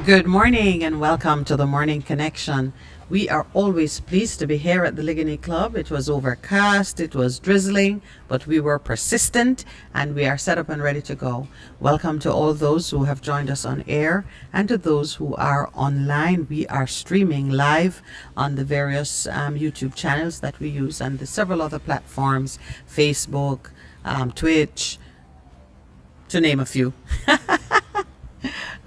Good morning and welcome to the Morning Connection. We are always pleased to be here at the Ligony Club. It was overcast, it was drizzling, but we were persistent and we are set up and ready to go. Welcome to all those who have joined us on air and to those who are online. We are streaming live on the various YouTube channels that we use and the several other platforms, Facebook, Twitch, to name a few.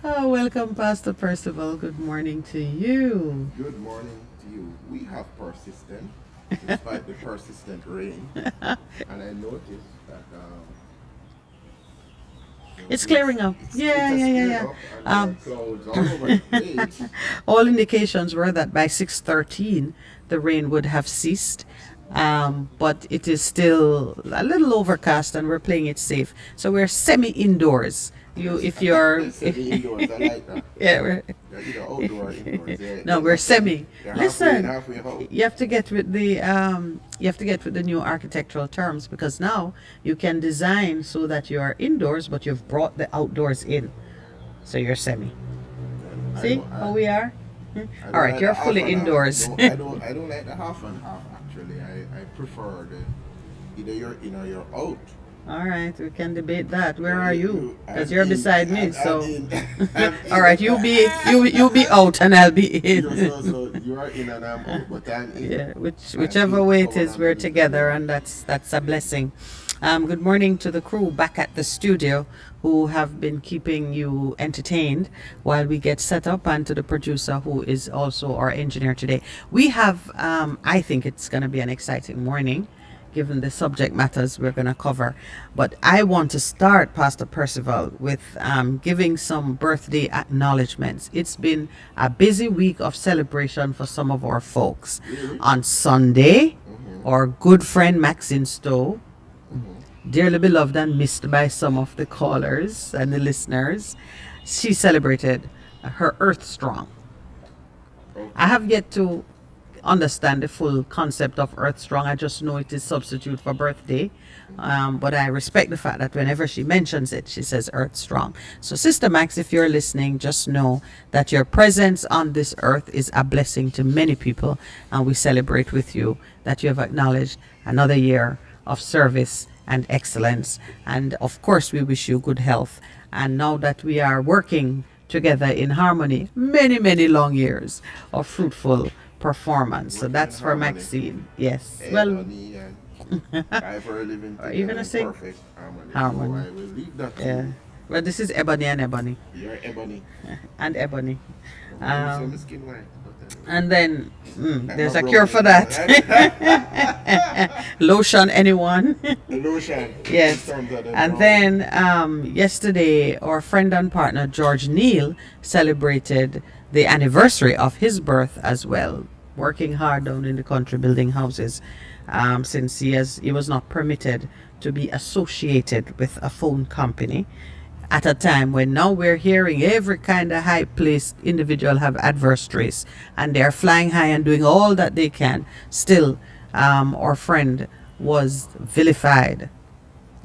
Oh, welcome, Pastor Percival. Good morning to you. Good morning to you. We have persistent, despite the persistent rain. And I noticed that it's clearing up. Yeah. Clouds all over the place. All indications were that by 6:13 the rain would have ceased. But it is still a little overcast and we're playing it safe. So we're semi-indoors. If you're Indoors, I like that. yeah, They're either outdoor or indoors. no, we're semi. They're Listen, halfway home. you have to get with the new architectural terms, because now you can design so that you are indoors but you've brought the outdoors in, so you're semi. See how we are? All right, like you're the fully half and half. indoors. I don't like the half and half actually. I prefer either you're in or you're out. All right, we can debate that. Where are you? Because I'm you're in. beside me. I'm So, in. I'm in. all right, you be out and I'll be in. So you are in and I'm out, but I'm in. Yeah, whichever way it is, we're together, and that's a blessing. Good morning to the crew back at the studio who have been keeping you entertained while we get set up, and to the producer who is also our engineer today. We have, I think it's going to be an exciting morning, given the subject matters we're going to cover. But I want to start, Pastor Percival, with giving some birthday acknowledgements. It's been a busy week of celebration for some of our folks. On Sunday, our good friend Maxine Stowe, dearly beloved and missed by some of the callers and the listeners, she celebrated her Earth Strong. I have yet to understand the full concept of Earth Strong. I just know it is substitute for birthday, but I respect the fact that whenever she mentions it, she says Earth Strong. So Sister Max, if you're listening, just know that your presence on this earth is a blessing to many people, and we celebrate with you that you have acknowledged another year of service and excellence. And of course we wish you good health, and now that we are working together in harmony, many long years of fruitful performance. So that's for Maxine. Yes. Well, If we're living Are you together gonna in sing? perfect harmony. Harmony. So I will leave that to Yeah. you. But this is Ebony and Ebony. You're ebony. And Ebony. So Um, my skin white. But and then I'm there's a not cure brown for anymore. that. Lotion, anyone? Lotion. Yes. In terms of the And brown. then yesterday, our friend and partner George Neal celebrated the anniversary of his birth as well. Working hard down in the country building houses, since he was not permitted to be associated with a phone company at a time when now we're hearing every kind of high placed individual have adversaries and they're flying high and doing all that they can. Still, our friend was vilified.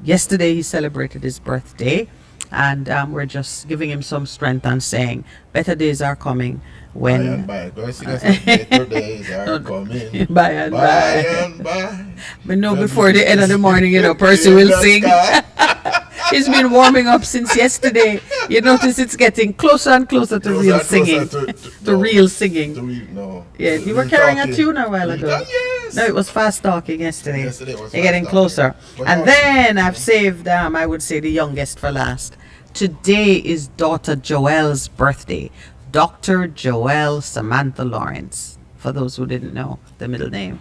Yesterday he celebrated his birthday, and we're just giving him some strength and saying better days are coming when By and by. Go sing us some better days are coming. by and By by. and by. But no, before the end of the morning, Percy will sing. He's been warming up since yesterday. You notice it's getting closer and closer to real singing. To real singing. No. Yeah, you were Real carrying a talking. tune a while Real ago. talk, yes. No, it was fast talking yesterday. Yesterday was You're fast getting talking. closer. But And now- then I've saved, I would say, the youngest for last. Today is daughter Joelle's birthday. Dr. Joelle Samantha Lawrence, for those who didn't know the middle name.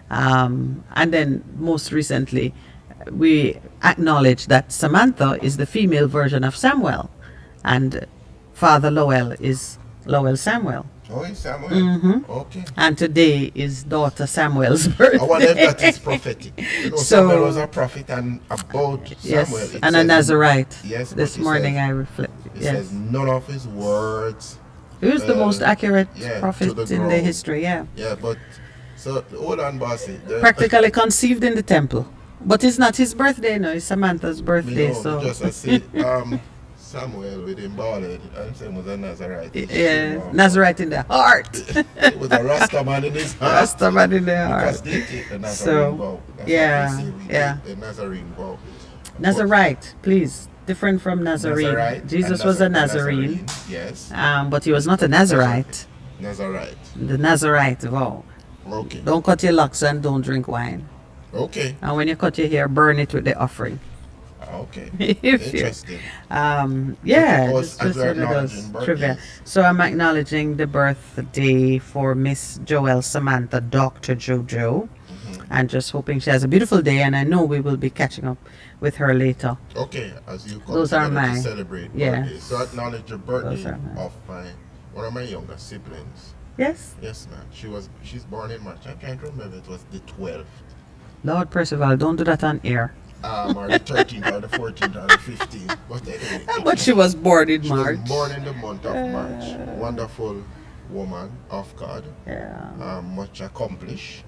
And then most recently, we acknowledge that Samantha is the female version of Samuel, and Father Lowell is Lowell Samuel. Oh, it's Samuel. Mm-hmm. Okay. And today is daughter Samuel's birthday. I wonder if that is prophetic. You know, So- Samuel was a prophet, and about Yes, Samuel, it and a says- Nazarite. Yes, but This it morning says- I reflect. It Yes. says none of his words. Who's the most accurate yeah, to prophet the in the ground. history? Yeah. Yeah, but so hold on, bossy. Practically conceived in the temple. But it's not his birthday, no, it's Samantha's Me birthday. know, So just I see Samuel with him baldhead. I'm saying was a Nazarite. yeah, Nazarite in the heart. It was a Rasta man in his heart. Rasta man in the Because heart. they take the Nazarene So, vow. That's yeah, what they say. We yeah. take the Nazarene vow. Nazarite, please. Different from Nazarene. Nazarite Jesus and was a Nazarene. Yes. But he was not a Nazarite. Nazarite. The Nazarite vow. Okay. Don't cut your locks and don't drink wine. Okay. And when you cut your hair, burn it with the offering. Okay. If you- Interesting. Yeah, Of just course, as we're one of those acknowledging trivia. birthdays. So I'm acknowledging the birthday for Miss Joelle Samantha, Dr. Jojo, and just hoping she has a beautiful day. And I know we will be catching up with her later. Okay, as you come Those are together my- to celebrate yeah. birthdays. So acknowledge the birthday are mine. of one of my younger siblings. Yes, Yes, ma'am. She's born in March. I can't remember. It was the 12th. Lord Percival, don't do that on air. Or the 13th or the 14th or the 15th. But anyway. But she was born in She March. was born in the month of March. Wonderful woman of God. Yeah. Much accomplished.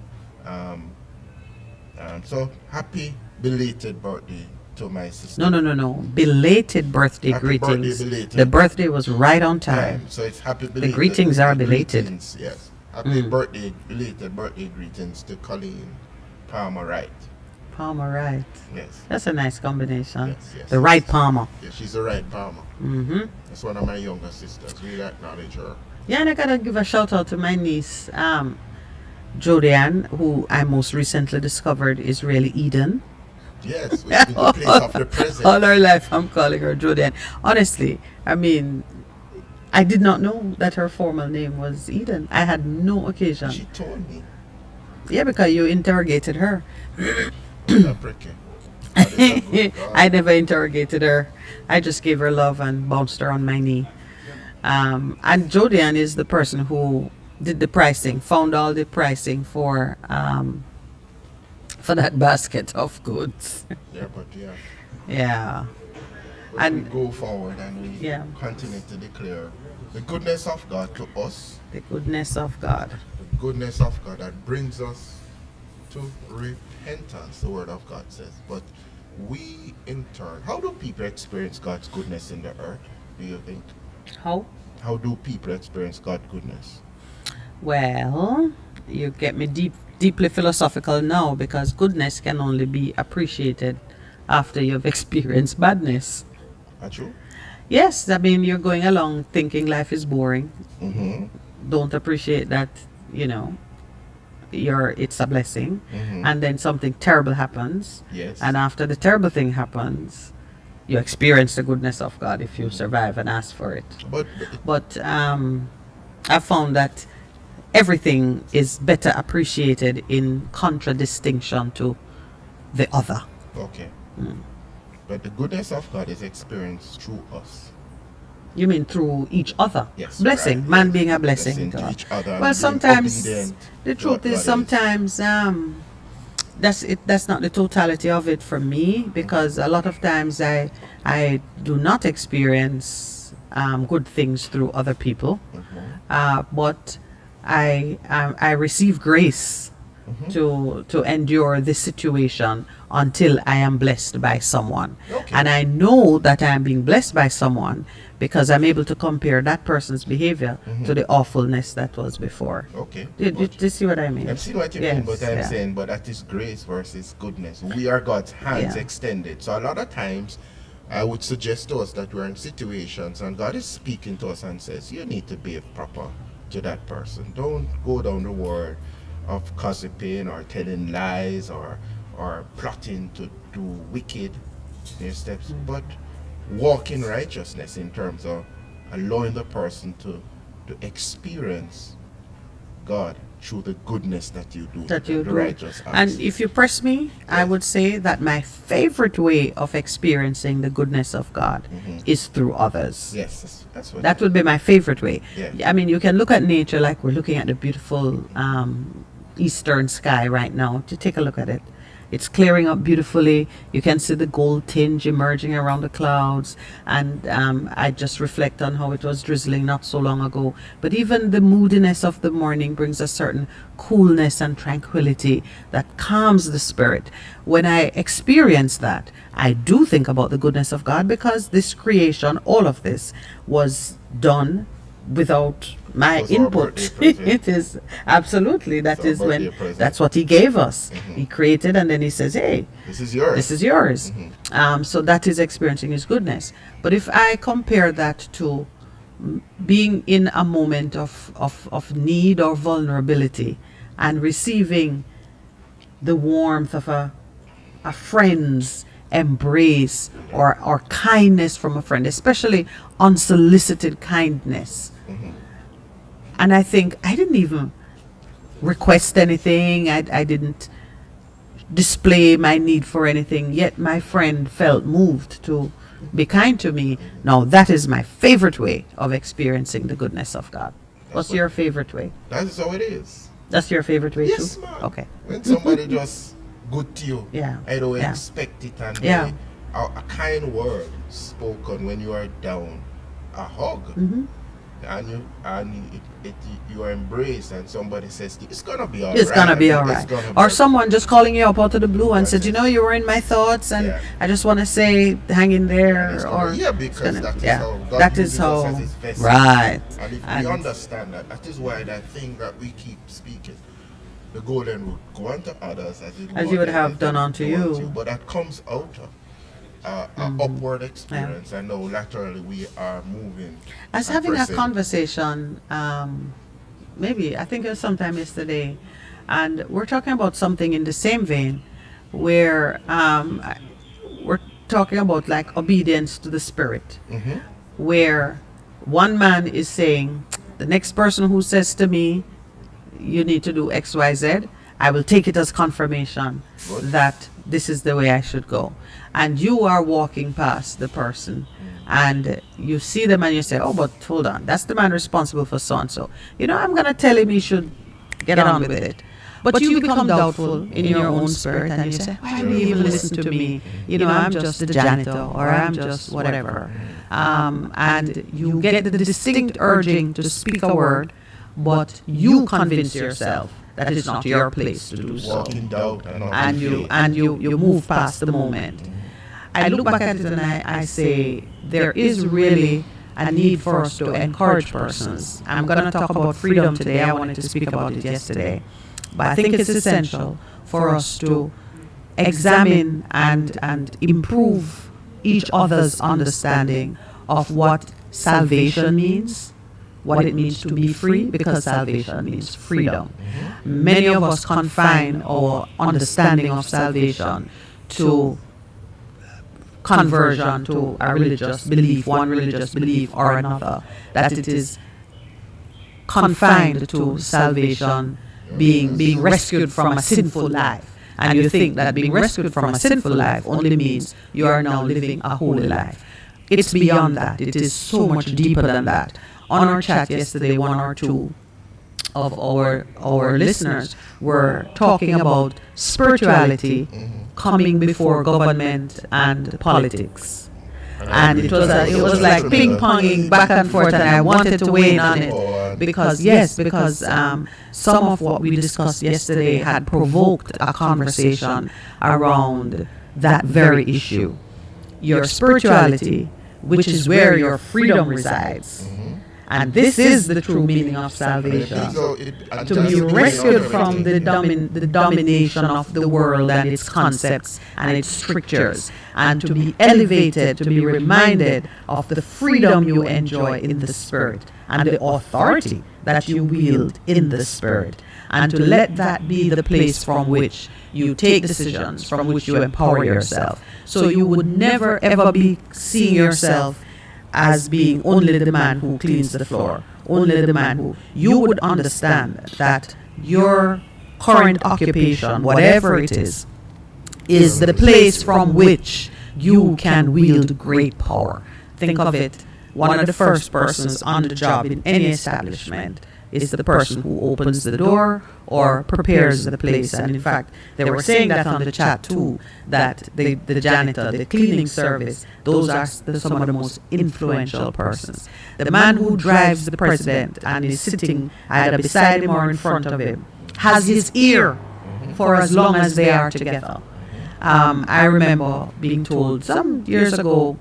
So happy belated birthday to my sister. No. Belated birthday Happy birthday, greetings. belated. The birthday was right on time. So it's happy belated. greetings are belated. Greetings, yes. Happy birthday, belated birthday greetings to Colleen Palmer Wright. Palmer Wright. Yes. That's a nice combination. Yes. The right Palmer. Yeah, she's the right Palmer. Mm-hmm. That's one of my younger sisters. We acknowledge her. Yeah, and I gotta give a shout out to my niece, Jodianne, who I most recently discovered is really Eden. Yes, we've been the place of the present. All her life, I'm calling her Jodianne. Honestly, I mean, I did not know that her formal name was Eden. I had no occasion. She told me. Yeah, because you interrogated her. That pricky. God is a good God. I never interrogated her. I just gave her love and bounced her on my knee. And Jodianne is the person who did the pricing, found all the pricing for that basket of goods. Yeah, but yeah. Yeah. But And- we go forward and we Yeah. continue to declare the goodness of God to us, The goodness of God. the goodness of God that brings us to repentance, the word of God says. But we in turn, how do people experience God's goodness in the earth, do you think? How? How do people experience God's goodness? Well, you get me deeply philosophical now, because goodness can only be appreciated after you've experienced badness. Are true? Yes, I mean, you're going along thinking life is boring. Mm-hmm. Don't appreciate that, you know, it's a blessing, and then something terrible happens, Yes. and after the terrible thing happens, you experience the goodness of God if you survive and ask for it. But But I found that everything is better appreciated in contradistinction to the other. okay. But the goodness of God is experienced through us. You mean through each other? Yes. Blessing, right, man yes. being a blessing to to us. each other. and Well, being sometimes obedient the to truth what is God sometimes that's it. That's not the totality of it for me, because a lot of times I do not experience good things through other people, but I receive grace to endure this situation until I am blessed by someone. Okay. And I know that I am being blessed by someone because I'm able to compare that person's behavior to the awfulness that was before. Okay. Did you see what I mean? I'm seeing what you Yes, mean, but I'm yeah. saying, but that is grace versus goodness. We are God's hands Yeah. extended. So a lot of times, I would suggest to us that we're in situations and God is speaking to us and says, you need to behave proper to that person. Don't go down the road of gossiping or telling lies or plotting to do wicked steps, but walk in righteousness in terms of allowing the person to experience God through the goodness that you do, That you the do. righteous acts. And if you press me, I Yes. would say that my favorite way of experiencing the goodness of God is through others. Yes, that's what That would be my favorite way. Yeah. I mean, you can look at nature like we're looking at the beautiful eastern sky right now. To take a look at it. It's clearing up beautifully. You can see the gold tinge emerging around the clouds. And I just reflect on how it was drizzling not so long ago. But even the moodiness of the morning brings a certain coolness and tranquility that calms the spirit. When I experience that, I do think about the goodness of God, because this creation, all of this, was done without my Was our input. birthday present. It is absolutely, that It's is our when birthday present. that's what he gave us. He created, and then he says, hey, This is yours. this is yours. So that is experiencing his goodness. But if I compare that to being in a moment of need or vulnerability and receiving the warmth of a friend's embrace or kindness from a friend, especially unsolicited kindness. And I think I didn't even request anything. I didn't display my need for anything, yet my friend felt moved to be kind to me. Now that is my favorite way of experiencing the goodness of God. What's your favorite way? That is how it is. That's your favorite way Yes, too? ma'am. Okay. When somebody just good to you, Yeah. I don't Yeah. expect it, and Yeah. a kind word spoken when you are down, a hug, and you are embraced, and somebody says it's gonna be alright. It's gonna be all right. Or someone just calling you up out of the blue and That's said, it. you know, you were in my thoughts, and Yeah. I just want to say, hang in there. Or yeah, because that is how God that is uses us how, as his vessel. right. And if And- we understand that, that is why that thing that we keep speaking, the golden rule, go unto others As you would have done unto you. But that comes out of an upward experience, and now laterally we are moving. I was and having a pressing. conversation, maybe, I think it was sometime yesterday, and we're talking about something in the same vein, where we're talking about like obedience to the Spirit, where one man is saying, the next person who says to me, you need to do X, Y, Z, I will take it as confirmation Good. that this is the way I should go. And you are walking past the person and you see them and you say, oh, but hold on, that's the man responsible for so and so. You know, I'm going to tell him he should get on with it. But you become doubtful in your own spirit and you say, why do you even listen to me? You know, I'm just the janitor or I'm just whatever. And you get the distinct urging to speak a word, but you convince yourself that it's not your place to do so. Walk in doubt And you move past the moment. I look back at it and I say there is really a need for us to encourage persons. I'm going to talk about freedom today. I wanted to speak about it yesterday. But I think it's essential for us to examine and improve each other's understanding of what salvation means, what it means to be free, because salvation means freedom. Many of us confine our understanding of salvation to conversion to a religious belief, one religious belief or another, that it is confined to salvation being rescued from a sinful life. And you think that being rescued from a sinful life only means you are now living a holy life. It's beyond that. It is so much deeper than that. On our chat yesterday, one or two of our listeners were talking about spirituality coming before government and politics. And it was like ping-ponging back and forth, and I wanted to weigh in on it because some of what we discussed yesterday had provoked a conversation around that very issue. Your spirituality, which is where your freedom resides. And this is the true meaning of salvation. To be rescued from the domination of the world and its concepts and its strictures, and to be elevated, to be reminded of the freedom you enjoy in the Spirit and the authority that you wield in the Spirit, and to let that be the place from which you take decisions, from which you empower yourself. So you would never ever be seeing yourself as being only the man who cleans the floor, only the man who... You would understand that your current occupation, whatever it is the place from which you can wield great power. Think of it, one of the first persons on the job in any establishment is the person who opens the door or prepares the place. And in fact, they were saying that on the chat too, that the janitor, the cleaning service, those are some of the most influential persons. The man who drives the president and is sitting either beside him or in front of him has his ear for as long as they are together. I remember being told some years ago,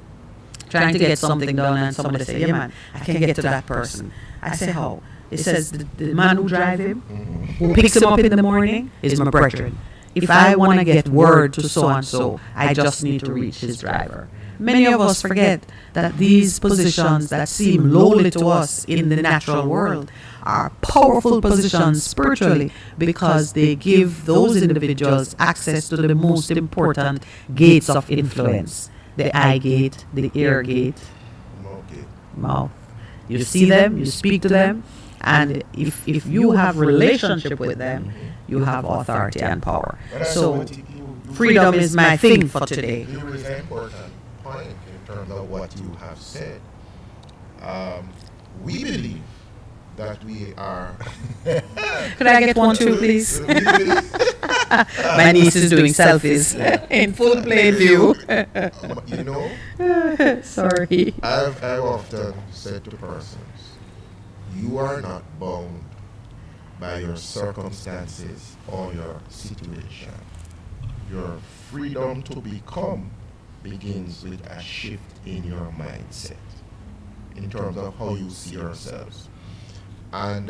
trying to get something done, and somebody said, yeah man, I can't get to that person. I said, how? It says the man who drives him, who picks him up in the morning, is my brethren. If I want to get word to so-and-so, I just need to reach his driver. Many of us forget that these positions that seem lowly to us in the natural world are powerful positions spiritually, because they give those individuals access to the most important gates of influence. The eye gate, the ear gate, mouth. You see them, you speak to them, and if you have relationship with them, you have authority and power. So freedom is my thing for today. There is an important point in terms of what you have said. We believe that we are... Could I get one too, please? My niece is doing selfies in full plain view. You know, sorry. I've often said to persons, you are not bound by your circumstances or your situation. Your freedom to become begins with a shift in your mindset in terms of how you see yourselves. And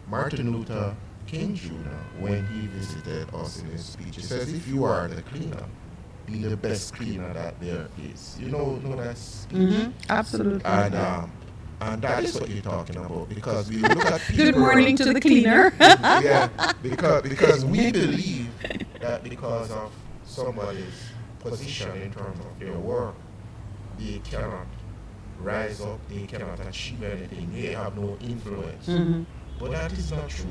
Martin Luther King Jr., when he visited us in his speech, he says, if you are the cleaner, be the best cleaner that there is. You know that speech? Absolutely. And that is what you're talking about, because we look at people... Good morning to the cleaner. Yeah, because we believe that because of somebody's position in terms of their work, they cannot rise up, they cannot achieve anything, they have no influence. But that is not true,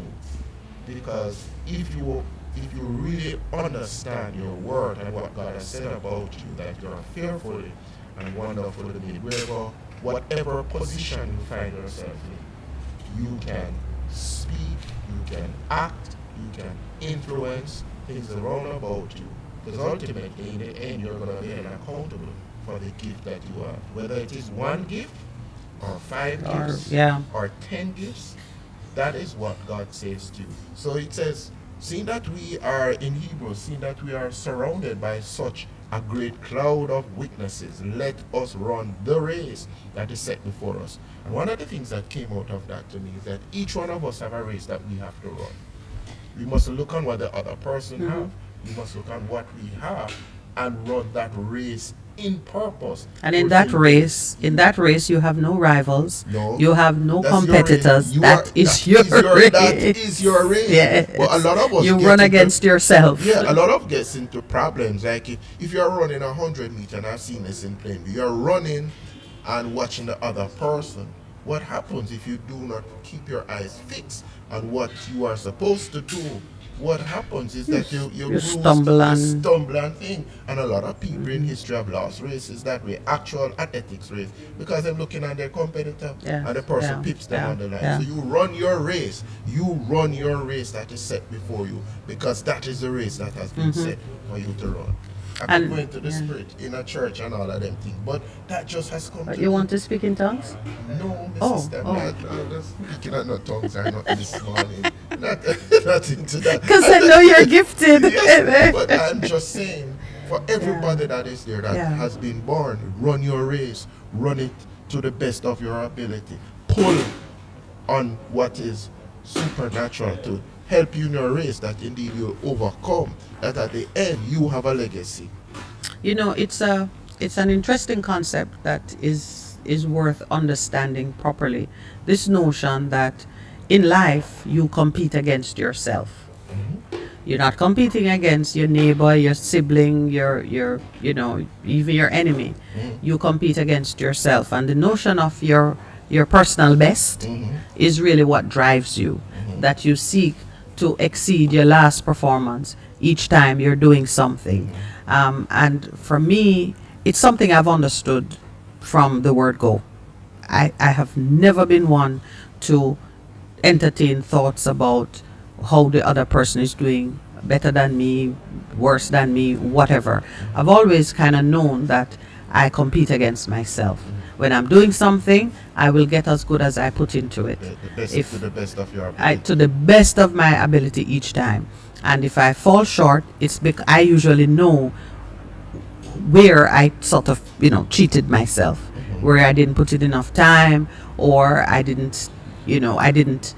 because if you really understand your word and what God has said about you, that you are fearfully and wonderfully made, whatever position you find yourself in, you can speak, you can act, you can influence things around about you. Because ultimately, in the end, you're going to be held accountable for the gift that you have. Whether it is one gift, or 5 gifts, or 10 gifts, that is what God says to you. So it says, seeing that we are in Hebrews, seeing that we are surrounded by such a great cloud of witnesses, let us run the race that is set before us. And one of the things that came out of that to me is that each one of us have a race that we have to run. We must look on what the other person have. We must look on what we have and run that race in purpose. And in that race, you have no rivals. No. You have no That's your competitors. race. That is your race. That is your race. Yes. But a lot of us you get run into- against yourself. Yeah, a lot of gets into problems. Like if you're running 100 meters, and I've seen this in plane, you're running and watching the other person. What happens if you do not keep your eyes fixed on what you are supposed to do? What happens is that you stumble and- stumble and thing. And a lot of people in history have lost races that way, actual athletics race, because they're looking at their competitor Yes, and the person yeah, pips them yeah, on the line. yeah. So you run your race. You run your race that is set before you, because that is the race that has been set for you to run. I And- could go into the yeah. spirit in a church and all of them things, but that just has come to You want to speak in tongues? No, my Oh, sister, oh. I'm not speaking at no tongues or nothing this morning. Not, not into that. Because I know you're gifted. Yes, but I'm just saying, for everybody that is there that Yeah. has been born, run your race, run it to the best of your ability. Pull on what is supernatural to help you in your race, that indeed you'll overcome, that at the end you have a legacy. You know, it's an interesting concept that is worth understanding properly. This notion that in life you compete against yourself. You're not competing against your neighbor, your sibling, your you know, even your enemy. You compete against yourself, and the notion of your personal best is really what drives you. That you seek to exceed your last performance each time you're doing something. And for me, it's something I've understood from the word go. I have never been one to entertain thoughts about how the other person is doing better than me, worse than me, whatever. I've always kind of known that I compete against myself. When I'm doing something, I will get as good as I put into it. The best, If to the best of your ability. to the best of my ability each time. And if I fall short, it's because I usually know where I sort of, you know, cheated myself, where I didn't put in enough time, or I didn't, you know, I didn't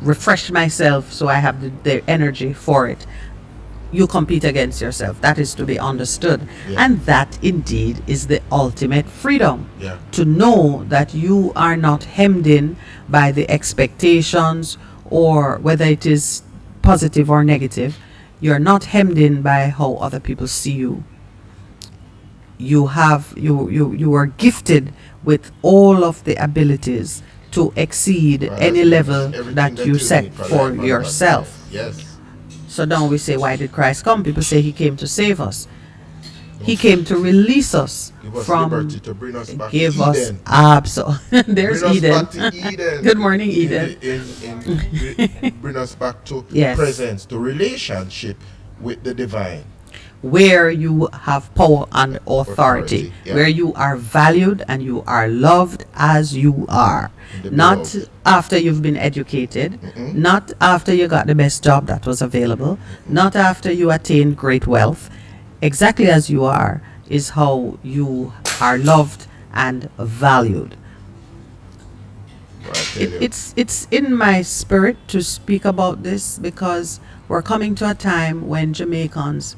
refresh myself so I have the energy for it. You compete against yourself. That is to be understood. Yeah. And that indeed is the ultimate freedom. Yeah. To know that you are not hemmed in by the expectations, or whether it is positive or negative, you're not hemmed in by how other people see you. You are gifted with all of the abilities to exceed Well, any that's level everything that you need set for for life and yourself. godliness. Yes. So now we say, why did Christ come? People say he came to save us. He came to release us Give us from, liberty to bring us back give to us Eden. there's Bring us Eden. back to Eden. Good morning, Eden. Bring us back to Yes. presence, to relationship with the divine. Where you have power and authority, Yeah. where you are valued and you are loved as you are, The not beloved. after you've been educated, not after you got the best job that was available, not after you attained great wealth. Exactly as you are is how you are loved and valued. I tell you. It's in my spirit to speak about this because we're coming to a time when Jamaicans,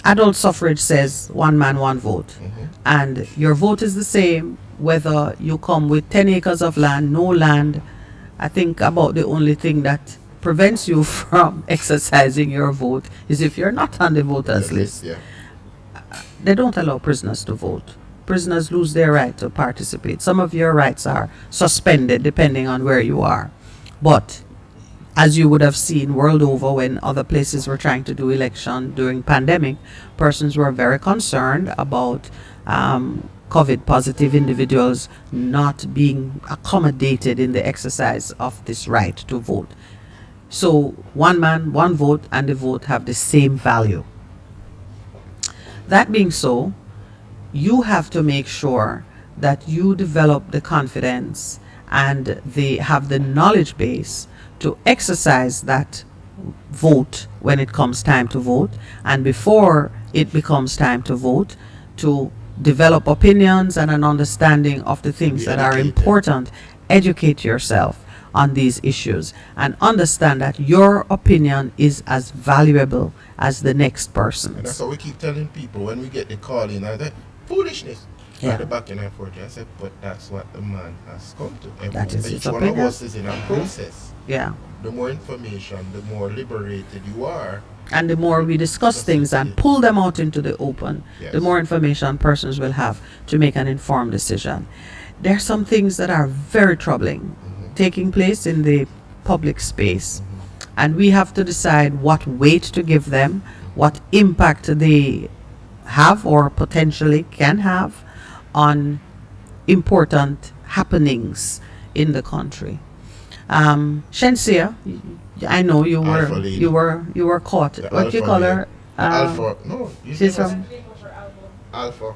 adult suffrage says one man, one vote. And your vote is the same whether you come with 10 acres of land, no land. I think about the only thing that prevents you from exercising your vote is if you're not on the voters list. Yeah. They don't allow prisoners to vote. Prisoners lose their right to participate. Some of your rights are suspended depending on where you are. But as you would have seen world over when other places were trying to do election during pandemic, persons were very concerned about COVID positive individuals not being accommodated in the exercise of this right to vote. So one man, one vote, and the vote have the same value. That being so, you have to make sure that you develop the confidence and have the knowledge base to exercise that vote when it comes time to vote, and before it becomes time to vote, to develop opinions and an understanding of the things Be that are educated. important. Educate yourself. on these issues, and understand that your opinion is as valuable as the next And that's person's. how we keep telling people when we get the call in, I say, foolishness. Yeah. At the back and forth, I said, but that's what the man has come to. And That is each his one of opinion. us is in a process. Yeah. The more information, the more liberated you are. And the more we discuss things and pull them out into the open, Yes. the more information persons will have to make an informed decision. There are some things that are very troubling taking place in the public space, and we have to decide what weight to give them, what impact they have or potentially can have on important happenings in the country. Shensia, I know you Alpha were lady. you were caught. The What do you alpha call lady. her? Alpha. No, you She's never from. said Alpha.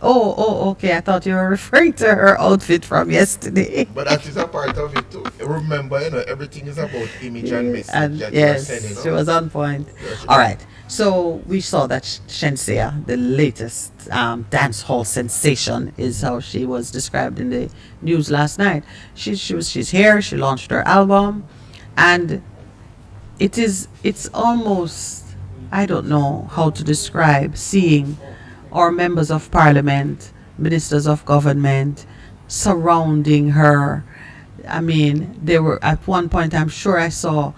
Oh, okay. I thought you were referring to her outfit from yesterday. But that is a part of it too. Remember, everything is about image and message And that yes, you're sending she out. was on point. Yeah, she All was. right. So we saw that Shensia, the latest dance hall sensation, is how she was described in the news last night. She's here. She launched her album, and it's almost, I don't know how to describe seeing our members of parliament, ministers of government surrounding her. I mean, they were at one point, I'm sure I saw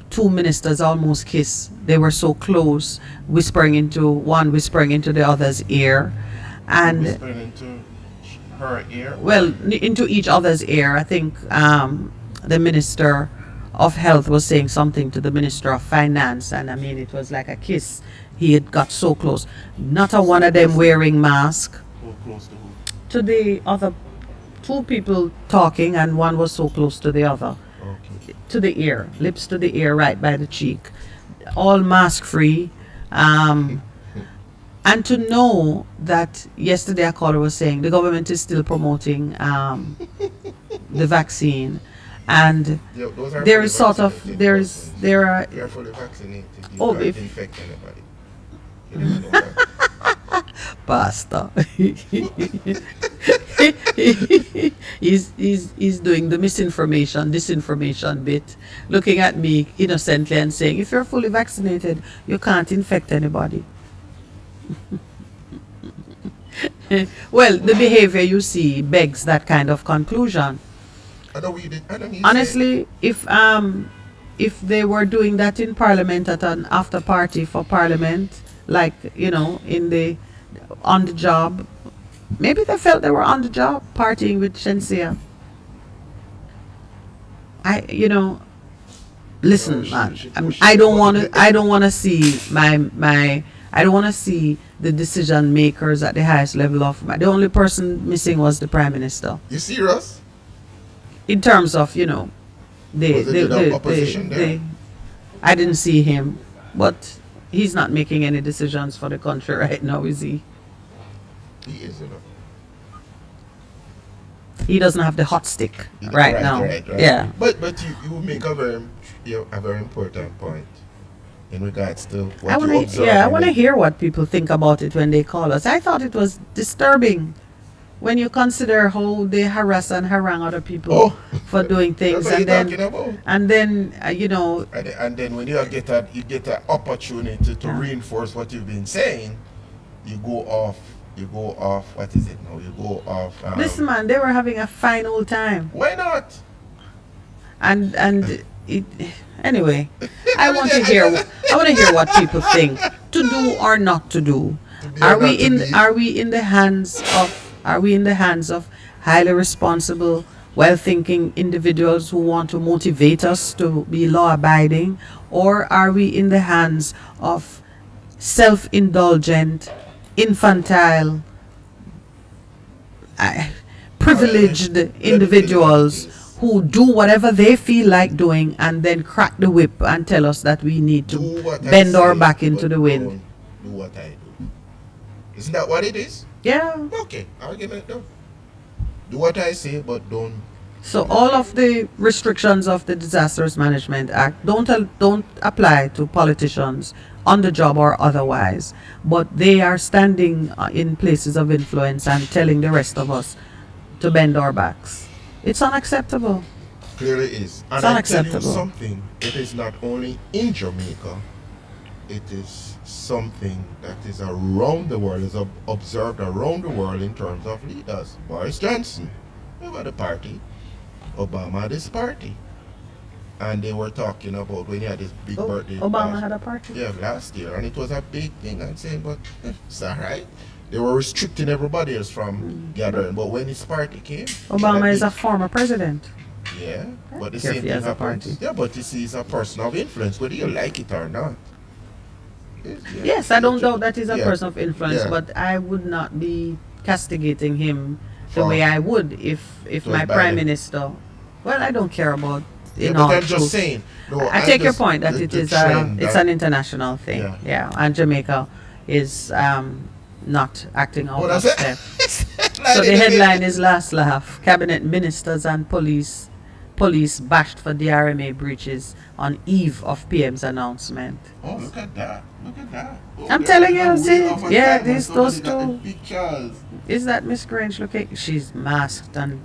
two ministers almost kiss. They were so close, whispering into the other's ear. And Whispering into her ear. well, into each other's ear. I think the Minister of Health was saying something to the Minister of Finance, and I mean, it was like a kiss. He had got so close. Not a one of them wearing mask. So close to who? To the other, two people talking, and one was so close to the other. Okay. To the ear, lips to the ear, right by the cheek. All mask free. And to know that yesterday a caller was saying the government is still promoting the vaccine, and Yeah, those are there fully is sort of vaccinated persons. there are You are fully vaccinated. You Oh, can't if- infect anybody. You never know that. pastor. He's doing the disinformation bit, looking at me innocently and saying, if you're fully vaccinated, you can't infect anybody. Well, the behavior you see begs that kind of conclusion. I know we did. I know you Honestly, if they were doing that in Parliament at an after party for Parliament, like in the on the job, maybe they felt they were on the job partying with Shensia. Listen, No, she- man. she I'm- pushed I it. don't want to. I don't want to see my. I don't want to see the decision makers at the highest level of. The only person missing was the Prime Minister. You serious? In terms of the Was it the opposition there? I didn't see him, but he's not making any decisions for the country right now, is he? He is, He doesn't have the hot stick right now. Right. Yeah. But you make a very important point in regards to what I you want observe. to. Yeah, I and want to what- hear what people think about it when they call us. I thought it was disturbing when you consider how they harass and harangue other people Oh. for doing things, That's what and you're then talking about. and then And then when you get an opportunity to Yeah. reinforce what you've been saying, you go off. What is it now? You go off. listen, man, they were having a fine old time. Why not? and it, anyway, I want to hear what people think to do or not to do. To be or not to be. Are we in the hands of highly responsible, well-thinking individuals who want to motivate us to be law-abiding, or are we in the hands of self-indulgent, infantile, privileged individuals who do whatever they feel like doing and then crack the whip and tell us that we need Do to what I bend our say, back into but the wind? don't Do what I do. Isn't that what it is? Yeah. Okay, argument done. Do what I say, but don't. So all of the restrictions of the Disasters Management Act don't apply to politicians on the job or otherwise, but they are standing in places of influence and telling the rest of us to bend our backs. It's unacceptable. Clearly is. And It's I tell you unacceptable. something, it is not only in Jamaica, it is something that is around the world, is observed around the world in terms of leaders. Boris Johnson, he had a party. Obama had his party. And they were talking about when he had his big birthday. Obama had a party. Yeah, last year. And it was a big thing. I'm saying, but it's all right. They were restricting everybody else from gathering. But when his party came. Obama is a big- former president. Yeah, but the care if same he thing has a happens. party. Yeah, but you see, he's a person of influence, whether you like it or not. Yes, I don't doubt that he's a Yeah. person of influence, Yeah. but I would not be castigating him the For- way I would if To my abandon. prime minister. Well, I don't care about. Yeah, In but all I'm truth. just saying. No, I take your just- point that the- it the is trend it's that- an international thing. Yeah. Yeah, and Jamaica is not acting out What of I said? step. Like So the it is- headline is last laugh. Cabinet ministers and police bashed for DRMA breaches on eve of PM's announcement. Oh, look at that. Look at that. Oh, I'm there's telling a you, wheel see, of a yeah, time when these- somebody those got the two. pictures. Is that Miss Grange looking? She's masked and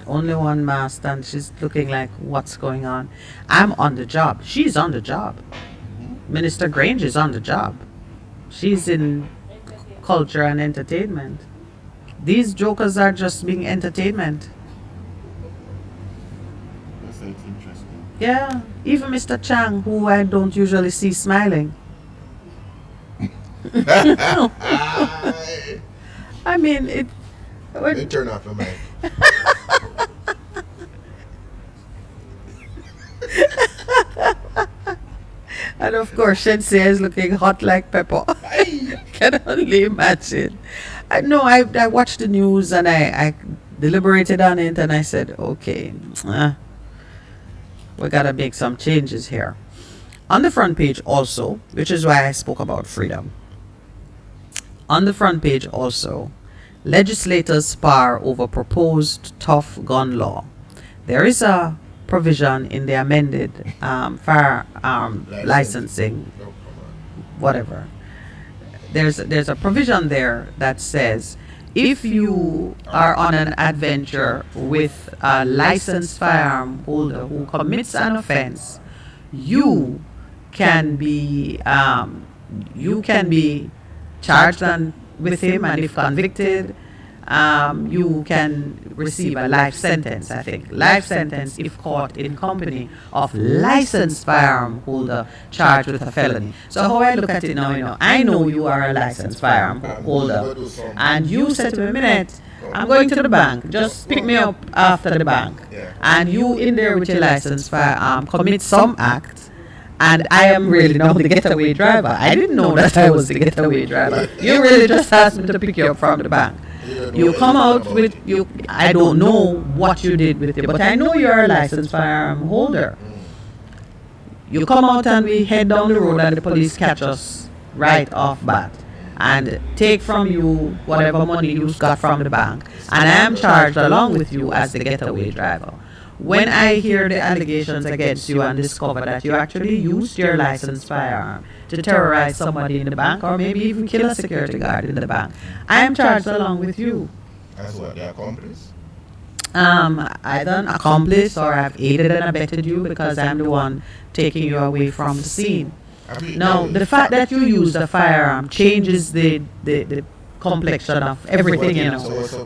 only one masked, and she's looking like what's going on. I'm on the job. She's on the job. Minister Grange is on the job. She's in culture and entertainment. These jokers are just being entertainment. That's it's interesting. Yeah, even Mr. Chang, who I don't usually see smiling. Aye. I mean, it. Let me turn off the mic. And of course, Shensia is looking hot like pepper. Can only imagine. I watched the news and I deliberated on it and I said, okay, we gotta make some changes here. On the front page also, which is why I spoke about freedom. On the front page also, legislators spar over proposed tough gun law. There is a provision in the amended firearm licensing, No, come on. whatever. There's a provision there that says if you are on an adventure with a licensed firearm holder who commits an offense, you can be charged with him, and if convicted, you can receive a life sentence. I think life sentence if caught in company of licensed firearm holder charged with a felony. So how I look at it now, I know you are a licensed firearm holder, and you said to me, "Minute, I'm going to the bank. Just pick me up after the bank." Yeah. And you in there with your licensed firearm commit some act. And I am really now the getaway driver. I didn't know that I was the getaway driver. You really just asked me to pick you up from the bank. You come out with you. I don't know what you did with it, but I know you're a licensed firearm holder. You come out and we head down the road, and the police catch us right off bat and take from you whatever money you got from the bank, and I am charged along with you as the getaway driver. When I hear the allegations against you and discover that you actually used your licensed firearm to terrorize somebody in the bank or maybe even kill a security guard in the bank, I am charged along with you. That's what the accomplice. Either an accomplice or I've aided and abetted you because I'm the one taking you away from the scene. I mean, Now, the fact that you used a firearm changes the complexion of everything,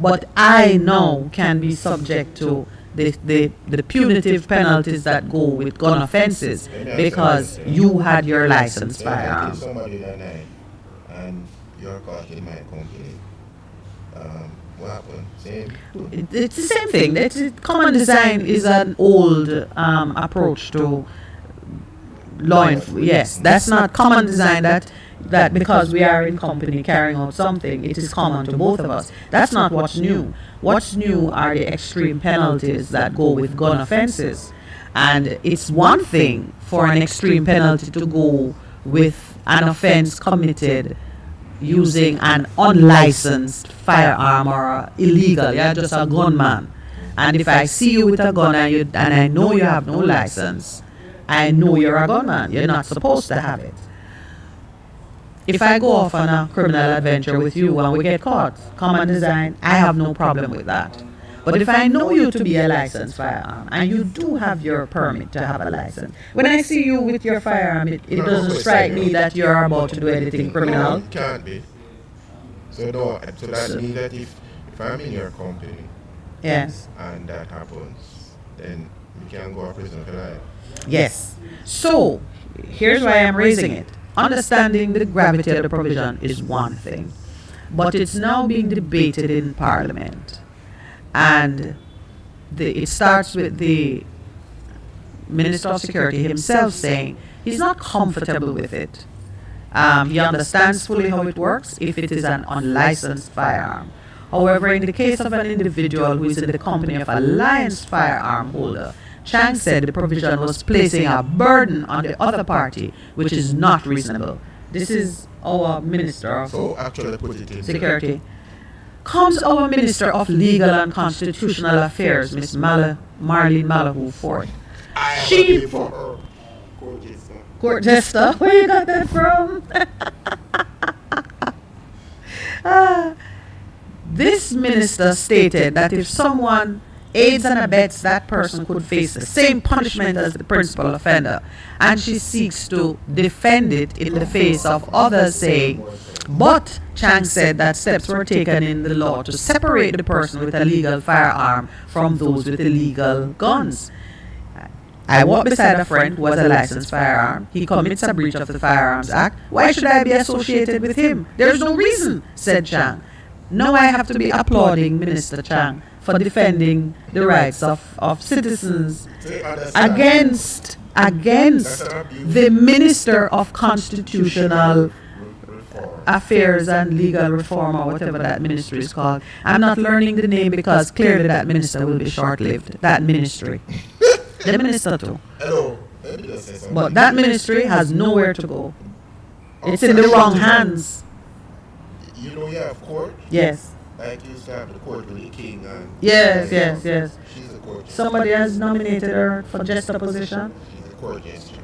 But I now can be subject to the punitive penalties that go with gun offenses because you had your licensed If I kill firearm. somebody that night and you're caught in my company, what happened? Same. It's the same thing. Common design is an old approach to law enforcement. Yes, that's not common design that because we are in company carrying out something, it is common to both of us. That's not what's new. What's new are the extreme penalties that go with gun offenses. And it's one thing for an extreme penalty to go with an offense committed using an unlicensed firearm or illegal, you're just a gunman. And if I see you with a gun and I know you have no license, I know you're a gunman. You're not supposed to have it. If I go off on a criminal adventure with you and we get caught, common design, I have no problem with that. But if I know you to be a licensed firearm and you do have your permit to have a license, when I see you with your firearm, it doesn't strike me that you're about to do anything criminal. No, it can't be. So no, so that means that if I'm in your company Yes. and that happens, then we can go to prison for life. Yes. So, here's why I'm raising it. Understanding the gravity of the provision is one thing, but it's now being debated in Parliament. And it starts with the Minister of Security himself saying he's not comfortable with it. He understands fully how it works if it is an unlicensed firearm. However, in the case of an individual who is in the company of a licensed firearm holder, Chang said the provision was placing a burden on the other party, which is not reasonable. This is our Minister of So actually put it in Security. Comes our Minister of Legal and Constitutional Affairs, Miss Marlene Malahoo Ford. She for her. Gorgeous. Court jester, where you got that from? This minister stated that if someone aids and abets, that person could face the same punishment as the principal offender, and she seeks to defend it in the face of others saying, but Chang said that steps were taken in the law to separate the person with a legal firearm from those with illegal guns. I walk beside a friend who has a licensed firearm. He commits a breach of the Firearms Act. Why should I be associated with him? There's no reason, said Chang. Now I have to be applauding Minister Chang for defending the rights of citizens against the Minister of Constitutional Affairs and Legal Reform, or whatever that ministry is called. I'm not learning the name because clearly that minister will be short-lived. That ministry. The minister too. Hello. Let me just say something. But that ministry has nowhere to go. It's in the wrong hands. You know you have court? Yes. Like you used to have the court with the king and Yes, yes, yes. she's a court. Somebody has nominated her for jester position. She's a court jester.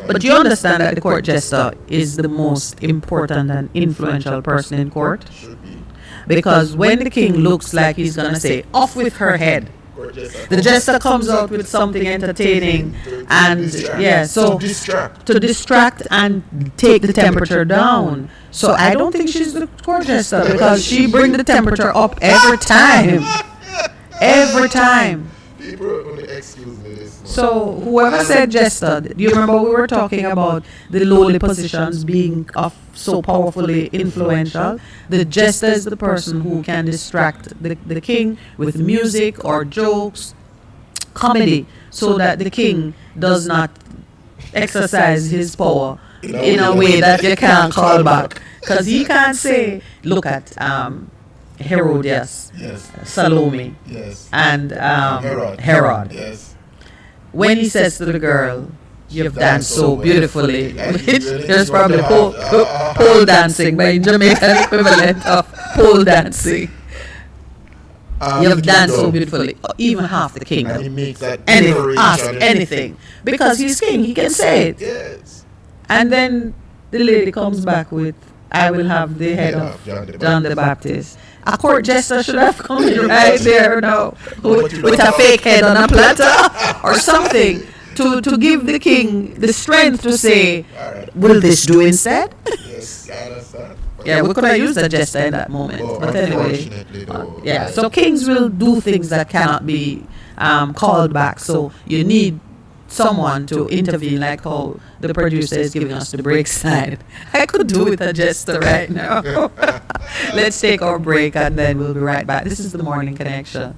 But you understand that the court jester is the most important and influential person in court? Should be. Because when the king looks like he's going to say, off with her head, Court jester. the jester comes out with something entertaining and, yeah, so to distract and take the temperature down. So I don't think she's the court jester because she brings the temperature up every time. Every time. People only excuse me this. So whoever said jester, do you remember we were talking about the lowly positions being of so powerfully influential? The jester is the person who can distract the king with music or jokes, comedy, so that the king does not exercise his power in a way that you can't call back. Because he can't say, look at Herodias, Yes. Salome, Yes. and Herod. Yes. When he says to the girl, you've danced so beautifully, which there's probably pole pole dancing, by Jamaican equivalent of pole dancing. You've danced so beautifully, even half the And kingdom. he makes that Anything, ask declaration. anything. Because he's king, he can say it. Yes. And then the lady comes back with, I will have the head of John the Baptist. A court jester should have come in right there now with a fake head on a platter or something to give the king the strength to say, Alright. will this do instead? Yes, I understand. Yeah, we could have used a jester in that moment. Well, But anyway, unfortunately, though, yeah, so kings will do things that cannot be called back. So you need someone to intervene, like how the producer is giving us the break side. I could do with a jester right now. Let's take our break and then we'll be right back. This is the Morning Connection.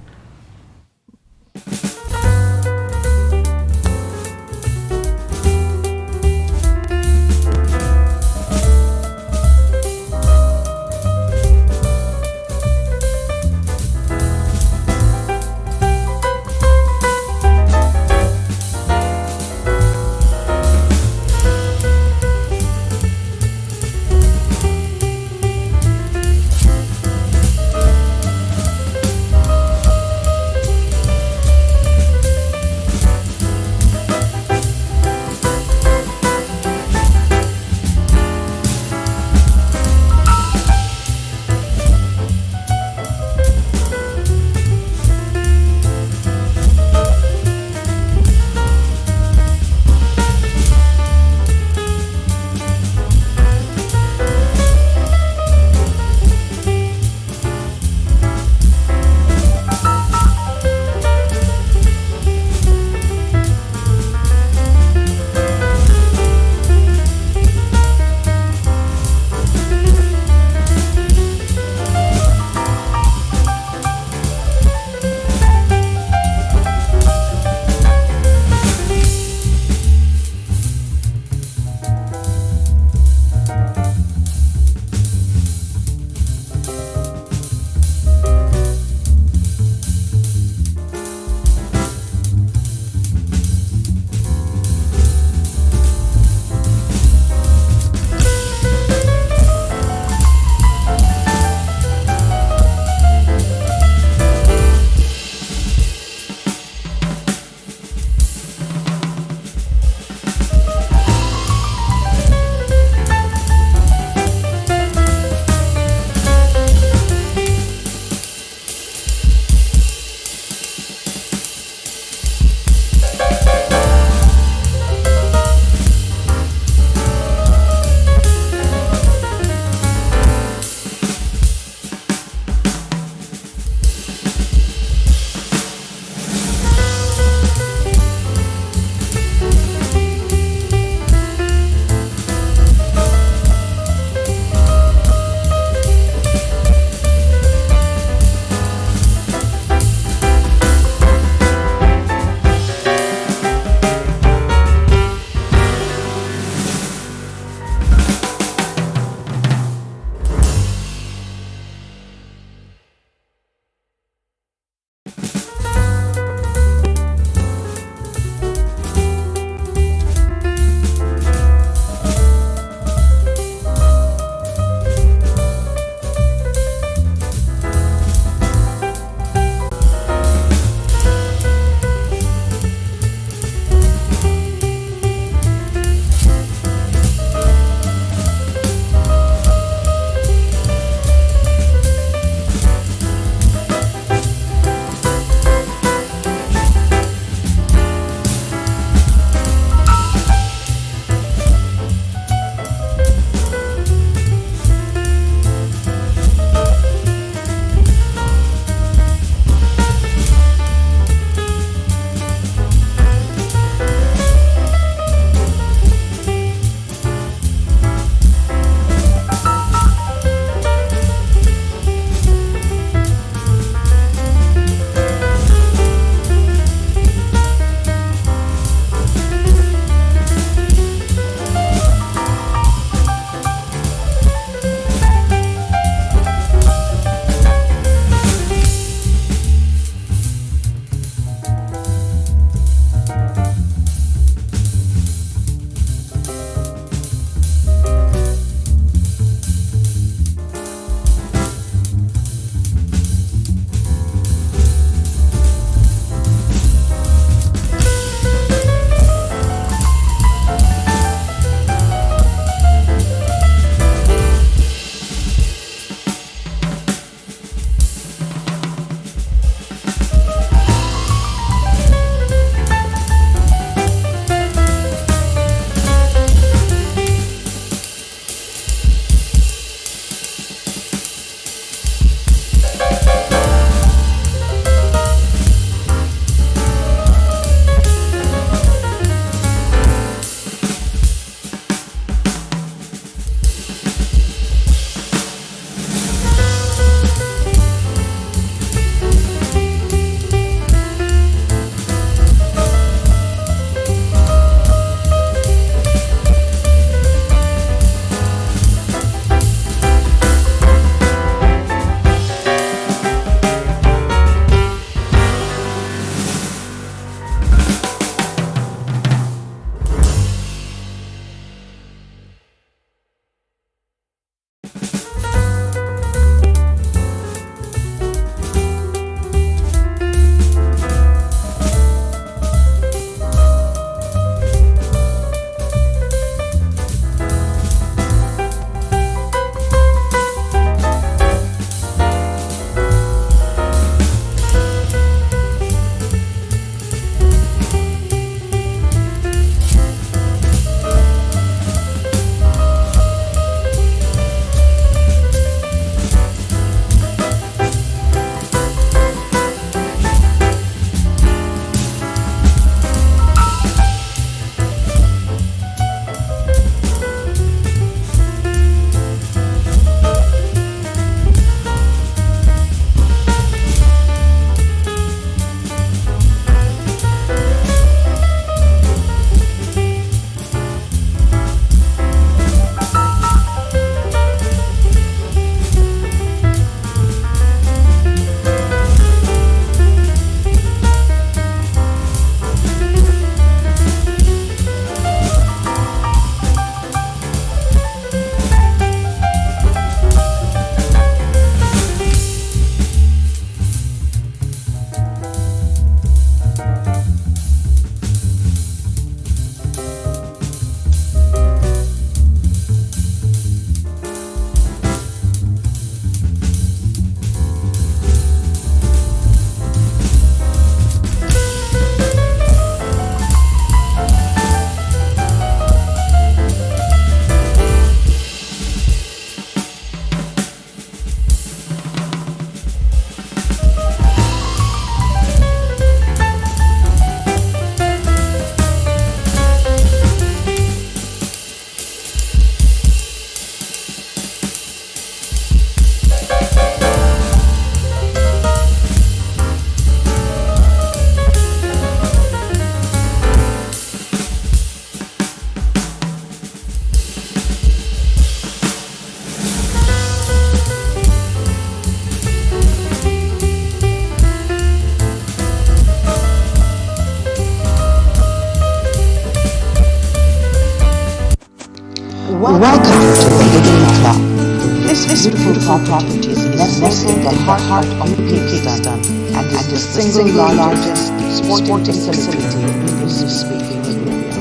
This beautiful property is nestled in the heart of Kingston and is the single largest sporting facility in English-speaking Caribbean.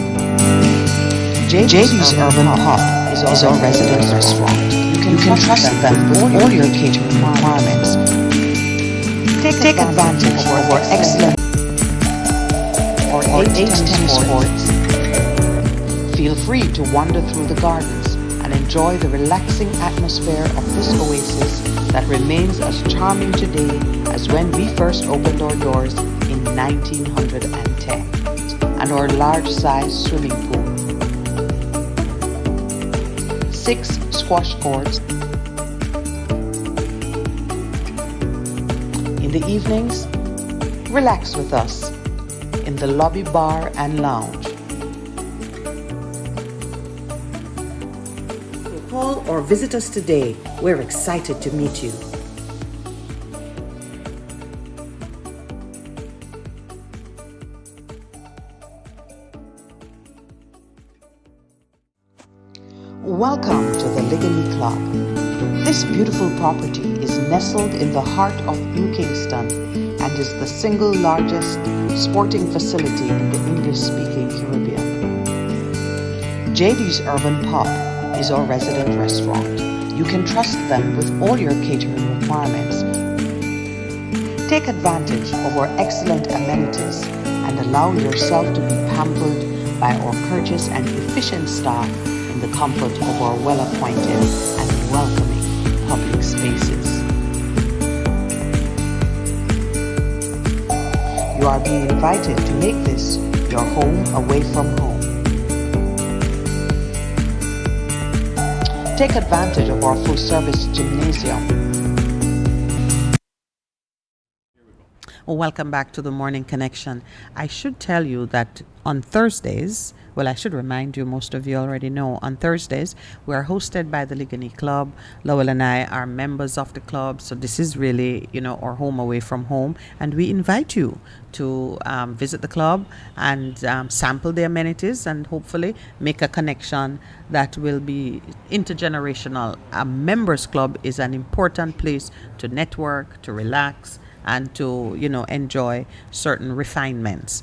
JD's Urban Pub is our resident restaurant. You can trust them with all your catering requirements. Take advantage of our excellent or 8-10 sports. Feel free to wander through the gardens and enjoy the relaxing atmosphere of this oasis that remains as charming today as when we first opened our doors in 1910, and our large-sized swimming pool. 6 squash courts. In the evenings, relax with us in the lobby bar and lounge. Call or visit us today. We're excited to meet you. Welcome to the Ligony Club. This beautiful property is nestled in the heart of New Kingston and is the single largest sporting facility in the English-speaking Caribbean. JD's Urban Pub is our resident restaurant. You can trust them with all your catering requirements. Take advantage of our excellent amenities and allow yourself to be pampered by our courteous and efficient staff in the comfort of our well-appointed and welcoming public spaces. You are being invited to make this your home away from home. Take advantage of our full-service gymnasium. Welcome back to the Morning Connection. I should tell you that on Thursdays, well, I should remind you, most of you already know, on Thursdays, we are hosted by the Ligony Club. Lowell and I are members of the club, so this is really, our home away from home. And we invite you to visit the club and sample the amenities and hopefully make a connection that will be intergenerational. A members club is an important place to network, to relax, and to, enjoy certain refinements.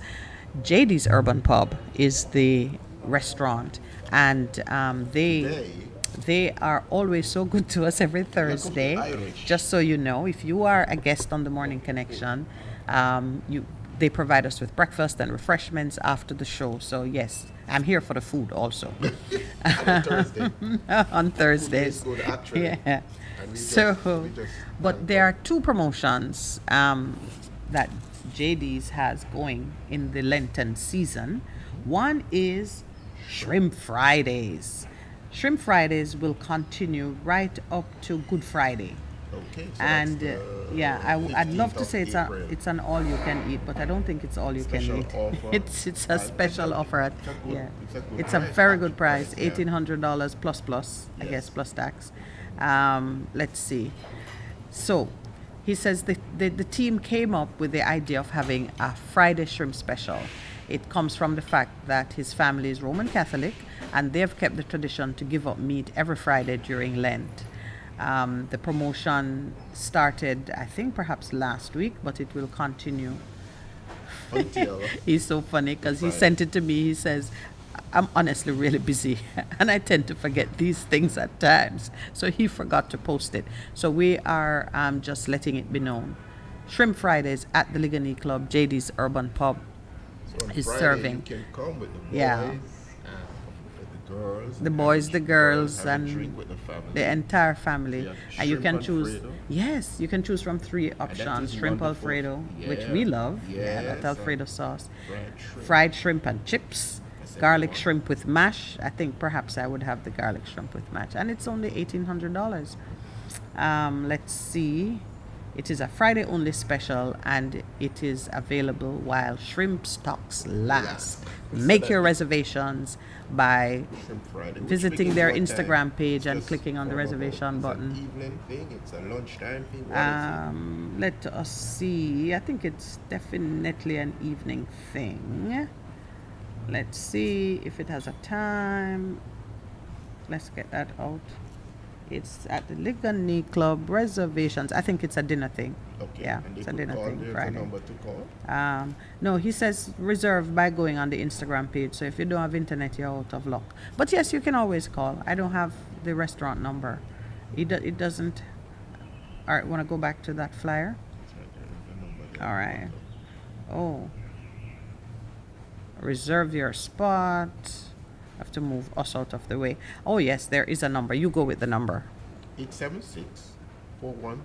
JD's Urban Pub is the restaurant, and they are always so good to us every Thursday. Just so you know, if you are a guest on the Morning Connection, they provide us with breakfast and refreshments after the show. So yes, I'm here for the food also. On Thursday. On Thursdays. Food is good, actually. Yeah. But there are 2 promotions that JD's has going in the Lenten season. One is Shrimp Fridays. Shrimp Fridays will continue right up to Good Friday. Okay. So And I'd love to say April. it's an all you can eat, but I don't think it's all you can Special eat. offer. It's a special offer. It's a price, very good price, yeah. $1,800 plus, I Yes. guess, plus tax. Let's see. So he says the team came up with the idea of having a Friday shrimp special. It comes from the fact that his family is Roman Catholic and they've kept the tradition to give up meat every Friday during Lent. The promotion started, I think, perhaps last week, but it will continue. Until He's so funny because he Right. sent it to me. He says, I'm honestly really busy and I tend to forget these things at times. So he forgot to post it. So we are just letting it be known. Shrimp Fridays at the Ligony Club, JD's Urban Pub. so on is Friday, serving. You can come with the boys, Yeah. with the girls. The boys, the girls, have a and drink with the family. the entire family. Yeah, And you shrimp can choose, Alfredo. yes, you can choose from 3 options. is Shrimp wonderful. Alfredo, which Yeah. we love. Yeah, that Yes, Alfredo sauce. Fried shrimp. Fried shrimp and chips. That's Garlic everyone. shrimp with mash. I think perhaps I would have the garlic shrimp with mash. And it's only $1,800. Let's see. It is a Friday only special and it is available while shrimp stocks last. Yeah. Make your reservations by Shrimp Friday, which visiting begins their what time? Instagram page and Just clicking on the for- reservation it's button. An evening thing. It's a lunchtime thing. What is Let us see. I think it's definitely an evening thing. Let's see if it has a time. Let's get that out. It's at the Ligani Club reservations. I think it's a dinner thing. Okay. Yeah, And they it's a could dinner call, thing there's a Friday. number to call. No, he says reserve by going on the Instagram page. So if you don't have internet, you're out of luck. But yes, you can always call. I don't have the restaurant number. It doesn't. All right, want to go back to that flyer? That's right, there is a number there. All right. Oh. Reserve your spot. Have to move us out of the way. Oh yes, there is a number. You go with the number. 876-413-8652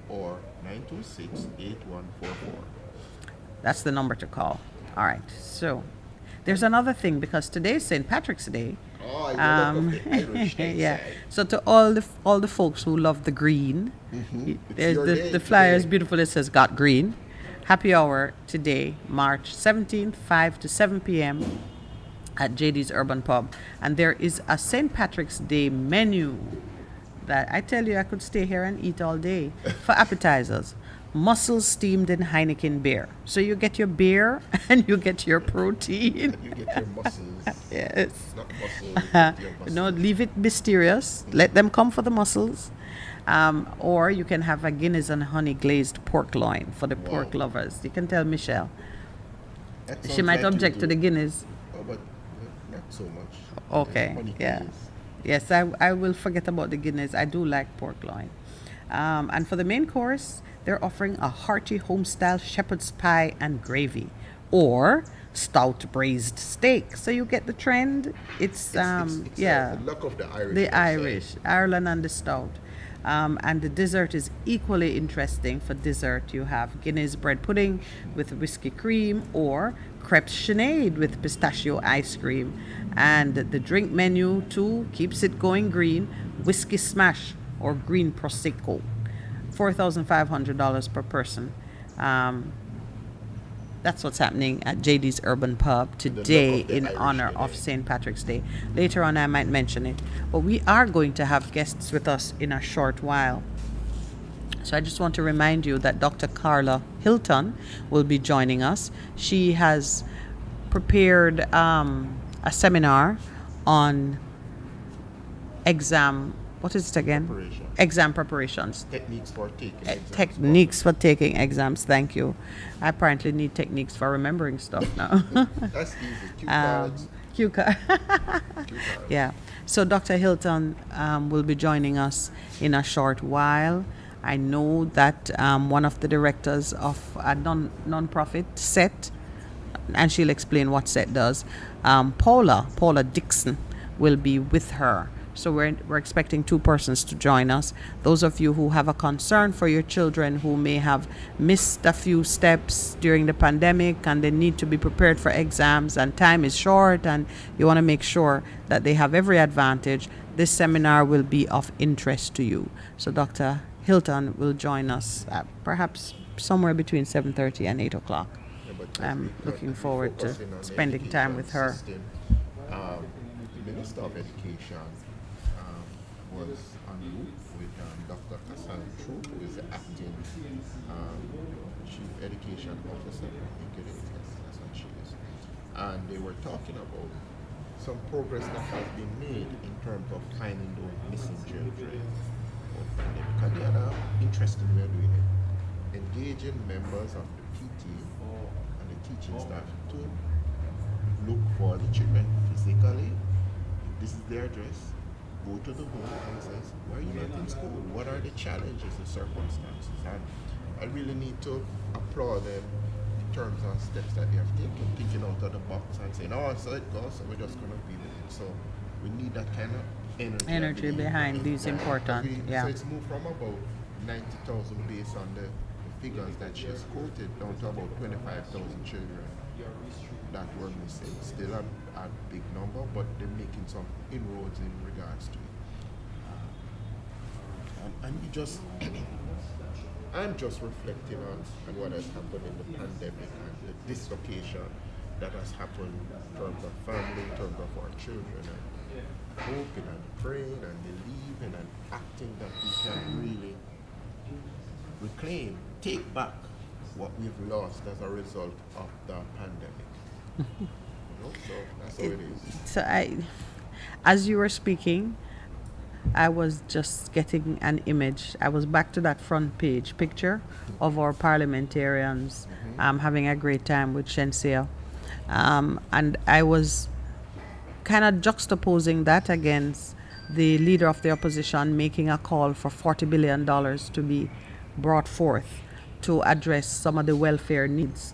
or 926-8144. That's the number to call. All right. So there's another thing because today's St. Patrick's Day. Oh, I love the Irish Yeah. side. So to all the folks who love the green, there's your day the flyer is today. beautiful. It says "Got Green." Happy hour today, March 17th, 5 to 7 p.m. at JD's Urban Pub, and there is a St. Patrick's Day menu that I tell you I could stay here and eat all day. For appetizers, mussels steamed in Heineken beer. So you get your beer and you get your protein. You get your muscles. Yes. It's not muscle, you get your muscles. No, leave it mysterious. Let them come for the mussels. Or you can have a Guinness and honey glazed pork loin for the pork Wow. lovers. You can tell Michelle. That She sounds might like object you to the do. Guinness. Oh, but not so much. Okay, Honey yeah. glaze. Yes, I will forget about the Guinness. I do like pork loin. And for the main course, they're offering a hearty home-style shepherd's pie and gravy, or stout braised steak. So you get the trend. It's It's yeah, the luck of the Irish. the they say. Irish, Ireland and the stout. And the dessert is equally interesting. For dessert, you have Guinness bread pudding with whiskey cream or crepes sinead with pistachio ice cream. And the drink menu, too, keeps it going green, whiskey smash or green prosecco. $4,500 per person. That's what's happening at JD's Urban Pub today of the in Irish honor today. of St. Patrick's Day. Later on, I might mention it. But we are going to have guests with us in a short while. So I just want to remind you that Dr. Carla Hilton will be joining us. She has prepared a seminar on exam. What is it again? Preparation. Exam preparations. Techniques for taking exams. Techniques for taking exams. Thank you. I apparently need techniques for remembering stuff now. That's easy. Cue cards. Cue card. Cue cards. Yeah. So Dr. Hilton will be joining us in a short while. I know that one of the directors of a non-profit SET, and she'll explain what SET does, Paula Dixon, will be with her. So we're expecting two persons to join us. Those of you who have a concern for your children who may have missed a few steps during the pandemic and they need to be prepared for exams and time is short and you want to make sure that they have every advantage, this seminar will be of interest to you. So Dr. Hilton will join us perhaps somewhere between 7:30 and 8 o'clock. Yeah, but I'm we- looking we forward to focusing on the spending time with her. education system. The Minister of Education was on route with Dr. Hassan Troop, who is the acting Chief Education Officer. I think it is. That's what she is. And they were talking about some progress that has been made in terms of finding those missing children. Because the other interesting way of doing it, engaging members of the PT and the teaching staff to look for the children physically. This is their address. Go to the home and says, why are you not in school? What are the challenges and circumstances? And I really need to applaud them in terms of steps that they have taken, thinking out of the box and saying, oh, so it goes, so we're just going to be with it. So we need that kind of energy. I Energy believe, behind in these that. important, yeah. So it's moved from about 90,000 based on the figures that she has quoted down to about 25,000 children that were missing. Still a big number, but they're making some inroads in regards to it. And we just, I'm just reflecting on what has happened in the pandemic and the dislocation that has happened in terms of family, in terms of our children, and hoping and praying and believing and acting that we can really reclaim, take back what we've lost as a result of the pandemic. So that's how it is. So As you were speaking, I was just getting an image. I was back to that front page picture of our parliamentarians having a great time with Shenseea. And I was kind of juxtaposing that against the leader of the opposition making a call for $40 billion to be brought forth to address some of the welfare needs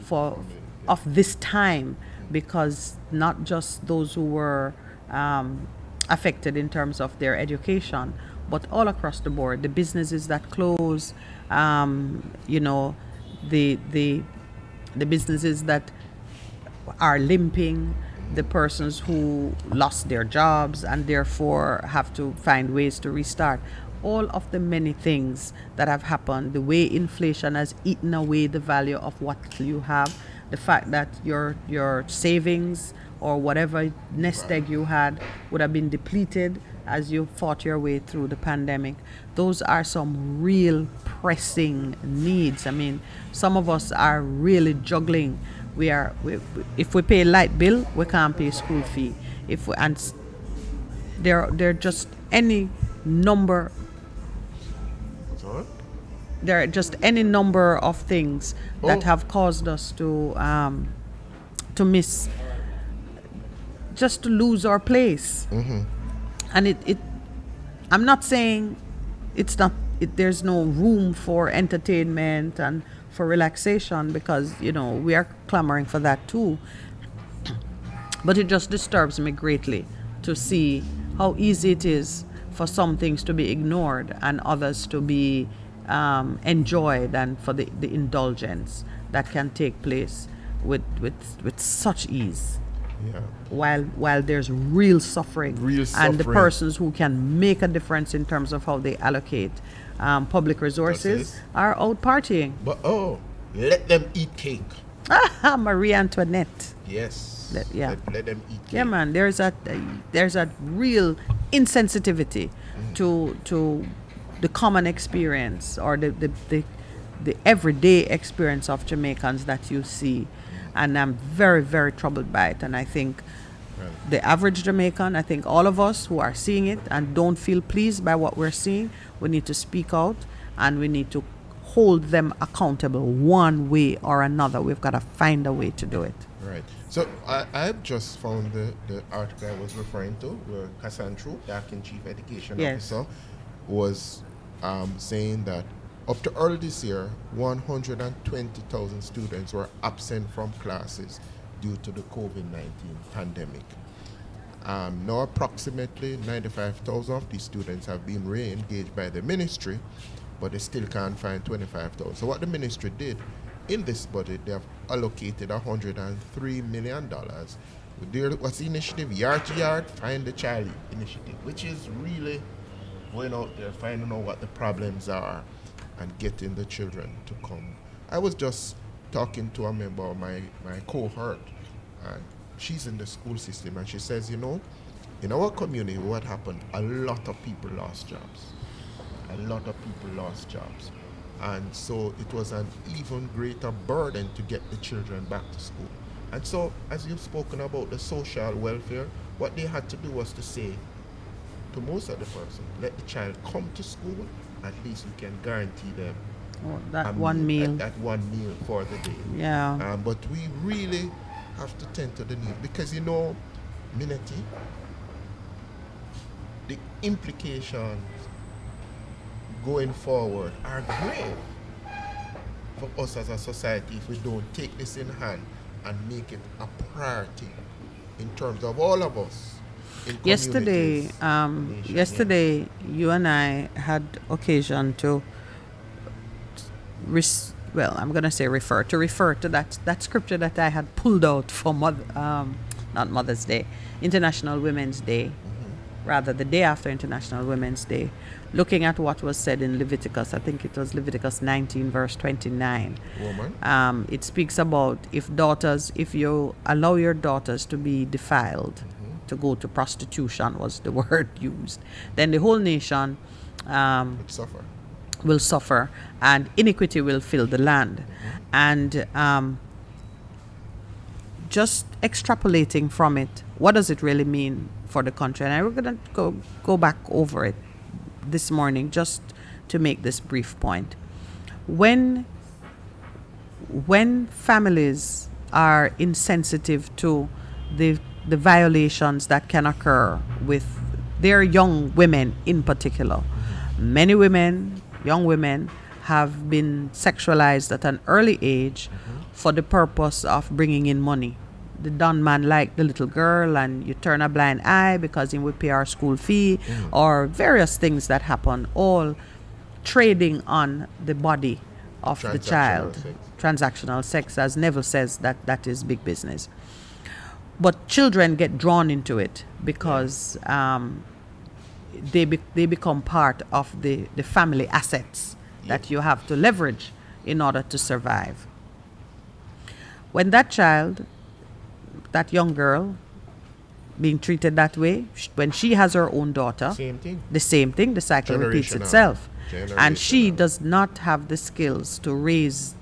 for of this time, because not just those who were affected in terms of their education, but all across the board, the businesses that close, you know, the businesses that are limping, the persons who lost their jobs and therefore have to find ways to restart. All of the many things that have happened, the way inflation has eaten away the value of what you have, the fact that your savings or whatever nest egg you had would have been depleted as you fought your way through the pandemic. Those are some real pressing needs. I mean, some of us are really juggling. If we pay light bill, we can't pay school fee. There are just any number. Sorry? There are just any number of things that have caused us to miss, just to lose our place. And I'm not saying there's no room for entertainment and for relaxation, because we are clamoring for that too. But it just disturbs me greatly to see how easy it is for some things to be ignored and others to be enjoyed, and for the indulgence that can take place with such ease. Yeah. While there's real suffering, and the persons who can make a difference in terms of how they allocate public resources are out partying. But let them eat cake. Marie Antoinette. Yes. Let them eat cake. Yeah, man. There's a real insensitivity to the common experience, or the everyday experience of Jamaicans that you see. And I'm very, very troubled by it. And I think the average Jamaican, I think all of us who are seeing it and don't feel pleased by what we're seeing, we need to speak out, and we need to hold them accountable one way or another. We've got to find a way to do it. Right. So I've just found the article I was referring to, where Cassandra, the acting chief education officer, was saying that up to early this year, 120,000 students were absent from classes due to the COVID-19 pandemic. Now approximately 95,000 of these students have been re-engaged by the ministry, but they still can't find 25,000. So what the ministry did, in this budget, they have allocated $103 million. What's the initiative? Yard to Yard, Find the Child initiative, which is really going out there, finding out what the problems are and getting the children to come. I was just talking to a member of my cohort, and she's in the school system, and she says, in our community, what happened? A lot of people lost jobs. And so it was an even greater burden to get the children back to school. And so, as you've spoken about the social welfare, what they had to do was to say to most of the person, let the child come to school, at least we can guarantee them that one meal for the day. Yeah. But we really have to tend to the need, because Minety, the implications going forward are grave for us as a society if we don't take this in hand and make it a priority in terms of all of us. Yesterday, you and I had occasion to refer to that scripture that I had pulled out for not Mother's Day, International Women's Day, rather the day after International Women's Day, looking at what was said in Leviticus. I think it was Leviticus 19 verse 29. Woman. It speaks about if you allow your daughters to be defiled, to go to prostitution was the word used, then the whole nation will suffer, and iniquity will fill the land. And just extrapolating from it, what does it really mean for the country. And I'm going to go back over it this morning just to make this brief point. When families are insensitive to the violations that can occur with their young women in particular, many women, young women, have been sexualized at an early age for the purpose of bringing in money. The Don man like the little girl, and you turn a blind eye because he would pay our school fee, or various things that happen, all trading on the body of the child. Transactional sex, as Neville says, that is big business. But children get drawn into it because they become part of the family assets that you have to leverage in order to survive. When that child, that young girl, being treated that way, when she has her own daughter, the same thing, the cycle repeats itself. And she does not have the skills to raise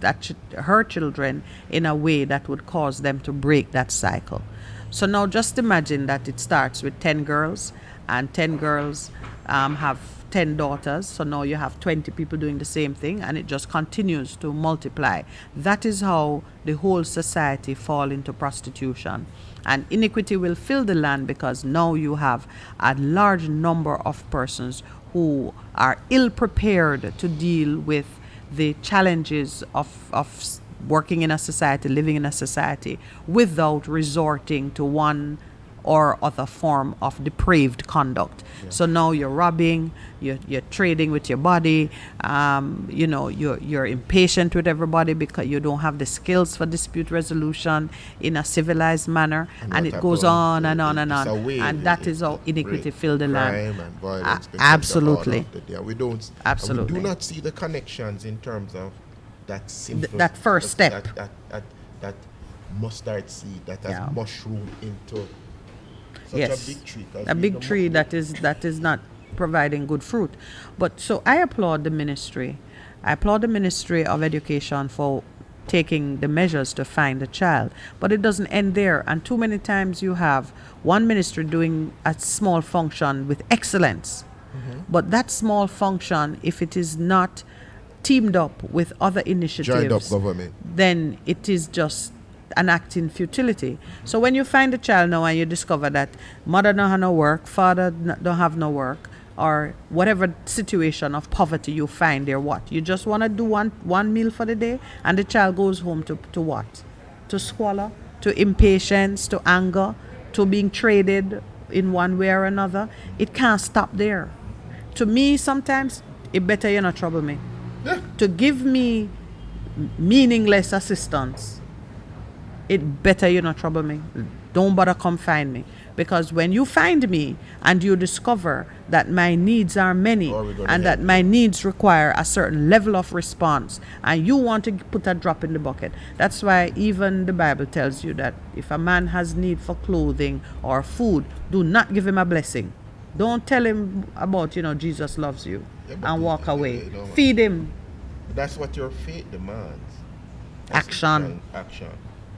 her children in a way that would cause them to break that cycle. So now just imagine that it starts with 10 girls, and 10 girls have 10 daughters. So now you have 20 people doing the same thing, and it just continues to multiply. That is how the whole society fall into prostitution. And iniquity will fill the land because now you have a large number of persons who are ill prepared to deal with the challenges of working in a society, living in a society, without resorting to one or other form of depraved conduct. So now you're robbing, you're trading with your body, you're impatient with everybody because you don't have the skills for dispute resolution in a civilized manner, and it goes on and on and on. And that is how iniquity filled the land. Crime and violence Absolutely. We don't. Absolutely. We do not see the connections in terms of that simple, that first step. That mustard seed that has mushroomed into such a big tree. A big tree that is not providing good fruit. But so I applaud the ministry. I applaud the Ministry of Education for taking the measures to find the child. But it doesn't end there. And too many times you have one ministry doing a small function with excellence. But that small function, if it is not teamed up with other initiatives, joined up government, then it is just an act in futility. So when you find a child now and you discover that mother don't have no work, father don't have no work, or whatever situation of poverty you find there, what? You just want to do one meal for the day, and the child goes home to what? To squalor, to impatience, to anger, to being traded in one way or another. It can't stop there. To me, sometimes, it better you not trouble me. To give me meaningless assistance, it better you not trouble me. Don't bother come find me. Because when you find me and you discover that my needs are many and that my needs require a certain level of response, and you want to put a drop in the bucket, that's why even the Bible tells you that if a man has need for clothing or food, do not give him a blessing. Don't tell him about, Jesus loves you and walk away. Feed him. That's what your faith demands. Action.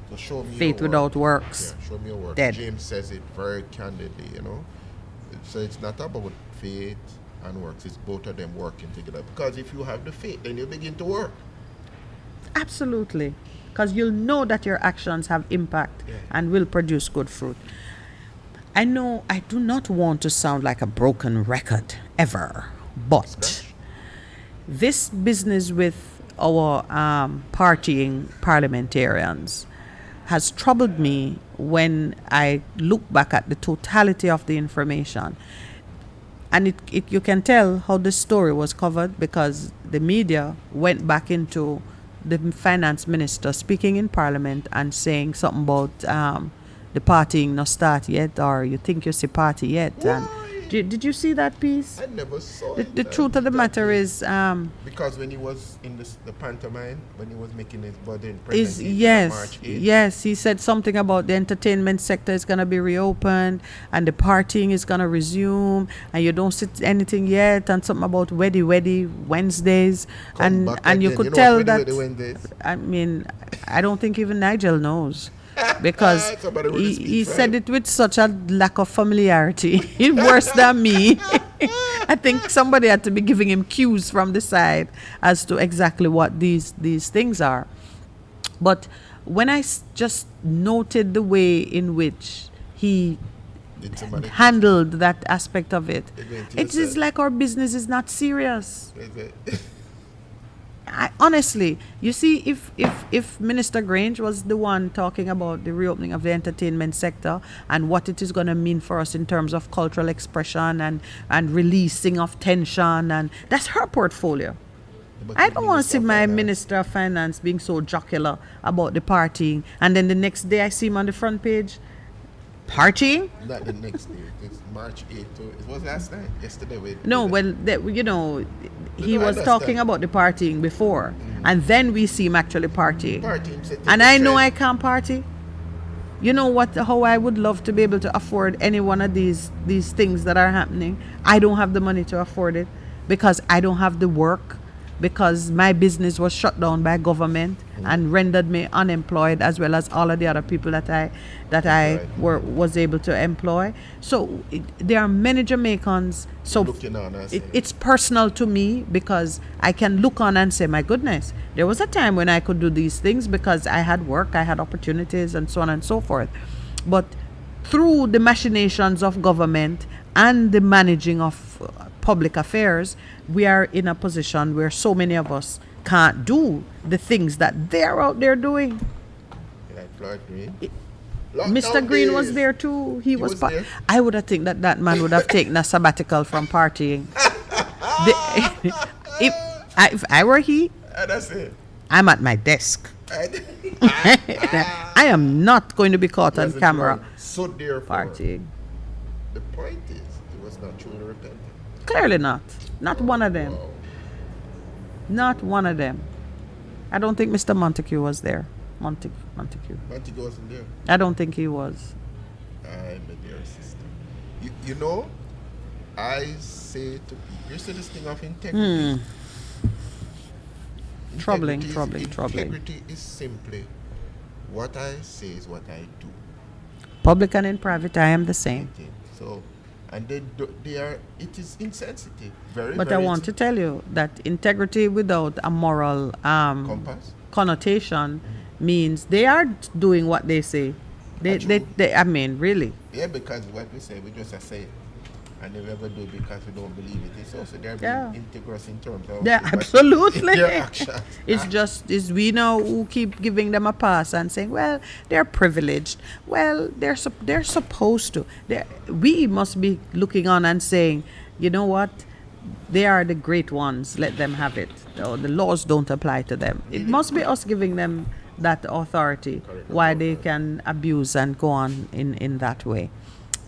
So show me faith without works. Yeah, show me your works. Dead. James says it very candidly, So it's not about faith and works. It's both of them working together. Because if you have the faith, then you begin to work. Absolutely. Because you'll know that your actions have impact and will produce good fruit. I know I do not want to sound like a broken record ever, but this business with our partying parliamentarians has troubled me when I look back at the totality of the information. And you can tell how the story was covered because the media went back into the finance minister speaking in parliament and saying something about the partying not start yet, or you think you see party yet. And did you see that piece? I never saw it. The truth of the matter is because when he was in the pantomime, when he was making his body yes, he said something about the entertainment sector is going to be reopened and the partying is going to resume, and you don't see anything yet, and something about weddy Wednesdays, and you could tell that. I mean, I don't think even Nigel knows. because Somebody really he speak said right. it with such a lack of familiarity. Worse than me. I think somebody had to be giving him cues from the side as to exactly what these things are. But when I just noted the way in which he Did somebody handled that aspect of it, It went to it is yourself. like our business is not serious. Is it? Honestly, you see, if Minister Grange was the one talking about the reopening of the entertainment sector and what it is going to mean for us in terms of cultural expression and releasing of tension, and that's her portfolio. But I the don't want to Minister see of my Finance- Minister of Finance being so jocular about the partying, and then the next day I see him on the front page partying. Not the next day. It's March 8th. It was last night. Yesterday. No, well, he No, I was talking understand. about the partying before, and then we see him actually partying. Party him said, And take I a know I trend. can't party. You know what? How I would love to be able to afford any one of these things that are happening. I don't have the money to afford it because I don't have the work, because my business was shut down by government and rendered me unemployed, as well as all of the other people that I was able to employ. So there are many Jamaicans. So Looking on and saying, it's personal to me because I can look on and say, my goodness, there was a time when I could do these things because I had work, I had opportunities, and so on and so forth. But through the machinations of government and the managing of public affairs, we are in a position where so many of us can't do the things that they're out there doing. like Floyd Green. Mr. Lockdown Green was days. there too. He was. was there? I would have think that man would have taken a sabbatical from partying. If I were he, And that's it. I'm at my desk. And I am not going to be caught on Wasn't camera wrong. So therefore, partying. the point is, it was not truly repentant. Clearly not. Not one of them. Wow. Not one of them. I don't think Mr. Montague was there. Montague. Montague wasn't there. I don't think he was. I'm a dear sister. You know, I say to people, you see this thing of integrity. Troubling. Integrity is simply what I say is what I do. Public and in private, I am the same. Okay. So, and it is insensitive. Very, But I very want to tell you that integrity without a moral compass. connotation means they are doing what they say. They I mean, really. Yeah, because what we say, we just say, and they never do it because we don't believe it. It's also they're Yeah. being integrous in terms of Yeah, but absolutely. their actions. It's we know who keep giving them a pass and saying, well, they're privileged. Well, they're supposed to. We must be looking on and saying, you know what? They are the great ones. Let them have it. The laws don't apply to them. It must be us giving them that authority, why they can abuse and go on in that way.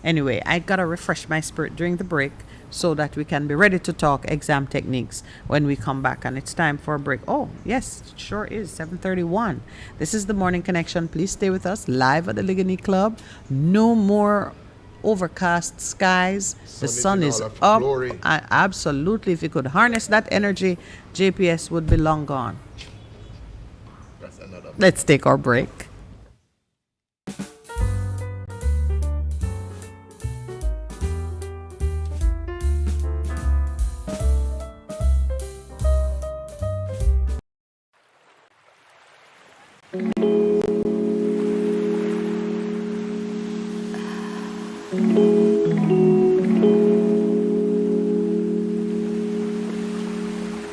Anyway, I gotta refresh my spirit during the break so that we can be ready to talk exam techniques when we come back. And it's time for a break. Oh, yes, it sure is 7:31. This is the Morning Connection. Please stay with us live at the Ligony Club. No more overcast skies. The sun Sun is is in all of up. glory. Absolutely. If you could harness that energy, JPS would be long gone. That's another. Let's take our break.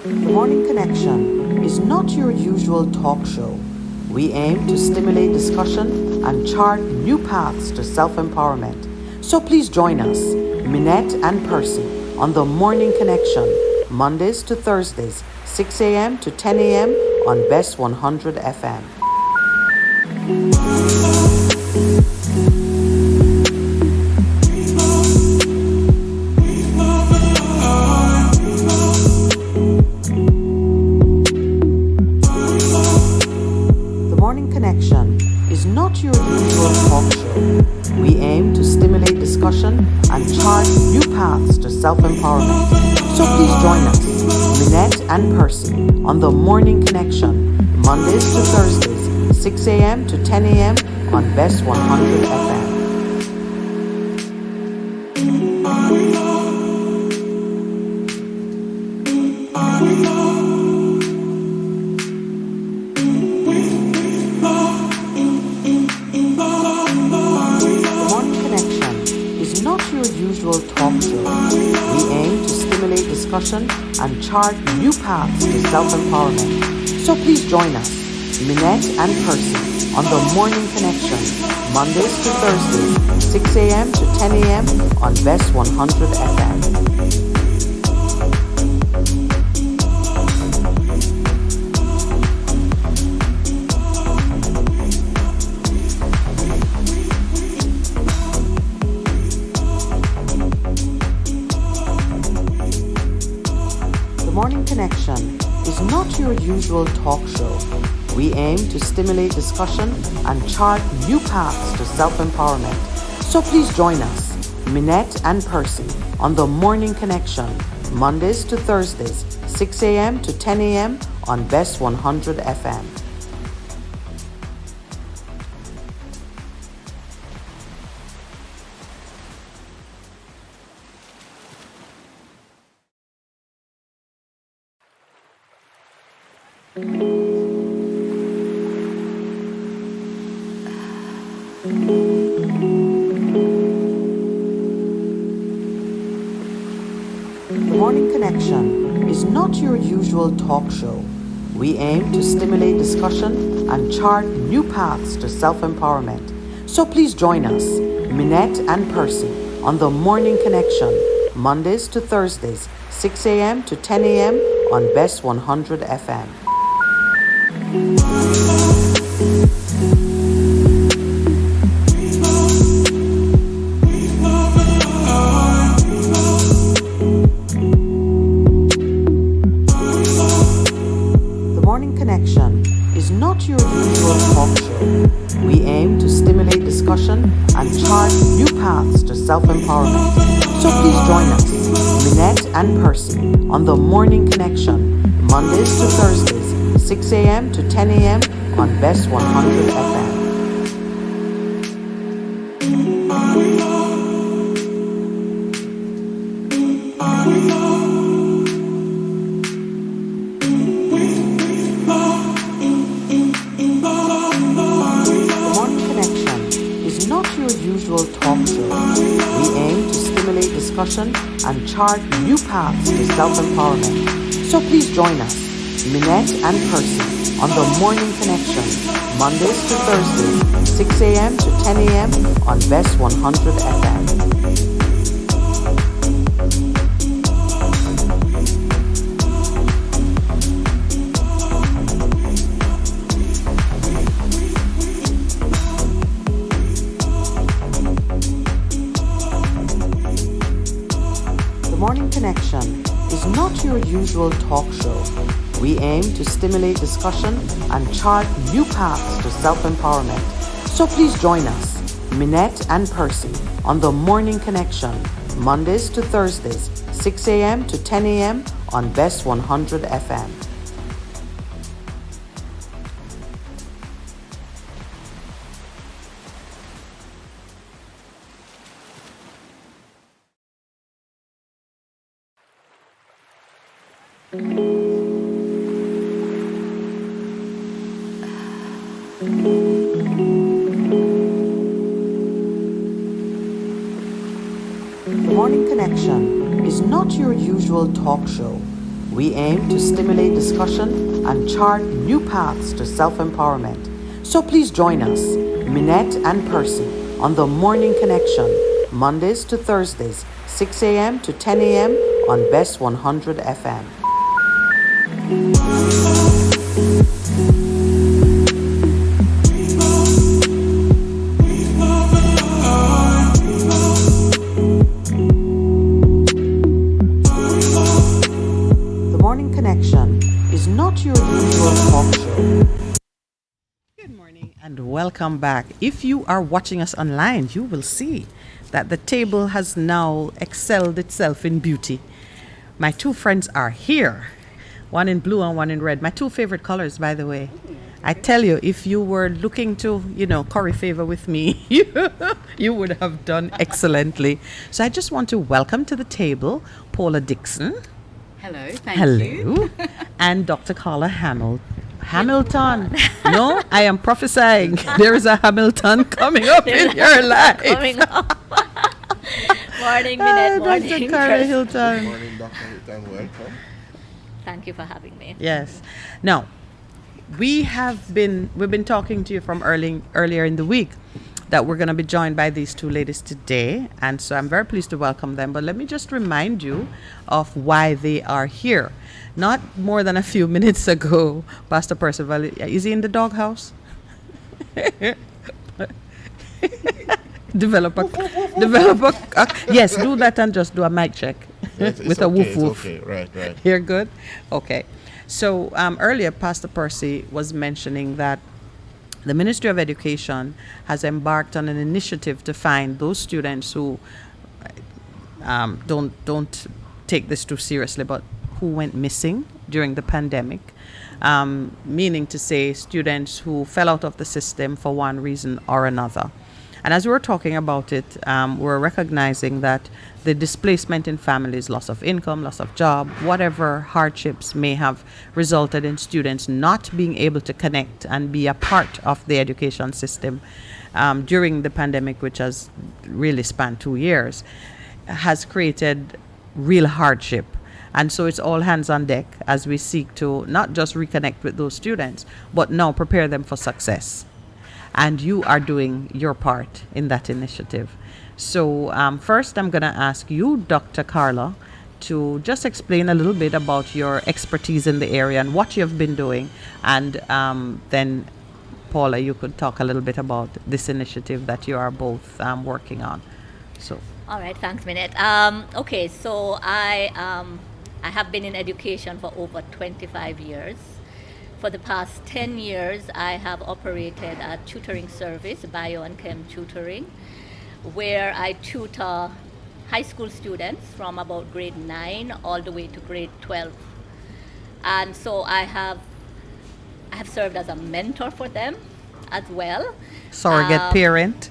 The Morning Connection is not your usual talk show. We aim to stimulate discussion and chart new paths to self-empowerment. So please join us, Minette and Percy, on The Morning Connection, Mondays to Thursdays, 6 a.m. to 10 a.m. on Best 100 FM. The Morning Connection is not your usual talk show. We aim to stimulate discussion and chart new paths to self-empowerment. So please join us, Minette and Percy, on The Morning Connection, Mondays to Thursdays, 6 a.m. to 10 a.m. on Best 100 FM. Usual talk show. We aim to stimulate discussion and chart new paths to self-empowerment. So please join us, Minette and Percy, on the Morning Connection, Mondays to Thursdays, 6 a.m. to 10 a.m. on Best 100 FM. Morning Connection is not your usual talk show. We aim to stimulate discussion and chart new paths to self-empowerment. So please join us, Minette and Percy, on the Morning Connection, Mondays to Thursdays, 6 a.m. to 10 a.m. on Best 100 FM. The Morning Connection is not your usual talk show. We aim to stimulate discussion and chart new paths to self-empowerment. So please join us, Minette and Percy, on the Morning Connection, Mondays to Thursdays, 6 a.m. to 10 a.m. on Best 100 FM. Not your usual talk show. We aim to stimulate discussion and chart new paths to self-empowerment. So please join us, Minette and Percy, on the Morning Connection, Mondays to Thursdays, 6 a.m. to 10 a.m. on Best 100 FM. Talk show. We aim to stimulate discussion and chart new paths to self-empowerment. So please join us, Minette and Percy, on the Morning Connection, Mondays to Thursdays, 6 a.m. to 10 a.m. on Best 100 FM. Morning Connection is not your usual talk show. We aim to stimulate discussion and chart new paths to self-empowerment. So please join us, Minette and Percy, on the Morning Connection, Mondays to Thursdays, 6 a.m. to 10 a.m. on Best 100 FM. The Morning Connection is not your usual talk show. We aim to stimulate discussion and chart new paths to self-empowerment. So please join us, Minette and Percy, on the Morning Connection, Mondays to Thursdays, 6 a.m. to 10 a.m. on Best 100 FM. Not your usual talk show. Good morning and welcome back. If you are watching us online, you will see that the table has now excelled itself in beauty. My two friends are here, one in blue and one in red. My two favorite colors, by the way. I tell you, if you were looking to, curry favor with me, you would have done excellently. So I just want to welcome to the table Paula Dixon. Hello, thank you. Hello. And Dr. Carla Hamilton. No, I am prophesying. There is a Hamilton coming up in your life. Coming up. Morning, Minette. Morning, Dr. Carla Chris. Hilton. Morning, Dr. Hilton. Welcome. Thank you for having me. Yes. Now, we've been talking to you from earlier in the week that we're going to be joined by these two ladies today, and so I'm very pleased to welcome them. But let me just remind you of why they are here. Not more than a few minutes ago, Pastor Percival, is he in the doghouse? develop a yes, do that and just do a mic check It's with a okay, woof it's woof. okay. Right. You're good? Okay. So earlier, Pastor Percy was mentioning that the Ministry of Education has embarked on an initiative to find those students who don't take this too seriously, but who went missing during the pandemic, meaning to say students who fell out of the system for one reason or another. And as we were talking about it, we're recognizing that the displacement in families, loss of income, loss of job, whatever hardships may have resulted in students not being able to connect and be a part of the education system during the pandemic, which has really spanned 2 years, has created real hardship. And so it's all hands on deck as we seek to not just reconnect with those students, but now prepare them for success. And you are doing your part in that initiative. So first, I'm going to ask you, Dr. Carla, to just explain a little bit about your expertise in the area and what you've been doing. And then, Paula, you could talk a little bit about this initiative that you are both working on. So. All right, thanks, Minette. Okay, so I have been in education for over 25 years. For the past 10 years, I have operated a tutoring service, Bio and Chem Tutoring, where I tutor high school students from about grade 9 all the way to grade 12. And so I have served as a mentor for them as well. Surrogate parent?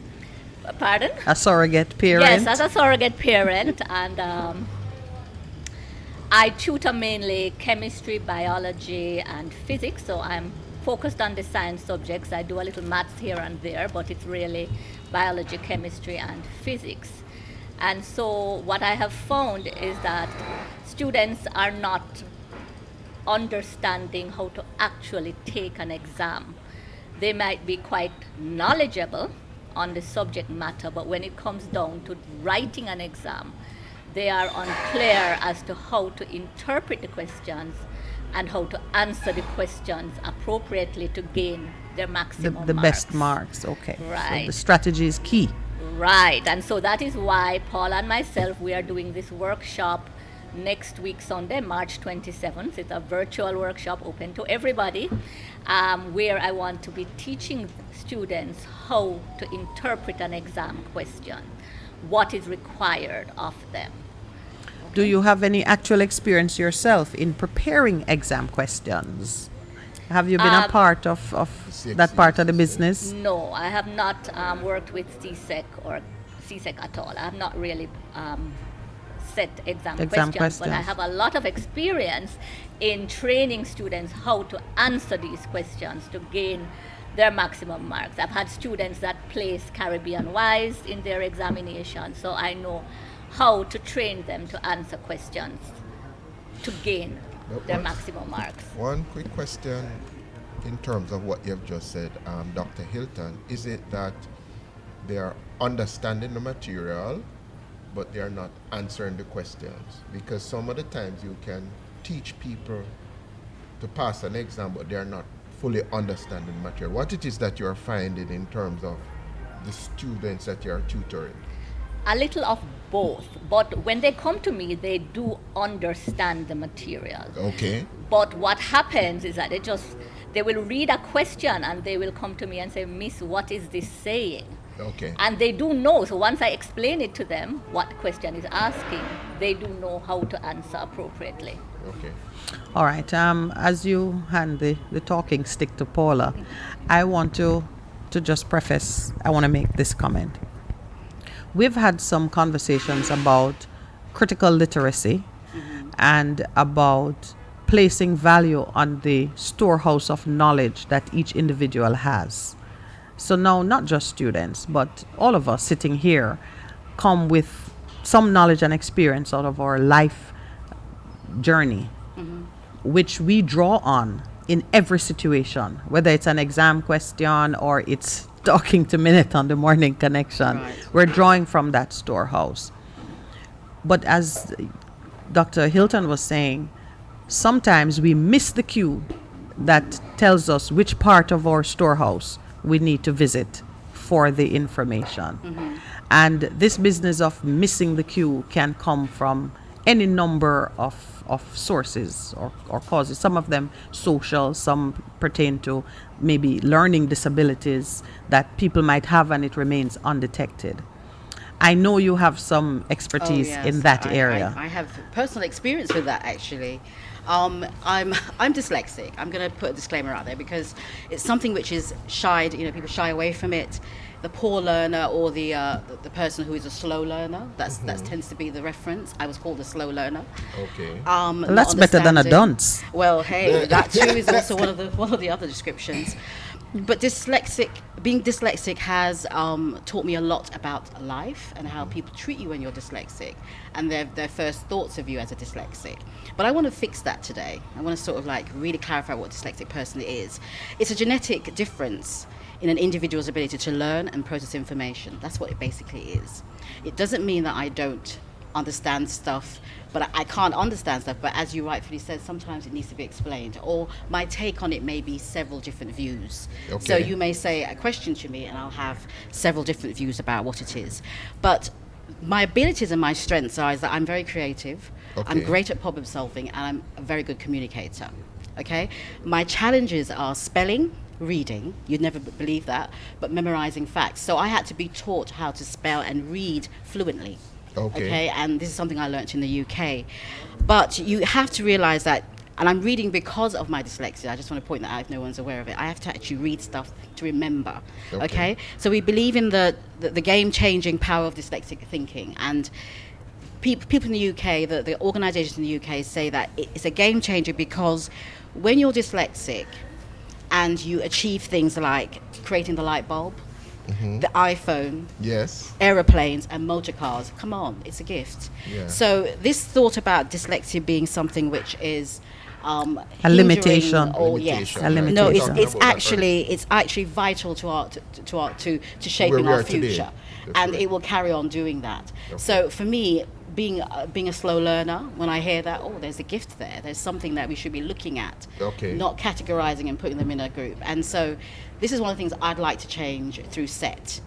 Pardon? A surrogate parent? Yes, as a surrogate parent. And I tutor mainly chemistry, biology, and physics, so I'm focused on the science subjects. I do a little maths here and there, but it's really biology, chemistry, and physics. And so what I have found is that students are not understanding how to actually take an exam. They might be quite knowledgeable on the subject matter, but when it comes down to writing an exam, they are unclear as to how to interpret the questions and how to answer the questions appropriately to gain their maximum the marks. best marks, okay. Right. So the strategy is key. Right, and so that is why Paul and myself, we are doing this workshop next week, Sunday, March 27th. It's a virtual workshop open to everybody, where I want to be teaching students how to interpret an exam question, what is required of them. Do you have any actual experience yourself in preparing exam questions? Have you been a part of that part of the business? No, I have not worked with CSEC or CSEC at all. I have not really set exam questions, but I have a lot of experience in training students how to answer these questions to gain their maximum marks. I've had students that place Caribbean Wise in their examination, so I know how to train them to answer questions to gain their maximum marks. One quick question in terms of what you've just said, Dr. Hilton. Is it that they are understanding the material, but they are not answering the questions? Because some of the times you can teach people to pass an exam, but they are not fully understanding the material. What it is that you are finding in terms of the students that you are tutoring? A little of both, but when they come to me, they do understand the material. Okay. But what happens is that they will read a question and they will come to me and say, Miss, what is this saying? Okay. And they do know. So once I explain it to them, what the question is asking, they do know how to answer appropriately. Okay. All right. As you hand the talking stick to Paula, I want to just preface, I want to make this comment. We've had some conversations about critical literacy and about placing value on the storehouse of knowledge that each individual has. So now, not just students, but all of us sitting here come with some knowledge and experience out of our life journey, which we draw on in every situation, whether it's an exam question or it's talking to Minute on the Morning Connection. Right. We're drawing from that storehouse. But as Dr. Hilton was saying, sometimes we miss the cue that tells us which part of our storehouse we need to visit for the information. And this business of missing the cue can come from any number of sources or causes. Some of them social, some pertain to maybe learning disabilities that people might have and it remains undetected. I know you have some expertise Oh, yes. in that area. I have personal experience with that, actually. I'm dyslexic. I'm going to put a disclaimer out there because it's something which is shied. People shy away from it. The poor learner or the person who is a slow learner. That tends to be the reference. I was called a slow learner. Okay. Well, that's better than a understanding- dunce. Well, hey, that too is also one of the other descriptions. But being dyslexic has taught me a lot about life and how people treat you when you're dyslexic and their first thoughts of you as a dyslexic. But I want to fix that today. I want to sort of really clarify what a dyslexic person is. It's a genetic difference in an individual's ability to learn and process information. That's what it basically is. It doesn't mean that I don't understand stuff, but I can't understand stuff. But as you rightfully said, sometimes it needs to be explained, or my take on it may be several different views. Okay. So you may say a question to me and I'll have several different views about what it is. But my abilities and my strengths are is that I'm very creative, I'm Okay. great at problem solving, and I'm a very good communicator. Okay? My challenges are spelling, reading, you'd never believe that, but memorizing facts. So I had to be taught how to spell and read fluently. Okay. And this is something I learnt in the UK. But you have to realize that, and I'm reading because of my dyslexia, I just want to point that out if no one's aware of it, I have to actually read stuff to remember. Okay? So we believe in the game-changing power of dyslexic thinking, and people in the UK, the organisations in the UK say that it's a game changer because when you're dyslexic and you achieve things like creating the light bulb, the iPhone, Yes. aeroplanes and motor cars, come on, it's a gift. Yeah. So this thought about dyslexia being something which is A hindering limitation. or yes, Limitation. A limitation. no, Talking it's about that, actually vital to shaping we our are today. future, That's and right. it will carry on doing that. Okay. So for me, being a slow learner, when I hear that, oh, there's a gift there. There's something that we should be looking at, Okay. not categorizing and putting them in a group. And so this is one of the things I'd like to change through SET.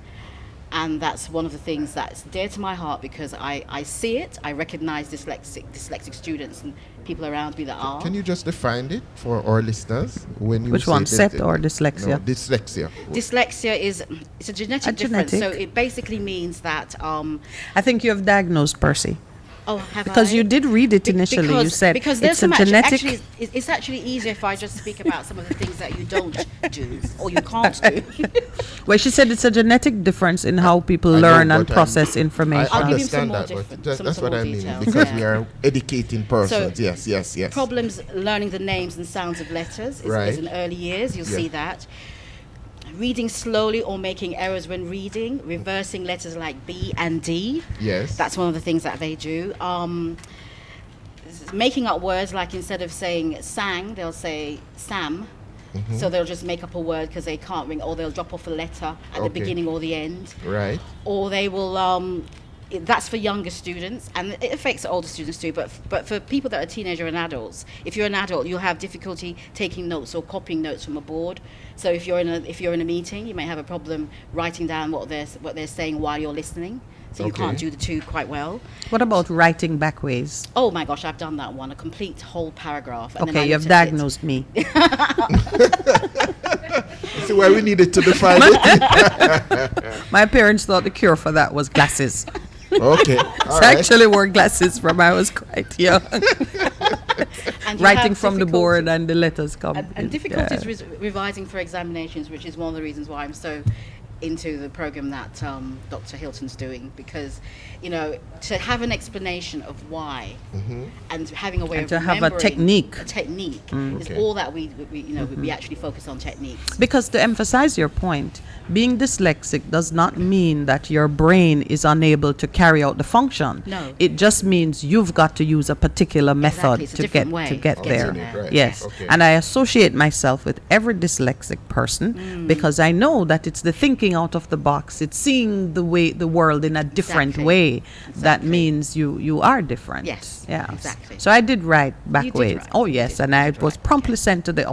And that's one of the things that's dear to my heart because I see it. I recognize dyslexic students and people around me that are. Can you just define it for our listeners? When you Which say one, this- SET or dyslexia? No, dyslexia. Dyslexia it's a genetic A difference. genetic. So it basically means that I think you have diagnosed Percy. have Because I? you did read it Be- initially. You because- said because there's it's a some genetic. Actually, it's actually easier if I just speak about some of the things that you don't do or you can't do. Well, she said it's a genetic difference in how people I know, learn and but, process I information. I'll give you some understand more that, but different- that's, some that's what more I mean details, because yeah. we are educating persons. So, yes. Problems learning the names and sounds of letters is Right. in early years. You'll Yeah. see that. Reading slowly or making errors when reading, reversing letters like B and D. Yes. That's one of the things that they do. Making up words like instead of saying sang, they'll say Sam. Mm-hmm. So they'll just make up a word because they can't ring, or they'll drop off a letter at the Okay. beginning or the end. Right. Or they will that's for younger students and it affects older students too, but for people that are teenager and adults, if you're an adult you'll have difficulty taking notes or copying notes from a board. So if you're in a meeting you may have a problem writing down what they're saying while you're listening. so you can't Okay. do the two quite well. What about writing back ways? Oh my gosh, I've done that one, a complete whole paragraph. And then Okay, I you have looked at it. diagnosed me. See why we needed to define it. My parents thought the cure for that was glasses. Okay. So All I right. actually wore glasses from I was quite young. And you Writing have from the difficulty- board and the letters come. and difficulties yeah. revising for examinations, which is one of the reasons why I'm so into the program that Dr. Hilton's doing, because to have an explanation of why and having a way And of to have a remembering technique. is Okay. all that we actually focus on techniques. Because to emphasize your point, being dyslexic does not mean that your brain is unable to carry out the function. No. It just means you've got to use a particular method It's a to different get way to get of there. getting there. Right. Yes. Okay. And I associate myself with every dyslexic person because I know that it's the thinking out of the box. It's seeing the world in a different Exactly. way that Exactly. means you are different. Yes, Yeah. exactly. So I did write back did ways. write. Oh You yes, did. and You I did was write. promptly sent to the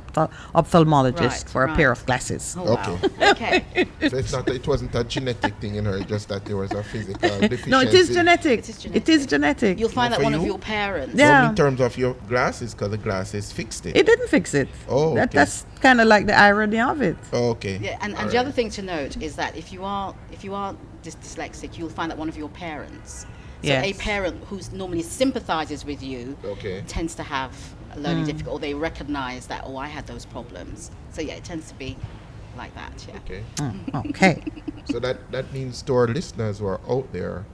ophthalmologist Right, for a pair right. of glasses. Oh, wow. Okay. So it wasn't a genetic thing in her, just that there was a physical deficiency. No, it is genetic. It is It is genetic. You'll find Well, that for one of you? your parents. No, Yeah. in terms of your glasses, because the glasses fixed it. It didn't fix it. Oh, okay. That's kind of like the irony of it. Oh, okay. Yeah, and All the other right. thing to note is that if you are dyslexic, you'll find that one of your parents. So Yes. a parent who normally sympathizes with you Okay. tends to have a learning difficulty, or they recognize that, I had those problems. So yeah, it tends to be like that. Yeah. Okay. Okay. So that means to our listeners who are out there,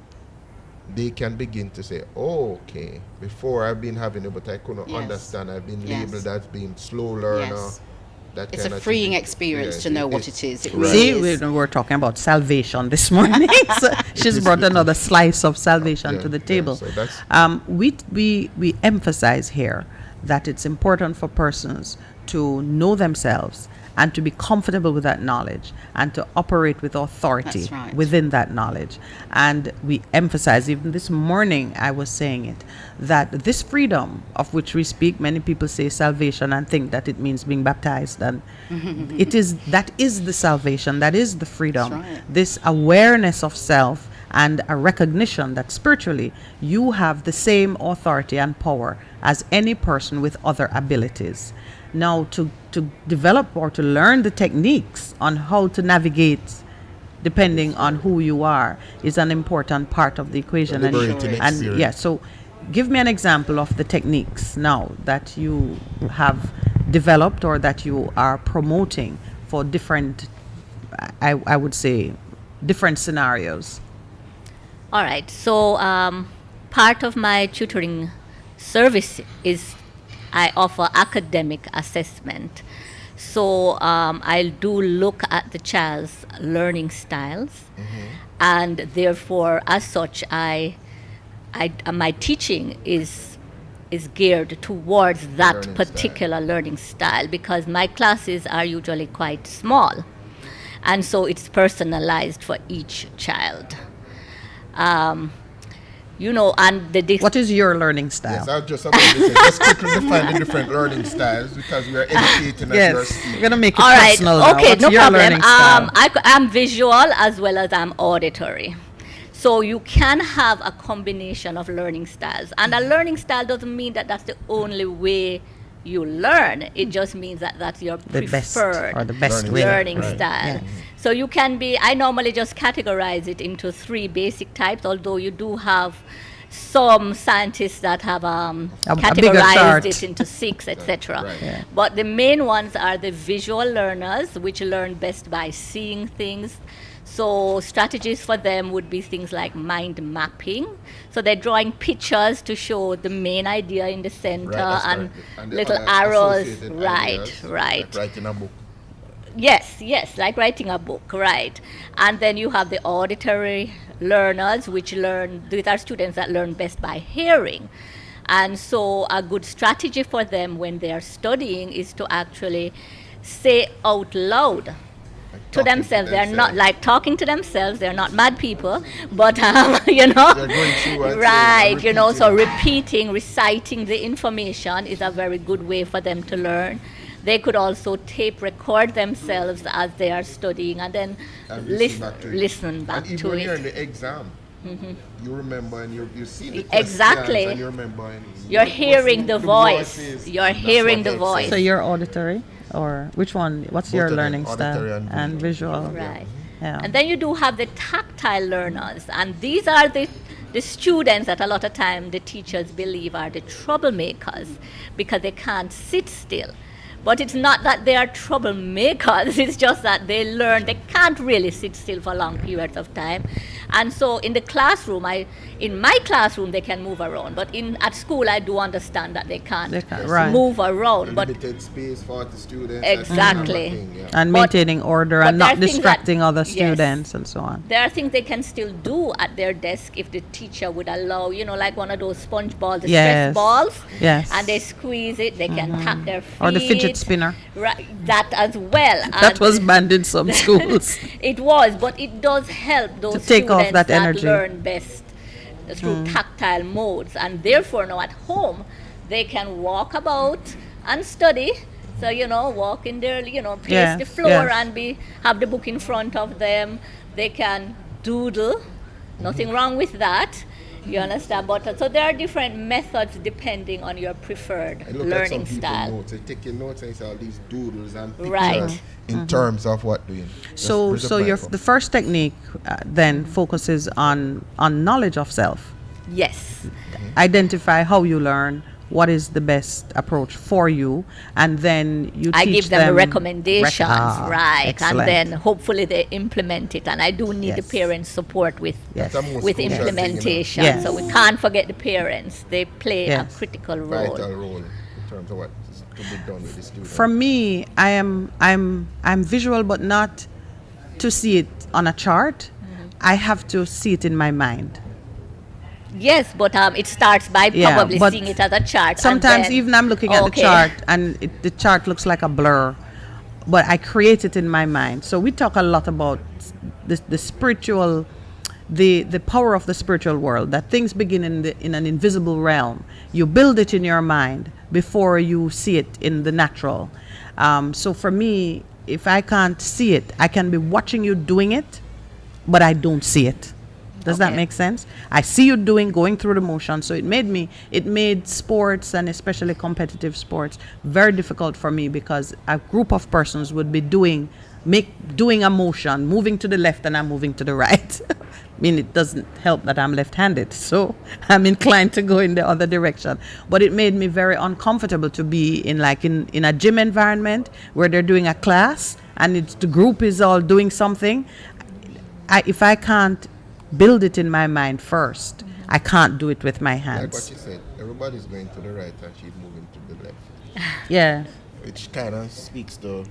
they can begin to say, oh, okay, before I've been having it, but I couldn't Yes. understand. I've been Yes. labeled as being slow learner. Yes. That It's kind a of freeing thing. experience Yes, to know what it is. It Right. really See, is. we're talking about salvation this morning. So she's is brought because- another slice of salvation Yeah, to the yeah, table. so that's- We emphasize here that it's important for persons to know themselves and to be comfortable with that knowledge and to operate with authority That's right. within that knowledge. And we emphasize, even this morning I was saying it, that this freedom of which we speak, many people say salvation and think that it means being baptized, and that is the salvation, that is the freedom. That's right. This awareness of self and a recognition that spiritually you have the same authority and power as any person with other abilities. Now, to develop or to learn the techniques on how to navigate depending on who you are is an important part of the equation. A liberating And experience. yeah, so give me an example of the techniques now that you have developed or that you are promoting for different, I would say, different scenarios. All right. So part of my tutoring service is I offer academic assessment. So I do look at the child's learning styles, and therefore, as such, my teaching is geared towards that Learning particular learning style, because my classes are usually quite small, and so it's personalized for each child. And What is your learning style? Yes, I was just about to say, just quickly define the different learning styles because we are educating as you are Yes, we're speaking. gonna make it All right. personal now. Okay, What's no your problem. learning style? I'm visual as well as I'm auditory. So you can have a combination of learning styles. And a learning style doesn't mean that that's the only way you learn. It just means that that's your The best preferred or the best Learning way. style. learning Right. style. Yes. So you can be, I normally just categorize it into 3 basic types, although you do have some scientists that have a bigger categorized chart. it into 6, etc. Right. Yeah. But the main ones are the visual learners, which learn best by seeing things. So strategies for them would be things like mind mapping. So they're drawing pictures to show the main idea in the center, that's and correct. the little other arrows. associated Right, ideas, right. like writing a book. Yes, like writing a book, right. And then you have the auditory learners, these are students that learn best by hearing. And so a good strategy for them when they are studying is to actually say out loud to talking to themselves. They're not themselves. like talking to themselves. They're not mad people, but They're going through and right. saying, So reciting the information is a very good way for them to learn. They could also tape record themselves as they are studying and then and listen back to it. listen back and even to when you're in it. the exam, you remember and you see the Exactly. questions and you remember and You're hearing the voice. voices. You're That's hearing what the helps voice. us. So you're auditory, or which one? What's Both your of them, learning auditory style and visual. Right. Yeah. And then you do have the tactile learners, and these are the students that a lot of time the teachers believe are the troublemakers because they can't sit still. But it's not that they are troublemakers, it's just that they learn, they can't really sit still for long periods of time. And so in the classroom, in my classroom, they can move around. But at school, I do understand that they can't right. move around. But Limited space for the students. Exactly. That's the thing, yeah. And But- maintaining order but and there not are things distracting that- other yes. students and so on. there are things they can still do at their desk if the teacher would allow, like one of those sponge balls, the stress Yes. balls. Yes. And they squeeze it, they can tap their feet. Or the fidget spinner. Right, that as well. That And was banned in some schools. it was, but it does help those take off students that energy. learn best through tactile modes, and therefore now at home they can walk about and study. So walk in there, pace Yes, the floor yes. and have the book in front of them. They can doodle, nothing wrong with that. You understand? But so there are different methods depending on your preferred I look at some learning people's style. notes. They take your notes and say all these doodles and pictures Right. in terms of what doing. So the first technique then focuses on knowledge of self. Yes. Identify how you learn, what is the best approach for you, and then you I teach give them the recommendations, right, excellent. and then hopefully they implement it. And I do need the Yes. parents' support with Yes. That's the most with crucial thing, implementation. Yes. So we can't forget the parents; they play Yes. a critical role. Vital role in terms of what is to be done with the student. For me, I'm visual, but not to see it on a chart. I have to see it in my mind. Yes, but it starts by Yeah, probably but seeing it as a chart. and Sometimes then- even I'm looking at Okay. the chart and the chart looks like a blur, but I create it in my mind. So we talk a lot about the spiritual, the power of the spiritual world, that things begin in an invisible realm. You build it in your mind before you see it in the natural. So for me, if I can't see it, I can be watching you doing it, but I don't see it. Does that Okay. make sense? I see you going through the motion. So it made sports, and especially competitive sports, very difficult for me, because a group of persons would be doing a motion, moving to the left and I'm moving to the right. I mean, it doesn't help that I'm left-handed, so I'm inclined to go in the other direction. But it made me very uncomfortable to be in a gym environment where they're doing a class and the group is all doing something. If I can't build it in my mind first, I can't do it with my Like what hands. she said, everybody's going to the right and she's moving to the left. Yeah. Which kind of speaks to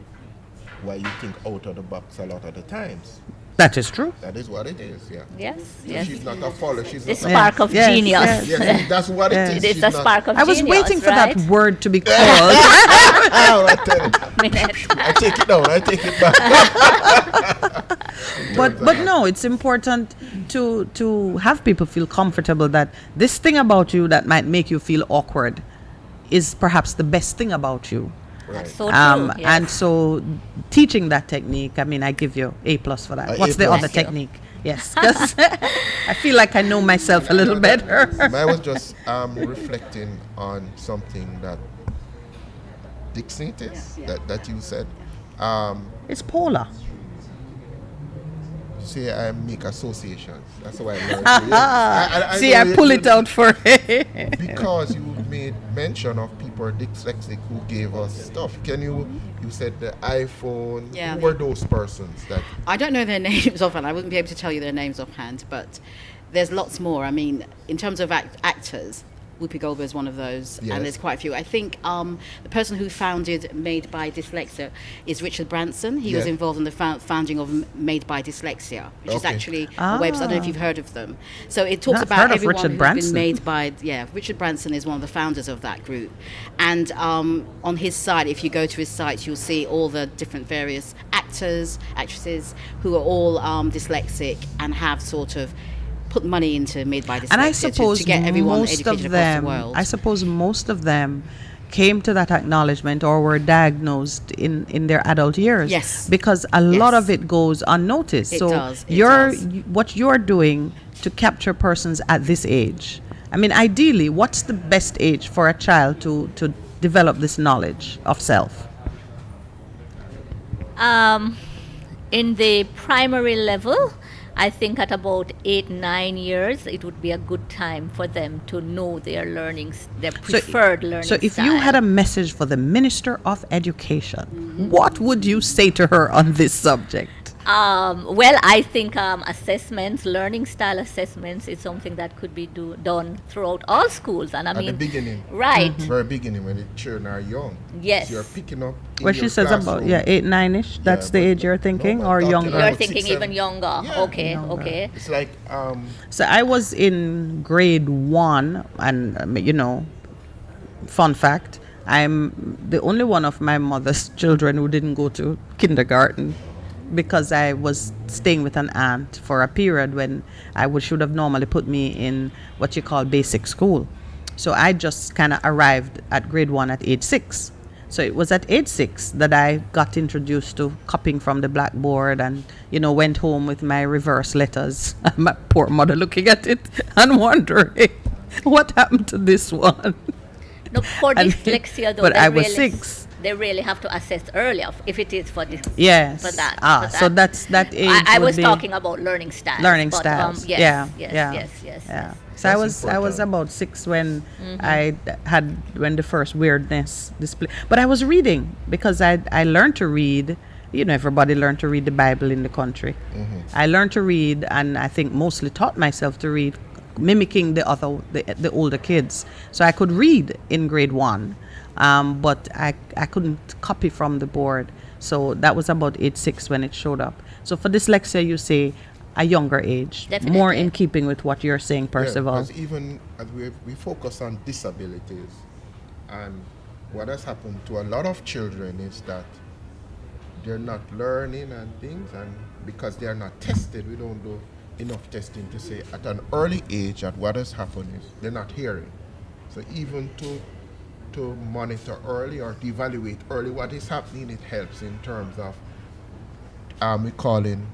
why you think out of the box a lot of the times. That is true. That is what it is, yeah. Yes, So yes. she's not a follower, she's The not spark of Yes, genius. yes. Yes, that's what it is. It is She's the not- spark of I was genius, waiting for right? that word to be called. Oh, I tell you. Minute. I take it down, I take it back. but no, it's important to have people feel comfortable that this thing about you that might make you feel awkward is perhaps the best thing about you. Right. So true. Yes. And so teaching that technique, I mean, I give you A+ for that. What's the A+. other Thank you. technique? Yes, 'cause I feel like I know myself a little better. I was just reflecting on something that Dixon it is, that you said. It's polar. Say I make associations. That's how I learned. See, know I pull you- it out for because you made mention of people dyslexic who gave us stuff. Can you said the iPhone? Yeah, Who the- were those persons that? I don't know their names offhand. I wouldn't be able to tell you their names offhand, but there's lots more. I mean, in terms of actors, Whoopi Goldberg is one of those, Yes. and there's quite a few. I think the person who founded Made by Dyslexia is Richard Branson. He was Yeah. involved in the founding of Made by Dyslexia, which is Okay. actually a website. I don't know if you've heard of them. So it talks I've about heard of everyone Richard who's Branson. been made by, Richard Branson is one of the founders of that group. And on his site, if you go to his site, you'll see all the different various actors, actresses who are all dyslexic and have sort of put money into Made by Dyslexia And I suppose to get everyone most educated of across them, the world. I suppose most of them came to that acknowledgement or were diagnosed in their adult years. Yes. Because a lot Yes. of it goes unnoticed. It So does, it you're does. what you're doing to capture persons at this age. I mean, ideally, what's the best age for a child to develop this knowledge of self? In the primary level, I think at about 8-9 years, it would be a good time for them to know their their preferred learning So if you style. had a message for the Minister of Education, what would you say to her on this subject? Well, I think assessments, learning style assessments, is something that could be done throughout all schools. And I At the mean, beginning. right? Very beginning when the children are young. Yes. So you're picking up. in What she your says about classroom. 8, 9ish. That's the but age you're thinking, no, or but younger. You're about thinking 6, 7. even younger. Yeah. Okay, Younger. okay. It's like So I was in grade 1, and fun fact, I'm the only one of my mother's children who didn't go to kindergarten, because I was staying with an aunt for a period when should have normally put me in what you call basic school. So I just kind of arrived at grade 1 at age 6. So it was at age 6 that I got introduced to copying from the blackboard, and went home with my reverse letters. My poor mother looking at it and wondering what happened to this one. No, for And- dyslexia, though, but they I was really, 6. They really have to assess earlier if it is for this. Yes. For that. Ah, for so that. that's that age. I would was be talking about learning styles. learning but, styles. Yes, Yeah. yes, yeah. yes, yes, Yeah. yes. So That's I was important. about 6 when when the first weirdness display. But I was reading because I learned to read. Everybody learned to read the Bible in the country. I learned to read, and I think mostly taught myself to read, mimicking the older kids. So I could read in grade 1, but I couldn't copy from the board. So that was about age 6 when it showed up. So for dyslexia, you say a younger age, Definitely. more in keeping with what you're saying, Percival. Because even as we focus on disabilities, and what has happened to a lot of children is that they're not learning and things, and because they are not tested, we don't do enough testing to say at an early age that what has happened is they're not hearing. So even to monitor early or to evaluate early what is happening, it helps in terms of we call in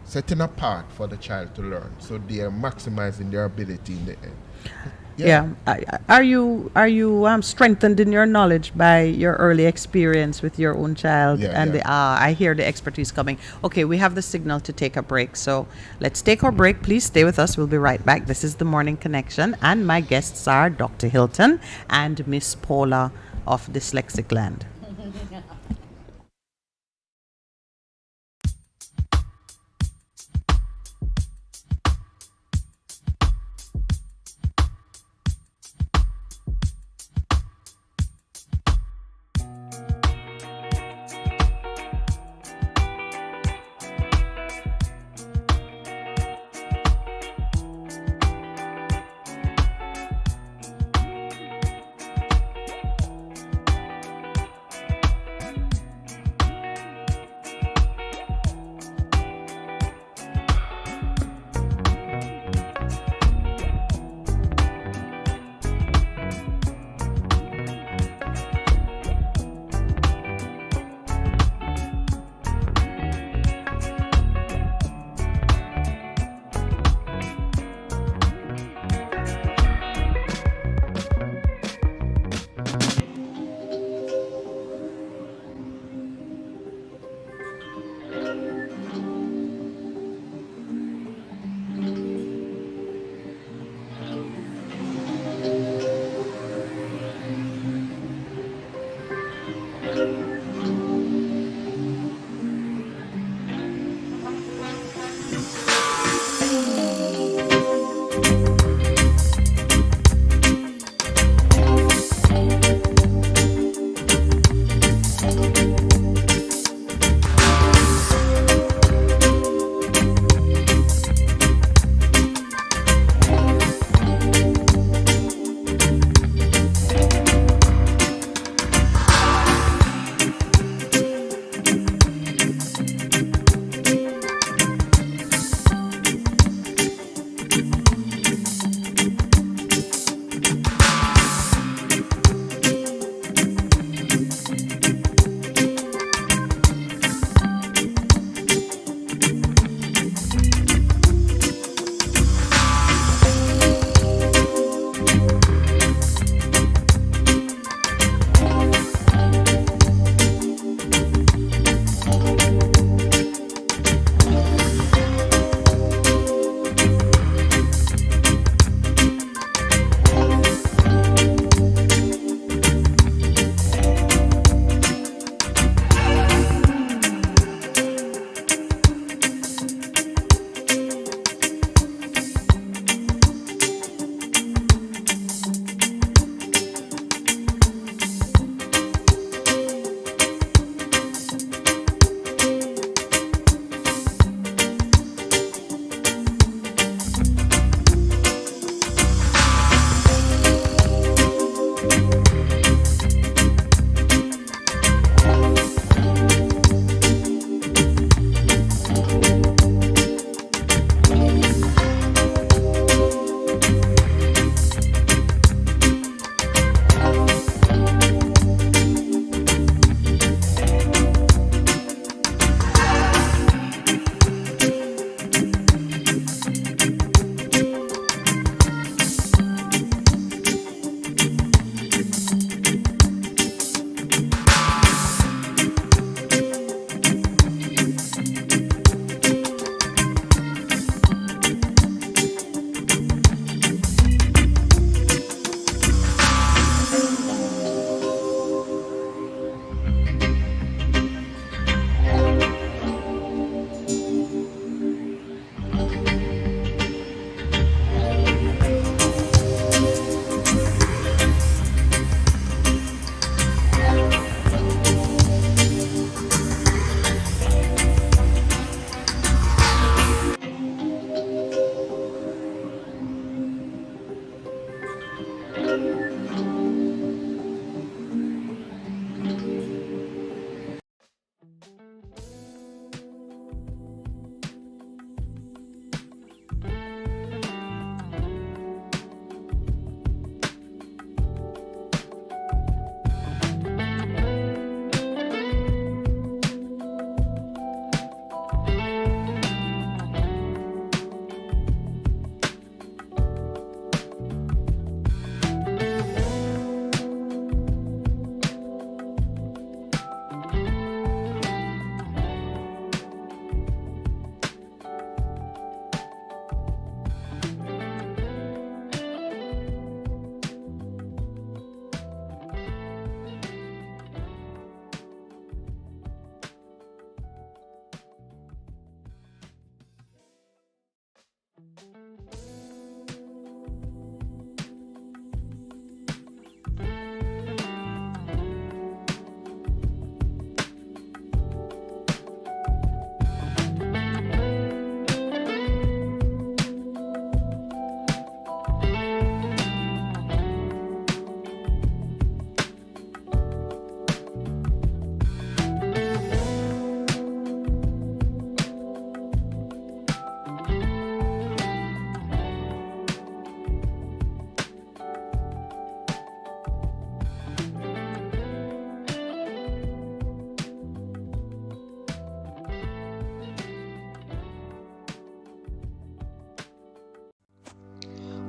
setting a path for the child to learn, so they are maximizing their ability in the end. Yeah. Are you strengthened in your knowledge by your early experience with your own child? Yeah, And yeah. I hear the expertise coming. Okay, we have the signal to take a break. So let's take our break. Please stay with us. We'll be right back. This is the Morning Connection, and my guests are Dr. Hilton and Miss Paula of Dyslexic Land.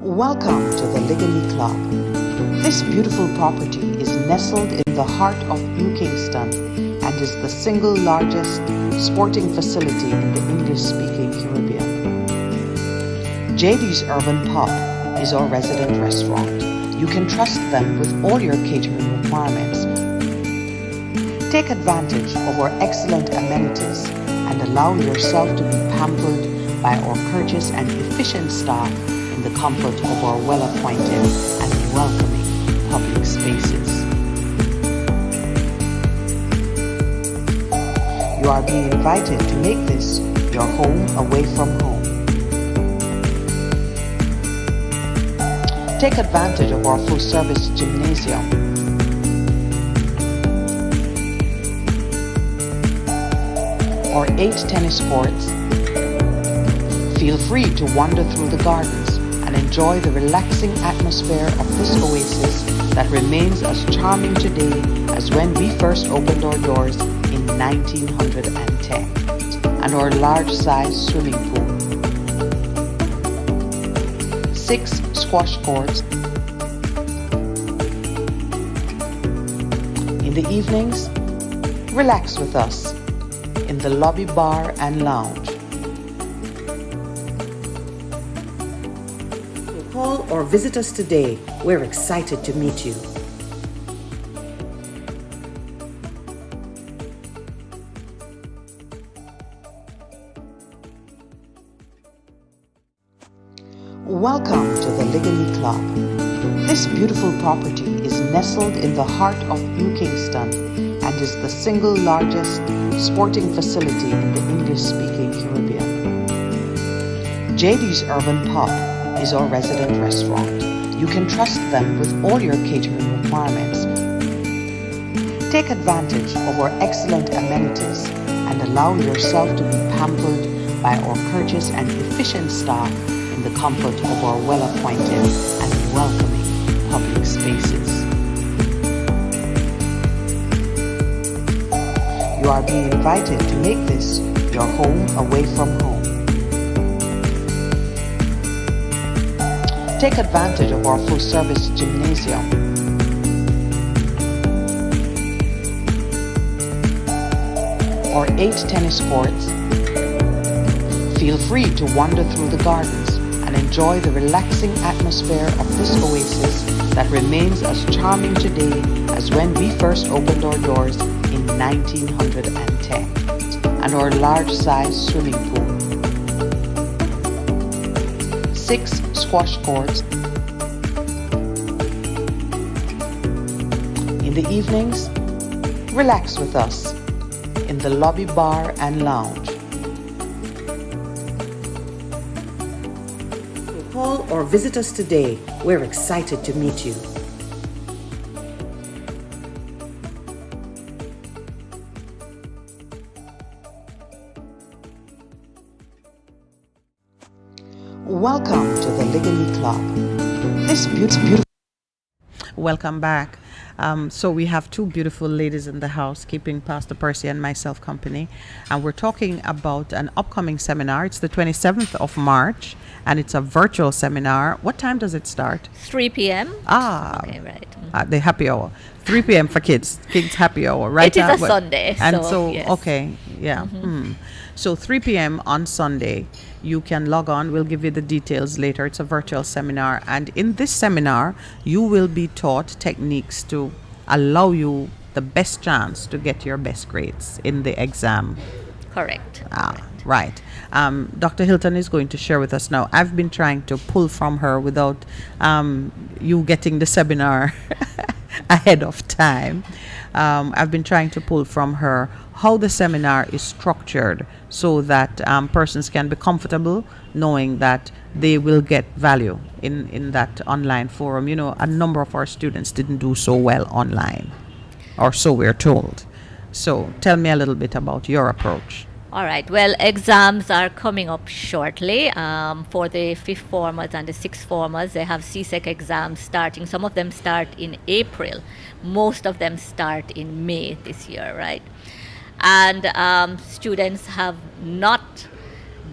Welcome to the Ligony Club. This beautiful property is nestled in the heart of New Kingston and is the single largest sporting facility in the English-speaking Caribbean. JD's Urban Pub is our resident restaurant. You can trust them with all your catering requirements. Take advantage of our excellent amenities and allow yourself to be pampered by our courteous and efficient staff in the comfort of our well-appointed and welcoming public spaces. You are being invited to make this your home away from home. Take advantage of our full-service gymnasium. Our 8 tennis courts. Feel free to wander through the gardens and enjoy the relaxing atmosphere of this oasis that remains as charming today as when we first opened our doors in 1910, and our large-sized swimming pool. 6 squash courts. In the evenings, relax with us in the lobby bar and lounge. Call or visit us today. We're excited to meet you. Welcome to the Ligony Club. This beautiful property is nestled in the heart of New Kingston and is the single largest sporting facility in the English-speaking Caribbean. JD's Urban Pub is our resident restaurant. You can trust them with all your catering requirements. Take advantage of our excellent amenities and allow yourself to be pampered by our courteous and efficient staff in the comfort of our well-appointed and welcoming public spaces. You are being invited to make this your home away from home. Take advantage of our full-service gymnasium. Our 8 tennis courts. Feel free to wander through the gardens and enjoy the relaxing atmosphere of this oasis that remains as charming today as when we first opened our doors in 1910, and our large-sized swimming pool. 6 squash courts. In the evenings, relax with us in the lobby bar and lounge. Call or visit us today. We're excited to meet you. Welcome to the Ligony Club. This beautiful. Welcome back. So we have 2 beautiful ladies in the house keeping Pastor Percy and myself company, and we're talking about an upcoming seminar. It's the 27th of March, and it's a virtual seminar. What time does it start? 3 p.m. Okay, right. the happy hour, 3 p.m. for kids happy hour, right? It is a Sunday, and so yes. Okay, yeah. So 3 p.m. on Sunday, you can log on. We'll give you the details later. It's a virtual seminar, and in this seminar, you will be taught techniques to allow you the best chance to get your best grades in the exam. Correct. Right. Dr. Hilton is going to share with us now. I've been trying to pull from her without you getting the seminar ahead of time. I've been trying to pull from her how the seminar is structured so that persons can be comfortable knowing that they will get value in that online forum. You know, a number of our students didn't do so well online, or so we're told. So tell me a little bit about your approach. All right. Well, exams are coming up shortly for the 5th formers and the 6th formers. They have CSEC exams starting. Some of them start in April. Most of them start in May this year, right? And students have not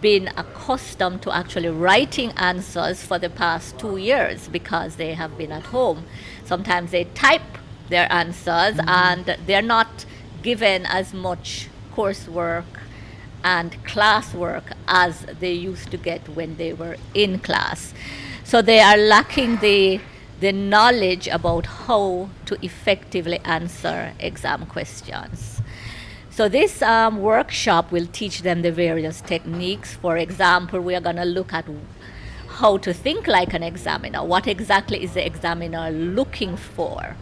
been accustomed to actually writing answers for the past 2 years because they have been at home. Sometimes they type their answers and they're not given as much coursework and classwork as they used to get when they were in class. So they are lacking the knowledge about how to effectively answer exam questions. So this workshop will teach them the various techniques. For example, we are going to look at how to think like an examiner. What exactly is the examiner looking for,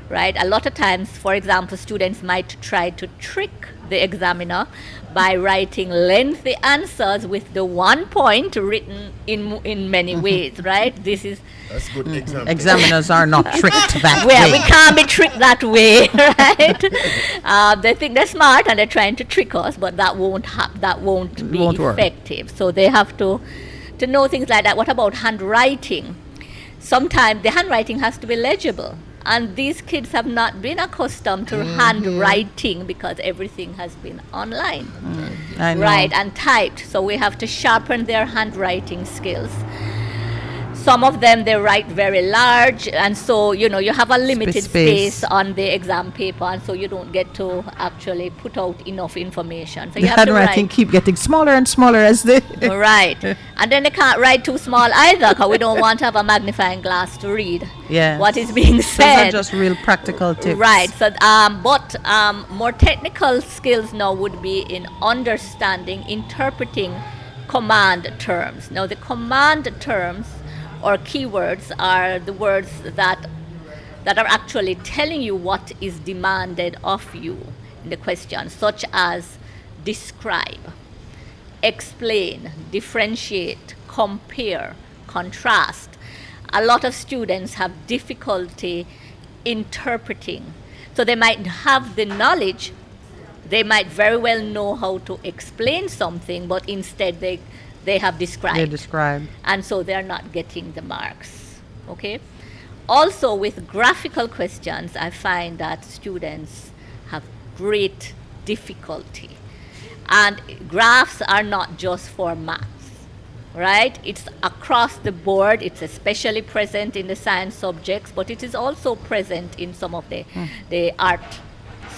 right? A lot of times, for example, students might try to trick the examiner by writing lengthy answers with the one point written in many ways, right? This is That's good example. Examiners are not tricked that well, way. we can't be tricked that way, right? They think they're smart and they're trying to trick us, but that won't be Won't work. effective. So they have to know things like that. What about handwriting? Sometimes the handwriting has to be legible, and these kids have not been accustomed to handwriting because everything has been online, I know. right, and typed. So we have to sharpen their handwriting skills. Some of them, they write very large, and so, you have a limited Space. space on the exam paper, and so you don't get to actually put out enough information. So The you have to handwriting write. keep getting smaller and smaller as they. Right. And then they can't write too small either, because we don't want to have a magnifying glass to read Yes. what is being Those are said. just real practical tips. Right. So, but more technical skills now would be in understanding, interpreting command terms. Now, the command terms or keywords are the words that are actually telling you what is demanded of you in the question, such as describe, explain, differentiate, compare, contrast. A lot of students have difficulty interpreting. So they might have the knowledge, they might very well know how to explain something, but instead they have described. They describe. And so they're not getting the marks. Okay? Also, with graphical questions, I find that students have great difficulty. And graphs are not just for maths, right? It's across the board. It's especially present in the science subjects, but it is also present in some of the art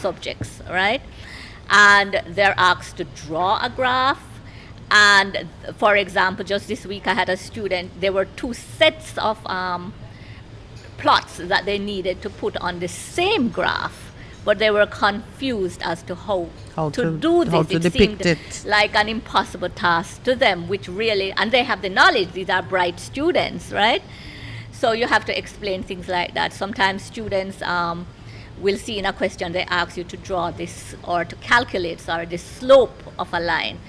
subjects, right? And they're asked to draw a graph. And for example, just this week I had a student, there were 2 sets of plots that they needed to put on the same graph, but they were confused as to how to do this. how to depict seemed it. like an impossible task to them, which really, and they have the knowledge, these are bright students, right? So you have to explain things like that. Sometimes students will see in a question, they ask you to draw this or to calculate, the slope of a line.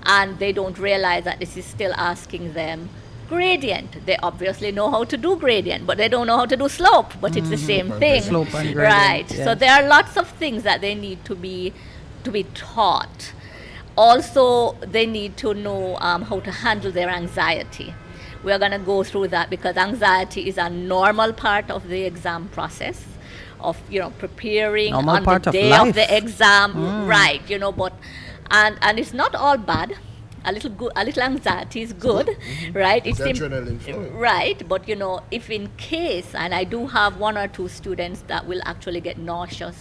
And they don't realize that this is still asking them gradient. They obviously know how to do gradient, but they don't know how to do slope, but it's the same thing. Slope and gradient, Right. yes. So there are lots of things that they need to be taught. Also, they need to know how to handle their anxiety. We are going to go through that because anxiety is a normal part of the exam process of, preparing Normal on part the of day life. of the exam. Right, but and it's not all bad. A little anxiety is good, right? It's im- adrenaline flowing. right, but if in case, and I do have 1 or 2 students that will actually get nauseous,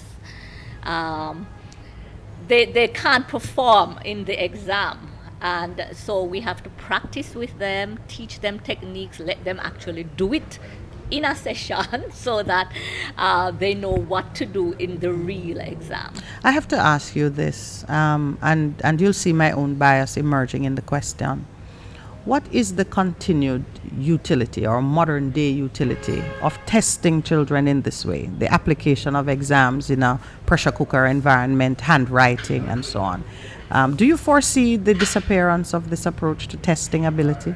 they can't perform in the exam, and so we have to practice with them, teach them techniques, let them actually do it in a session so that they know what to do in the real exam. I have to ask you this, and you'll see my own bias emerging in the question. What is the continued utility or modern day utility of testing children in this way? The application of exams in a pressure cooker environment, handwriting, and so on. Do you foresee the disappearance of this approach to testing ability?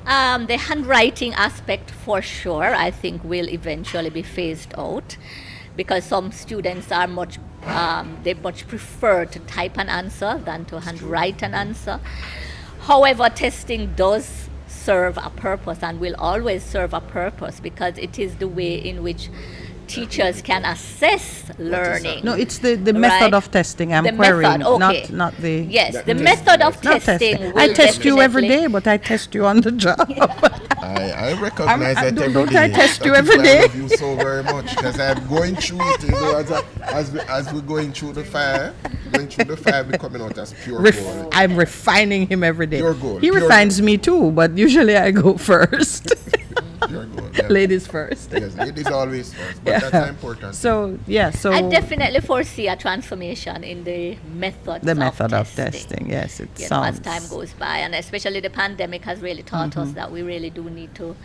The handwriting aspect, for sure, I think will eventually be phased out because some students are they much prefer to type an answer than to handwrite an answer. However, testing does serve a purpose and will always serve a purpose because it is the way in which teachers can assess learning. No, it's the method Right. of testing I'm The querying, method, okay. not the... Yes, That the test- method of Not testing. testing. will I test you every definitely- day, but I test you on the job. I recognize I'm- that every don't day. I test you That is every why day? I love you so very much, because I'm going through it. You know, as we're going through the fire, we're coming out as pure gold. I'm refining him every day. Pure gold, He pure refines me too, but usually I go first. Pure gold. Yeah. Ladies first. Yes, ladies always first, but Yeah. that's important. So yeah, so I definitely foresee a transformation in the methods the method of of testing. Yes, it Yes, sounds. as time goes by, and especially the pandemic has really taught us that we really do need to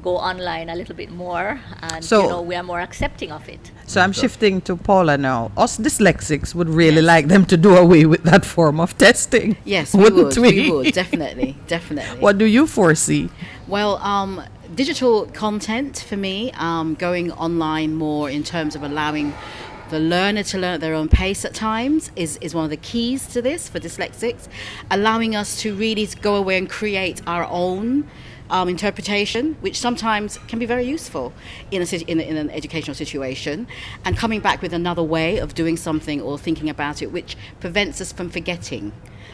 go online a little bit more, and So- we are more accepting of it. So I'm shifting to Paula now. Us dyslexics would really like them to do away with that form of testing. Yes, we wouldn't would. We would definitely. What do you foresee? Well, digital content for me, going online more in terms of allowing the learner to learn at their own pace at times is one of the keys to this for dyslexics, allowing us to really go away and create our own interpretation, which sometimes can be very useful in an educational situation, and coming back with another way of doing something or thinking about it, which prevents us from forgetting.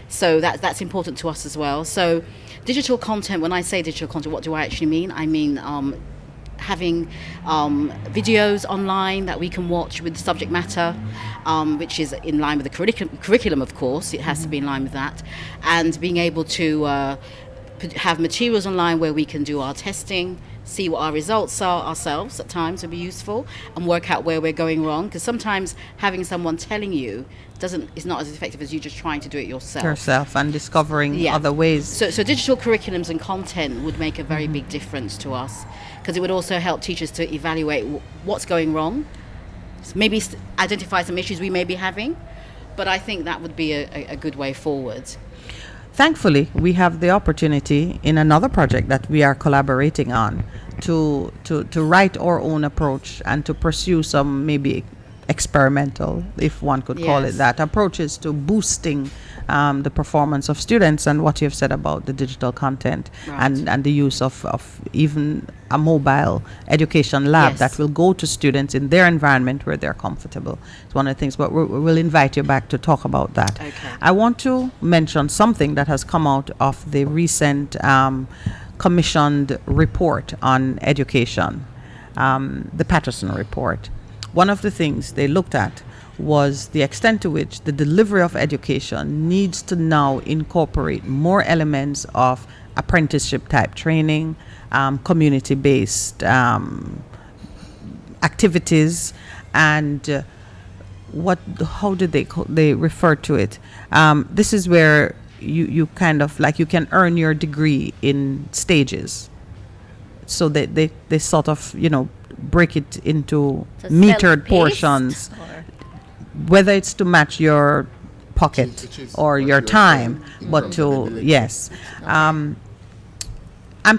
So that's important to us as well. So digital content, when I say digital content, what do I actually mean? I mean having videos online that we can watch with the subject matter, which is in line with the curriculum, of course. It has to be in line with that. And being able to have materials online where we can do our testing, see what our results are ourselves at times would be useful, and work out where we're going wrong, because sometimes having someone telling you is not as effective as you just trying to do it Yourself and discovering Yeah. other ways. So digital curriculums and content would make a very big difference to us, because it would also help teachers to evaluate what's going wrong, maybe identify some issues we may be having, but I think that would be a good way forward. Thankfully, we have the opportunity in another project that we are collaborating on to write our own approach and to pursue some maybe experimental, if one could call it Yes. that, approaches to boosting the performance of students, and what you've said about the digital content Right. and the use of even a mobile education lab Yes. that will go to students in their environment where they're comfortable. It's one of the things, but we'll invite you back to talk about that. Okay. I want to mention something that has come out of the recent commissioned report on education, the Patterson report. One of the things they looked at was the extent to which the delivery of education needs to now incorporate more elements of apprenticeship type training, community-based activities, and how did they refer to it? This is where you kind of like you can earn your degree in stages. So they sort of break it into So metered self-paced, portions, or- whether it's to match your pocket Which is or what your you're time, saying in but terms of to ability. yes. I'm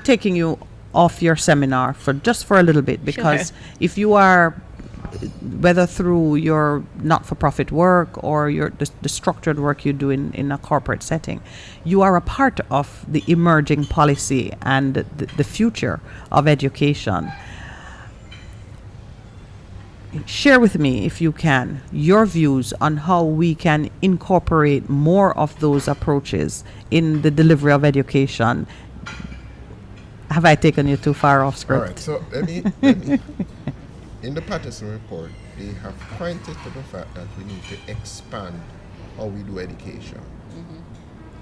taking you off your seminar for a little bit, because if you are, whether through your not-for-profit work or the structured work you do in a corporate setting, you are a part of the emerging policy and the future of education. Share with me, if you can, your views on how we can incorporate more of those approaches in the delivery of education. Have I taken you too far off All script? right, so let me in the Patterson report, they have pointed to the fact that we need to expand how we do education.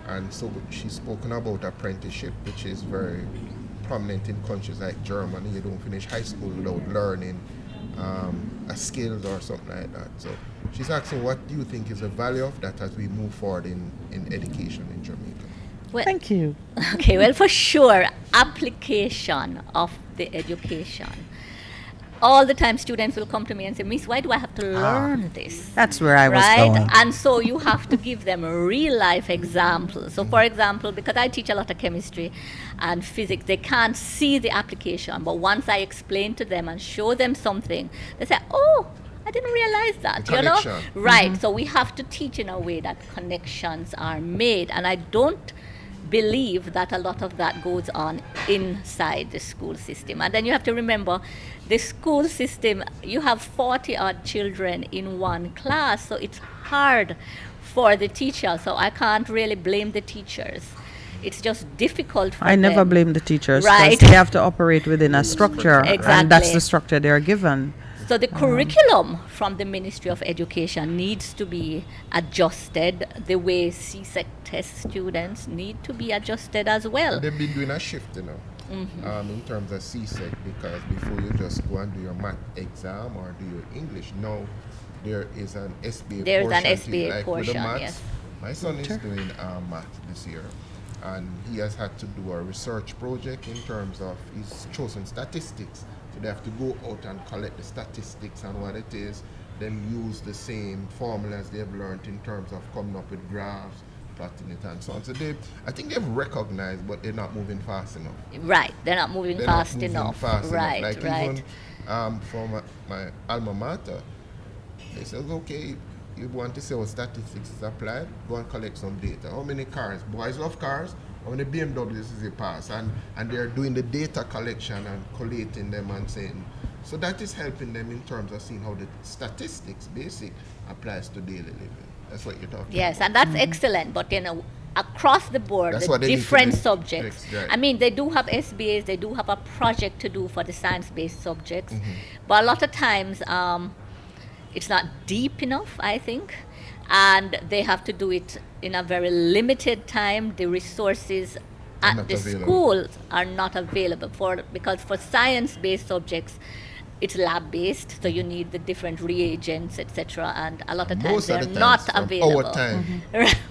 And so she's spoken about apprenticeship, which is very prominent in countries like Germany. You don't finish high school without learning a skill or something like that. So she's asking, what do you think is the value of that as we move forward in education in Jamaica? Well, Thank you. okay, well, for sure, application of the education. All the time students will come to me and say, Miss, why do I have to learn this? That's where I was Right? going. And so you have to give them real life examples. So for example, because I teach a lot of chemistry and physics, they can't see the application. But once I explain to them and show them something, they say, oh, I didn't realize that, The connection. Right. So we have to teach in a way that connections are made. And I don't believe that a lot of that goes on inside the school system. And then you have to remember, the school system, you have 40 odd children in one class, so it's hard for the teacher. So I can't really blame the teachers. It's just difficult for I never them. blame the teachers, 'cause Right. they have to operate within a structure, and that's Exactly. the structure they're given. So the curriculum from the Ministry of Education needs to be adjusted the way CSEC test students need to be adjusted as well. They've been doing a shift, you know, in terms of CSEC, because before you just go and do your math exam or do your English, now there is an SBA There's an portion to it. SBA Like with the portion, maths, yes. my son is doing math this year, and he has had to do a research project in terms of he's chosen statistics. So they have to go out and collect the statistics and what it is, then use the same formulas they've learned in terms of coming up with graphs, plotting it and so on. So I think they've recognized, but they're not moving fast enough. Right, they're not moving They're not fast moving enough. fast Right, enough. Like right. even from my alma mater, they said, okay, you want to see how statistics is applied, go and collect some data. How many cars? Boys love cars. How many BMWs is it pass? And they're doing the data collection and collating them and saying, so that is helping them in terms of seeing how the statistics basic applies to daily living. That's what you're talking Yes, about. and that's excellent. But across the board, That's the what they need to different do. subjects. Right. I mean, they do have SBAs. They do have a project to do for the science-based subjects, Mm-hmm. but a lot of times it's not deep enough, I think, and they have to do it in a very limited time. The resources at Not the available. schools are not available because for science-based subjects, it's lab-based, so you need the different reagents, etc. And a lot of times Most they're of the not times, from available. our time.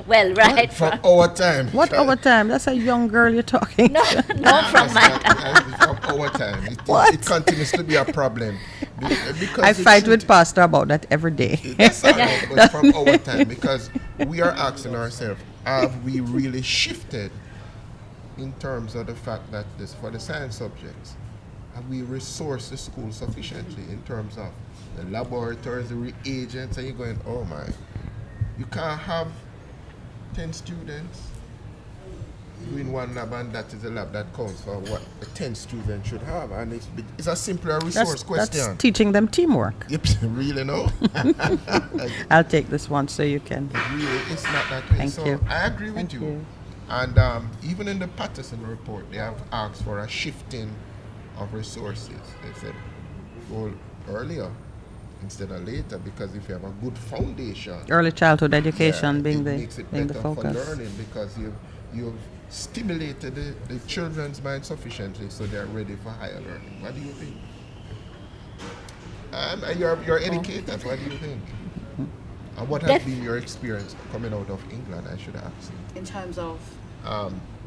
Well, right. From our time. What overtime? That's a young girl you're talking. No, no, from my time. From our time. It continues to be a problem. Because I the fight truth- with Pastor about that every day. That's all right, but from our time, because we are asking ourselves, have we really shifted in terms of the fact that this for the science subjects, have we resourced the school sufficiently in terms of the laboratories, the reagents, and you're going, oh my, you can't have 10 students doing one lab, and that is a lab that counts for what the 10 students should have, and it's a simpler resource question. That's teaching them teamwork. Yep, really no. I'll take this one so you can. Really, it's not that way. Thank so you. I agree with Thank you. you. And even in the Patterson report, they have asked for a shifting of resources. They said go earlier instead of later, because if you have a good foundation, Early childhood education yeah, being it the makes it being the better for focus. learning, because you've stimulated the children's mind sufficiently so they're ready for higher learning. What do you think? You're educated. What do you think? And what has been your experience coming out of England, I should ask you? In terms of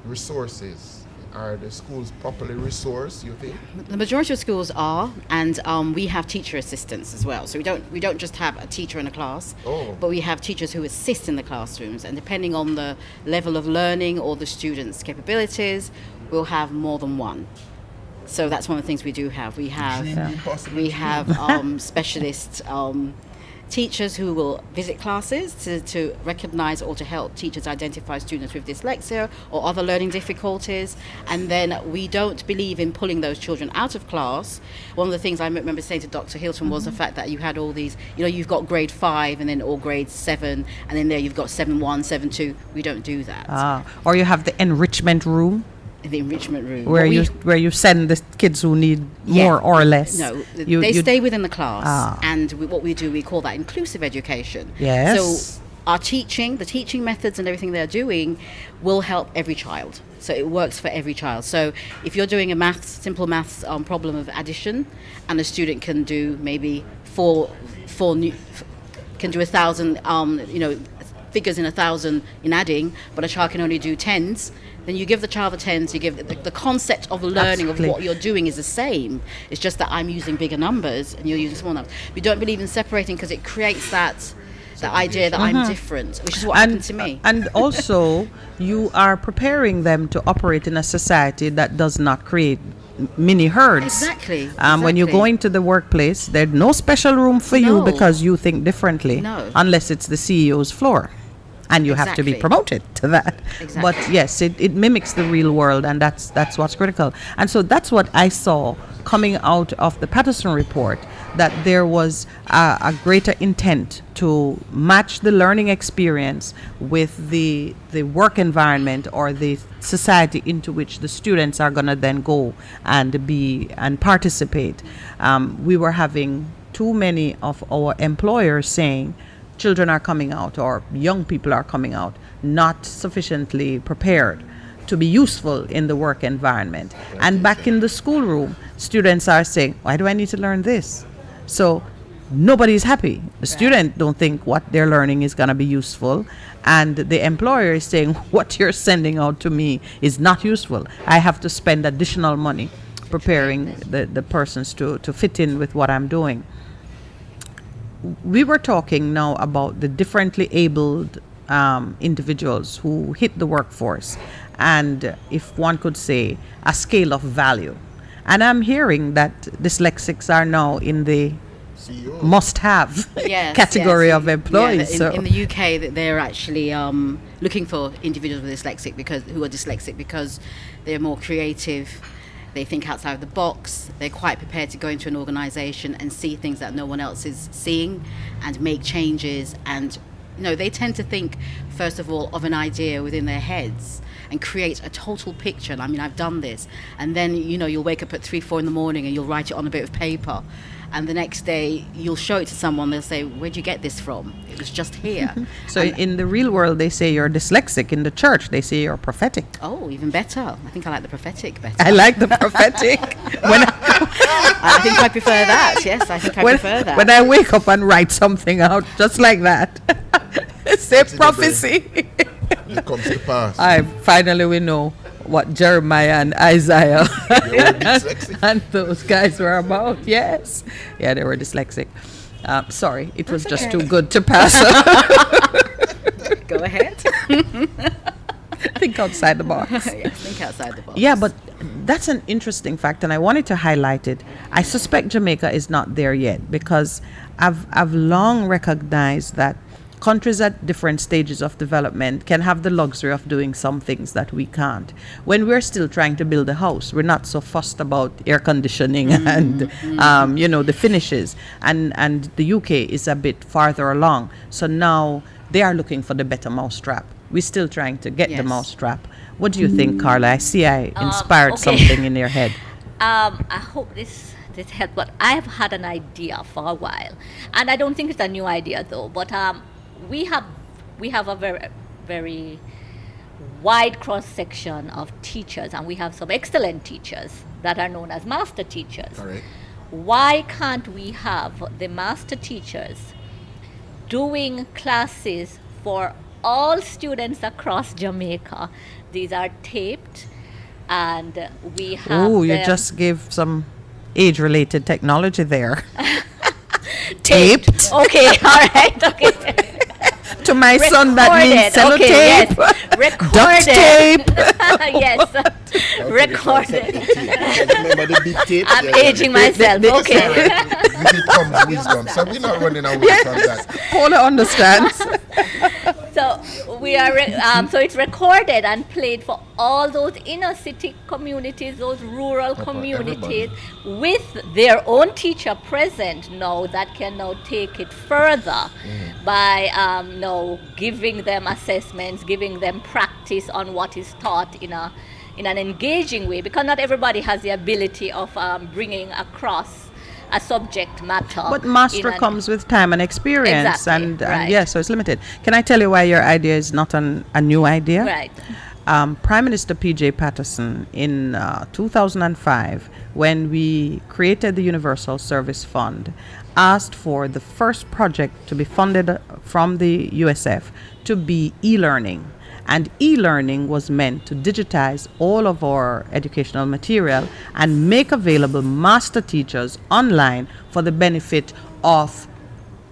Resources. Are the schools properly resourced, you think? the majority of schools are, and we have teacher assistants as well. So we don't just have a teacher in a class, Oh. but we have teachers who assist in the classrooms. And depending on the level of learning or the students' capabilities, we'll have more than one. So that's one of the things we do have. We have Impossible. specialist teachers who will visit classes to recognize or to help teachers identify students with dyslexia or other learning difficulties. And then we don't believe in pulling those children out of class. One of the things I remember saying to Dr. Hilton was the fact that you had all these, you've got grade 5 and then all grade 7, and then there you've got 7-1, 7-2. We don't do that. Or you have the enrichment room In the enrichment room. where What we- you send the kids who need Yeah. more or less. No, You- they you- stay within the class, Ah. and what we do, we call that inclusive education. Yes. So our the teaching methods and everything they're doing will help every child. So it works for every child. So if you're doing a simple maths problem of addition, and a student can do maybe can do 1,000, figures in 1,000 in adding, but a child can only do tens, then you give the child the tens, you give the concept of learning Absolutely. of what you're doing is the same. It's just that I'm using bigger numbers and you're using small numbers. We don't believe in separating because it creates that idea that I'm different, which is what happened to me. And also, you are preparing them to operate in a society that does not create mini herds. Exactly, When you go exactly. into the workplace, there's no special room for you No. because you think differently, No. unless it's the CEO's floor. and you have to be Exactly. promoted to that. Exactly. But yes, it mimics the real world, and that's what's critical. And so that's what I saw coming out of the Patterson report, that there was a greater intent to match the learning experience with the work environment or the society into which the students are going to then go and be and participate. We were having too many of our employers saying children are coming out or young people are coming out not sufficiently prepared to be useful in the work environment. And back in the schoolroom, students are saying, why do I need to learn this? So nobody's happy. The student don't think what they're learning is going to be useful, and the employer is saying what you're sending out to me is not useful. I have to spend additional money preparing the persons to fit in with what I'm doing. We were talking now about the differently abled individuals who hit the workforce, and if one could say a scale of value. And I'm hearing that dyslexics are now in the CEO. must-have Yes, category yes. of employees. Yeah, in the UK, that they're actually looking for individuals with who are dyslexic because they're more creative. They think outside of the box. They're quite prepared to go into an organization and see things that no one else is seeing and make changes. And they tend to think, first of all, of an idea within their heads and create a total picture. And I mean, I've done this. And then, you'll wake up at 3, 4 in the morning and you'll write it on a bit of paper. And the next day, you'll show it to someone. They'll say, where'd you get this from? It was just here. So in the real world, they say you're dyslexic. In the church, they say you're prophetic. Oh, even better. I think I like the prophetic better. I like the prophetic. I think I prefer that. Yes, I think I prefer that. When I wake up and write something out, just like that, say It's in the prophecy. It comes to pass. Finally we know what Jeremiah and Isaiah They were dyslexic. and those guys were about. Yes. Yeah, they were dyslexic. Sorry, it was just too good to pass. Go ahead. Think outside the box. Yes, think outside the box. Yeah, but that's an interesting fact, and I wanted to highlight it. I suspect Jamaica is not there yet because I've long recognized that countries at different stages of development can have the luxury of doing some things that we can't. When we're still trying to build a house, we're not so fussed about air conditioning and the finishes. And the UK is a bit farther along. So now they are looking for the better mousetrap. We're still trying to get the Yes. mousetrap. What do you think, Carla? I see I inspired okay. something in your head. I hope this helped, but I have had an idea for a while, and I don't think it's a new idea though. But we have a very, very wide cross section of teachers, and we have some excellent teachers that are known as master teachers. Correct. Why can't we have the master teachers doing classes for all students across Jamaica? These are taped, and we have. Oh, you them just gave some age-related technology there. Taped. Okay, all right, okay. To my son, that means Recorded, okay, sellotape, yes. duct tape. Yes, recorded. Remember the big tape? I'm aging myself, okay. With it comes wisdom. So we're not running away from that. Paula understands. So we are, so it's recorded and played for all those inner city communities, those rural communities, with their own teacher present now that can now take it further by now giving them assessments, giving them practice on what is taught in an engaging way, because not everybody has the ability of bringing across a subject matter. But master in an- comes with time and experience, Exactly, and right. yeah, so it's limited. Can I tell you why your idea is not a new idea? Right. Prime Minister P.J. Patterson in 2005, when we created the Universal Service Fund, asked for the first project to be funded from the USF to be e-learning. And e-learning was meant to digitize all of our educational material and make available master teachers online for the benefit of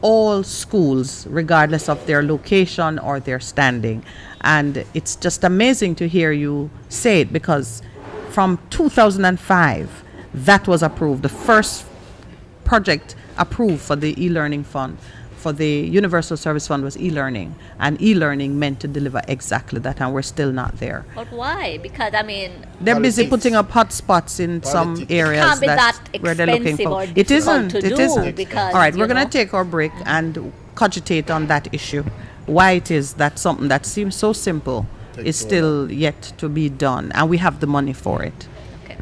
all schools, regardless of their location or their standing. And it's just amazing to hear you say it, because from 2005, that was approved, the first project approved for the e-learning fund. for the Universal Service Fund was e-learning, and e-learning meant to deliver exactly that, and we're still not there. But why? Because I mean, They're busy Politics. putting up hotspots in some Politics. areas can't be that where they're looking expensive for. or It difficult isn't. to It do isn't. because, All right, you we're going know. to take our break and cogitate on that issue. Why it is that something that seems so simple Takes is so still yet to be done, and we have the money for it. Okay.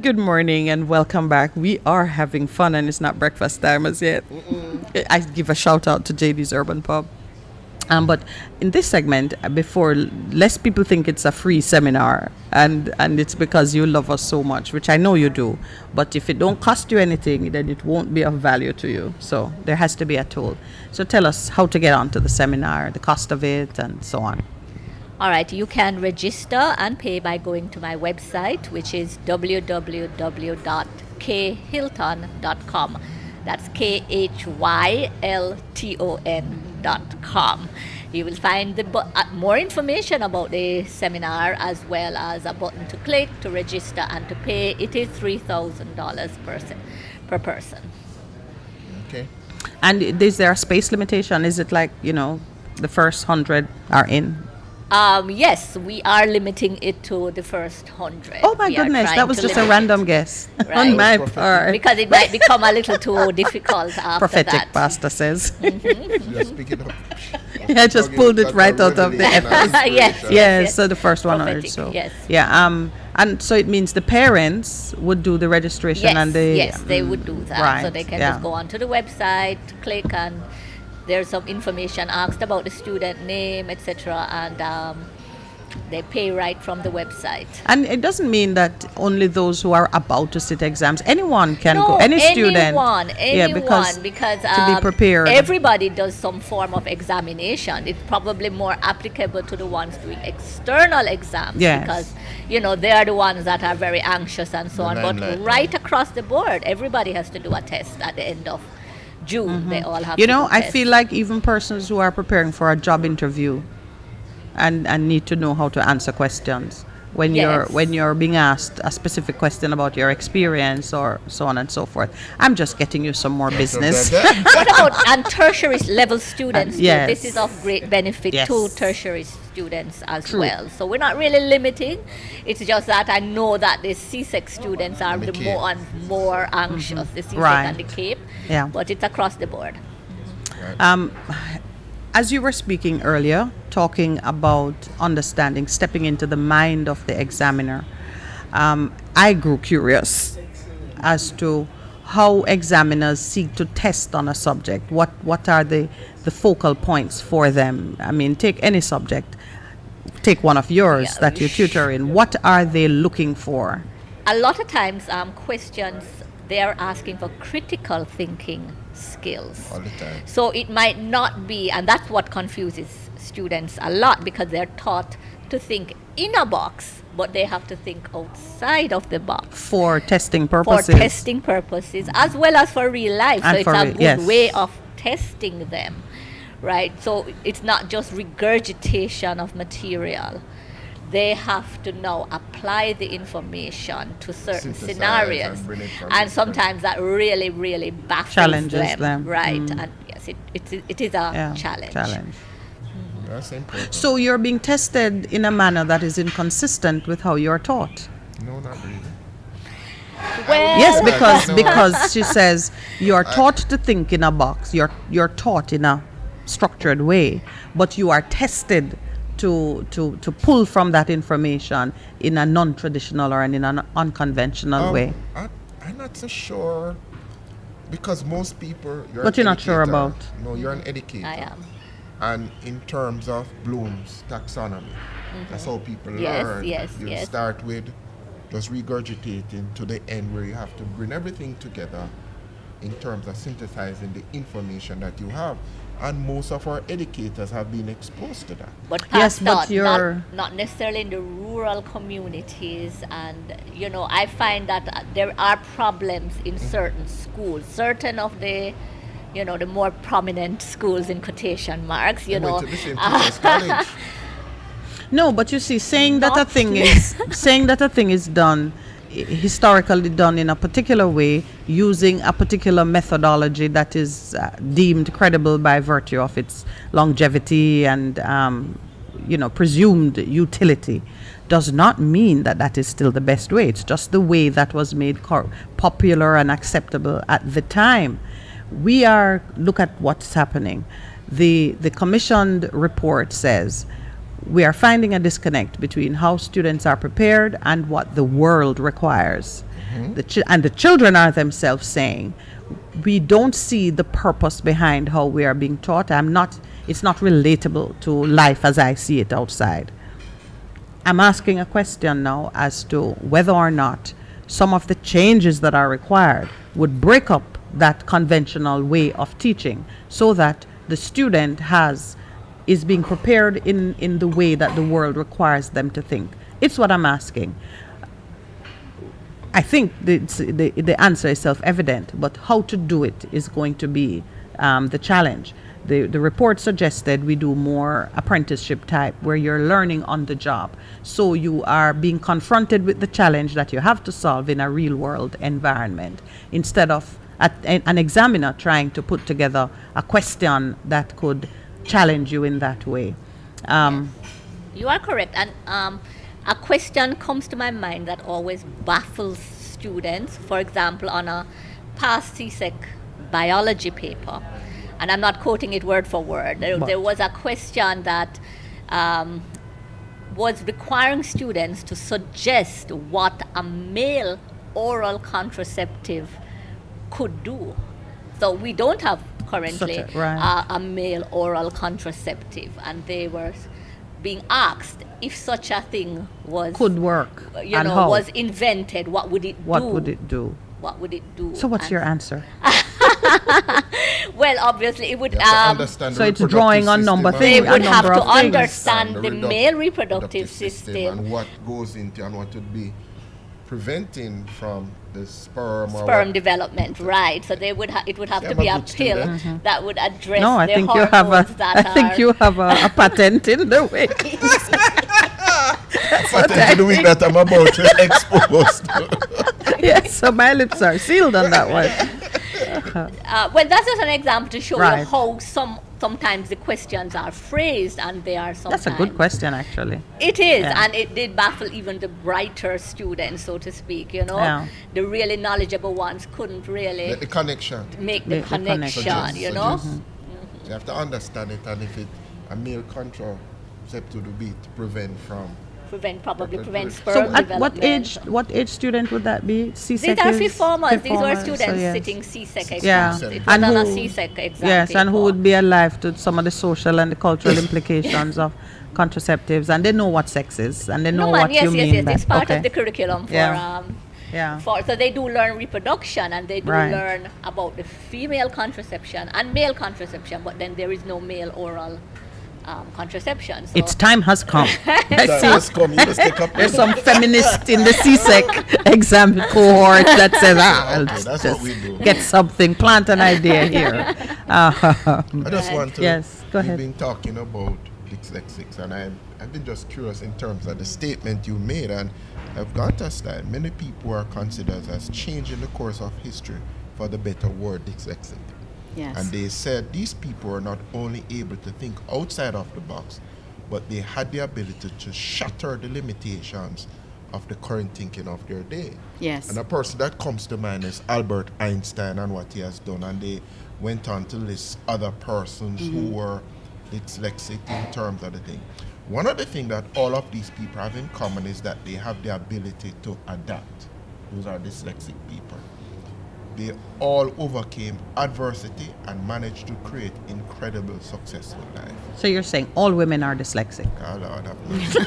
Good morning and welcome back. We are having fun and it's not breakfast time as yet. I give a shout out to JD's Urban Pub. But in this segment, before less people think it's a free seminar, and it's because you love us so much, which I know you do. But if it don't cost you anything, then it won't be of value to you. So there has to be a tool. So tell us how to get onto the seminar, the cost of it, and so on. All right, you can register and pay by going to my website, which is www.khylton.com. That's KHYLTON.com. You will find more information about the seminar as well as a button to click to register and to pay. It is $3,000 per person. Okay. And is there a space limitation? Is it like, the first 100 are in? Yes, we are limiting it to the first 100. Oh my We are goodness, trying that was to just a limit random it. guess Right. on my Prophetic. part. Because it might become a little too difficult after Prophetic that. pastor says. Just pick it up. I just pulled it right out of the Revelation and Yes, inspiration. Yes, so the first 100. Prophetic, So yes. yeah, and so it means the parents would do the registration Yes, and the yes, they would do that. right, So they can yeah. just go onto the website, click, and there's some information asked about the student name, etc. And they pay right from the website. And it doesn't mean that only those who are about to sit exams. Anyone can go. No, Any student. anyone, Yeah, because to be prepared. Everybody does some form of examination. It's probably more applicable to the ones doing external exams Yes. because they are the ones that are very anxious and so The on. But limelight. right across the board, everybody has to do a test at the end of June. They all have. You to know, do I tests. feel like even persons who are preparing for a job interview and need to know how to answer questions when Yes. you're being asked a specific question about your experience or so on and so forth. I'm just getting you some more business. What about and tertiary level students? Too? yes. This is of great benefit Yes. to tertiary students as True. well. So we're not really limiting. It's just that I know that the CSEC students are And the the Cape. more anxious, the CSEC Right. and the Cape. Yeah. But it's across the board. As you were speaking earlier, talking about understanding, stepping into the mind of the examiner, I grew curious as to how examiners seek to test on a subject. What are the focal points for them? I mean, take any subject. Take one of yours Yeah, that you tutor in. What are they looking for? A lot of times, questions they are asking for critical thinking skills. All the time. So it might not be, and that's what confuses students a lot because they're taught to think in a box, but they have to think outside of the box For testing for purposes. testing purposes as well as for real life. And So it's for a real- good yes. way of testing them, right? So it's not just regurgitation of material. They have to now apply the information to certain Synthesize scenarios, and bring it from and different- sometimes that really, really baffles Challenges them. right? Mm. And yes, it is a Yeah, challenge. That's important. So you're being tested in a manner that is inconsistent with how you're taught. No, not really. Well, Yes, Oh, because no. because she says you're taught to think in a box. You're taught in a structured way, but you are tested to pull from that information in a non-traditional or in an unconventional way. I'm not so sure because most people. What you're not sure educator. about? No, you're an educator. I am. And in terms of Bloom's taxonomy, that's how people Yes, learn. yes, You yes. start with just regurgitating to the end where you have to bring everything together in terms of synthesizing the information that you have. And most of our educators have been exposed to that. But Yes, Pastor, but you're- not necessarily in the rural communities, and I find that there are problems in certain schools, certain of the the more prominent schools in quotation marks, I went to the same teachers college. No, but you see, saying that a Not thing yet. is saying that a thing is done historically done in a particular way using a particular methodology that is deemed credible by virtue of its longevity and presumed utility does not mean that that is still the best way. It's just the way that was made popular and acceptable at the time. Look at what's happening. The commissioned report says we are finding a disconnect between how students are prepared and what the world requires. And the children are themselves saying, we don't see the purpose behind how we are being taught. It's not relatable to life as I see it outside. I'm asking a question now as to whether or not some of the changes that are required would break up that conventional way of teaching so that the student is being prepared in the way that the world requires them to think. It's what I'm asking. I think the answer is self-evident, but how to do it is going to be the challenge. The report suggested we do more apprenticeship type where you're learning on the job. So you are being confronted with the challenge that you have to solve in a real world environment instead of an examiner trying to put together a question that could challenge you in that way. You are correct. And a question comes to my mind that always baffles students. For example, on a past CSEC biology paper, and I'm not quoting it word for word, there was a question that was requiring students to suggest what a male oral contraceptive could do. So we don't have currently a male oral contraceptive, and they were being asked if such a thing could work, was invented, what would it do? What would it do? What would it do? So what's your answer? Well, obviously it would. So it's drawing on number They things. would have to understand understand the male reproductive system and what goes into and what would be preventing from the sperm development, right? So it would have to be a pill that would address No, I the think you have hormones that I think you have a patent in the way. patent to the week that I'm about to expose. Yes, so my lips are sealed on that one. Well, that's just an example to show Right. you how sometimes the questions are phrased, and they are sometimes. That's a good question, actually. It is, Yeah. and it did baffle even the brighter students, so to speak. Yeah. The really knowledgeable ones couldn't really Make the connection. make the Make the connection. connection. You have to understand it, and if it a male contraceptive would be to prevent from. prevent So sperm So at development. what age student would that be? CSEC These are is reformers. These were reformers, students so yes. sitting CSEC exams. Yeah. It was And on a who- CSEC exam. Yes, and who paper. would be alive to some of the social and the cultural implications of contraceptives, and they know what sex is, and they know what yes, you yes, mean. yes. It's by- part okay. of the curriculum for Yeah. so they do learn reproduction, and they do Right. learn about the female contraception and male contraception, but then there is no male oral contraception. So Its time has come. I That see. has come. You just take up. There's some feminist in the CSEC exam cohort that says, I'll Okay, that's what we do. get something, plant an idea here. I just want to. Yes, go ahead. We've been talking about dyslexics, and I've been just curious in terms of the statement you made, and I've got to understand many people are considered as changing the course of history for the better word dyslexic. Yes. And they said these people are not only able to think outside of the box, but they had the ability to shatter the limitations of the current thinking of their day. Yes. And a person that comes to mind is Albert Einstein and what he has done. And they went on to list other persons who were dyslexic in terms of the thing. One of the things that all of these people have in common is that they have the ability to adapt. Those are dyslexic people. They all overcame adversity and managed to create incredible, successful life. So you're saying all women are dyslexic? Oh, Lord have mercy.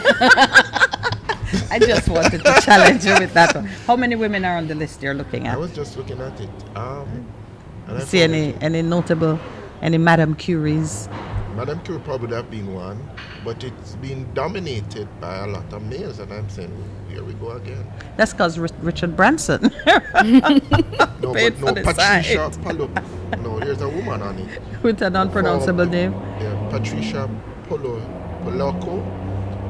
I just wanted to challenge you with that one. How many women are on the list you're looking I at? was just looking at it. And I See found any notable, any Madame Curies? Madame Curie probably have been one, but it's been dominated by a lot of males, and I'm saying, here we go again. That's because Richard Branson. No, Paid but for no, the Patricia site. Palop. No, there's a woman on it. With an unpronounceable name. Yeah, Patricia Polacco,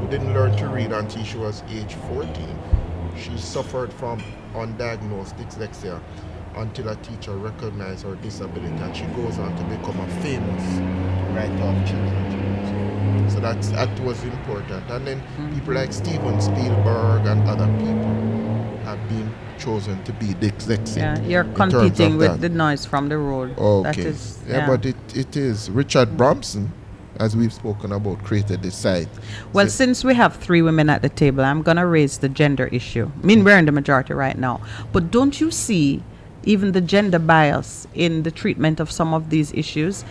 who didn't learn to read until she was age 14. She suffered from undiagnosed dyslexia until a teacher recognized her disability, and she goes on to become a famous writer of children's books. So that was important. And then people like Steven Spielberg and other people have been chosen to be dyslexic. Yeah, you're in terms competing of with that. the noise from the road. Okay. That is, yeah, but it is. Richard Branson as we've spoken about, created this site. Well, So- since we have 3 women at the table, I'm going to raise the gender issue. I mean, we're in the majority right now. But don't you see even the gender bias in the treatment of some of these issues?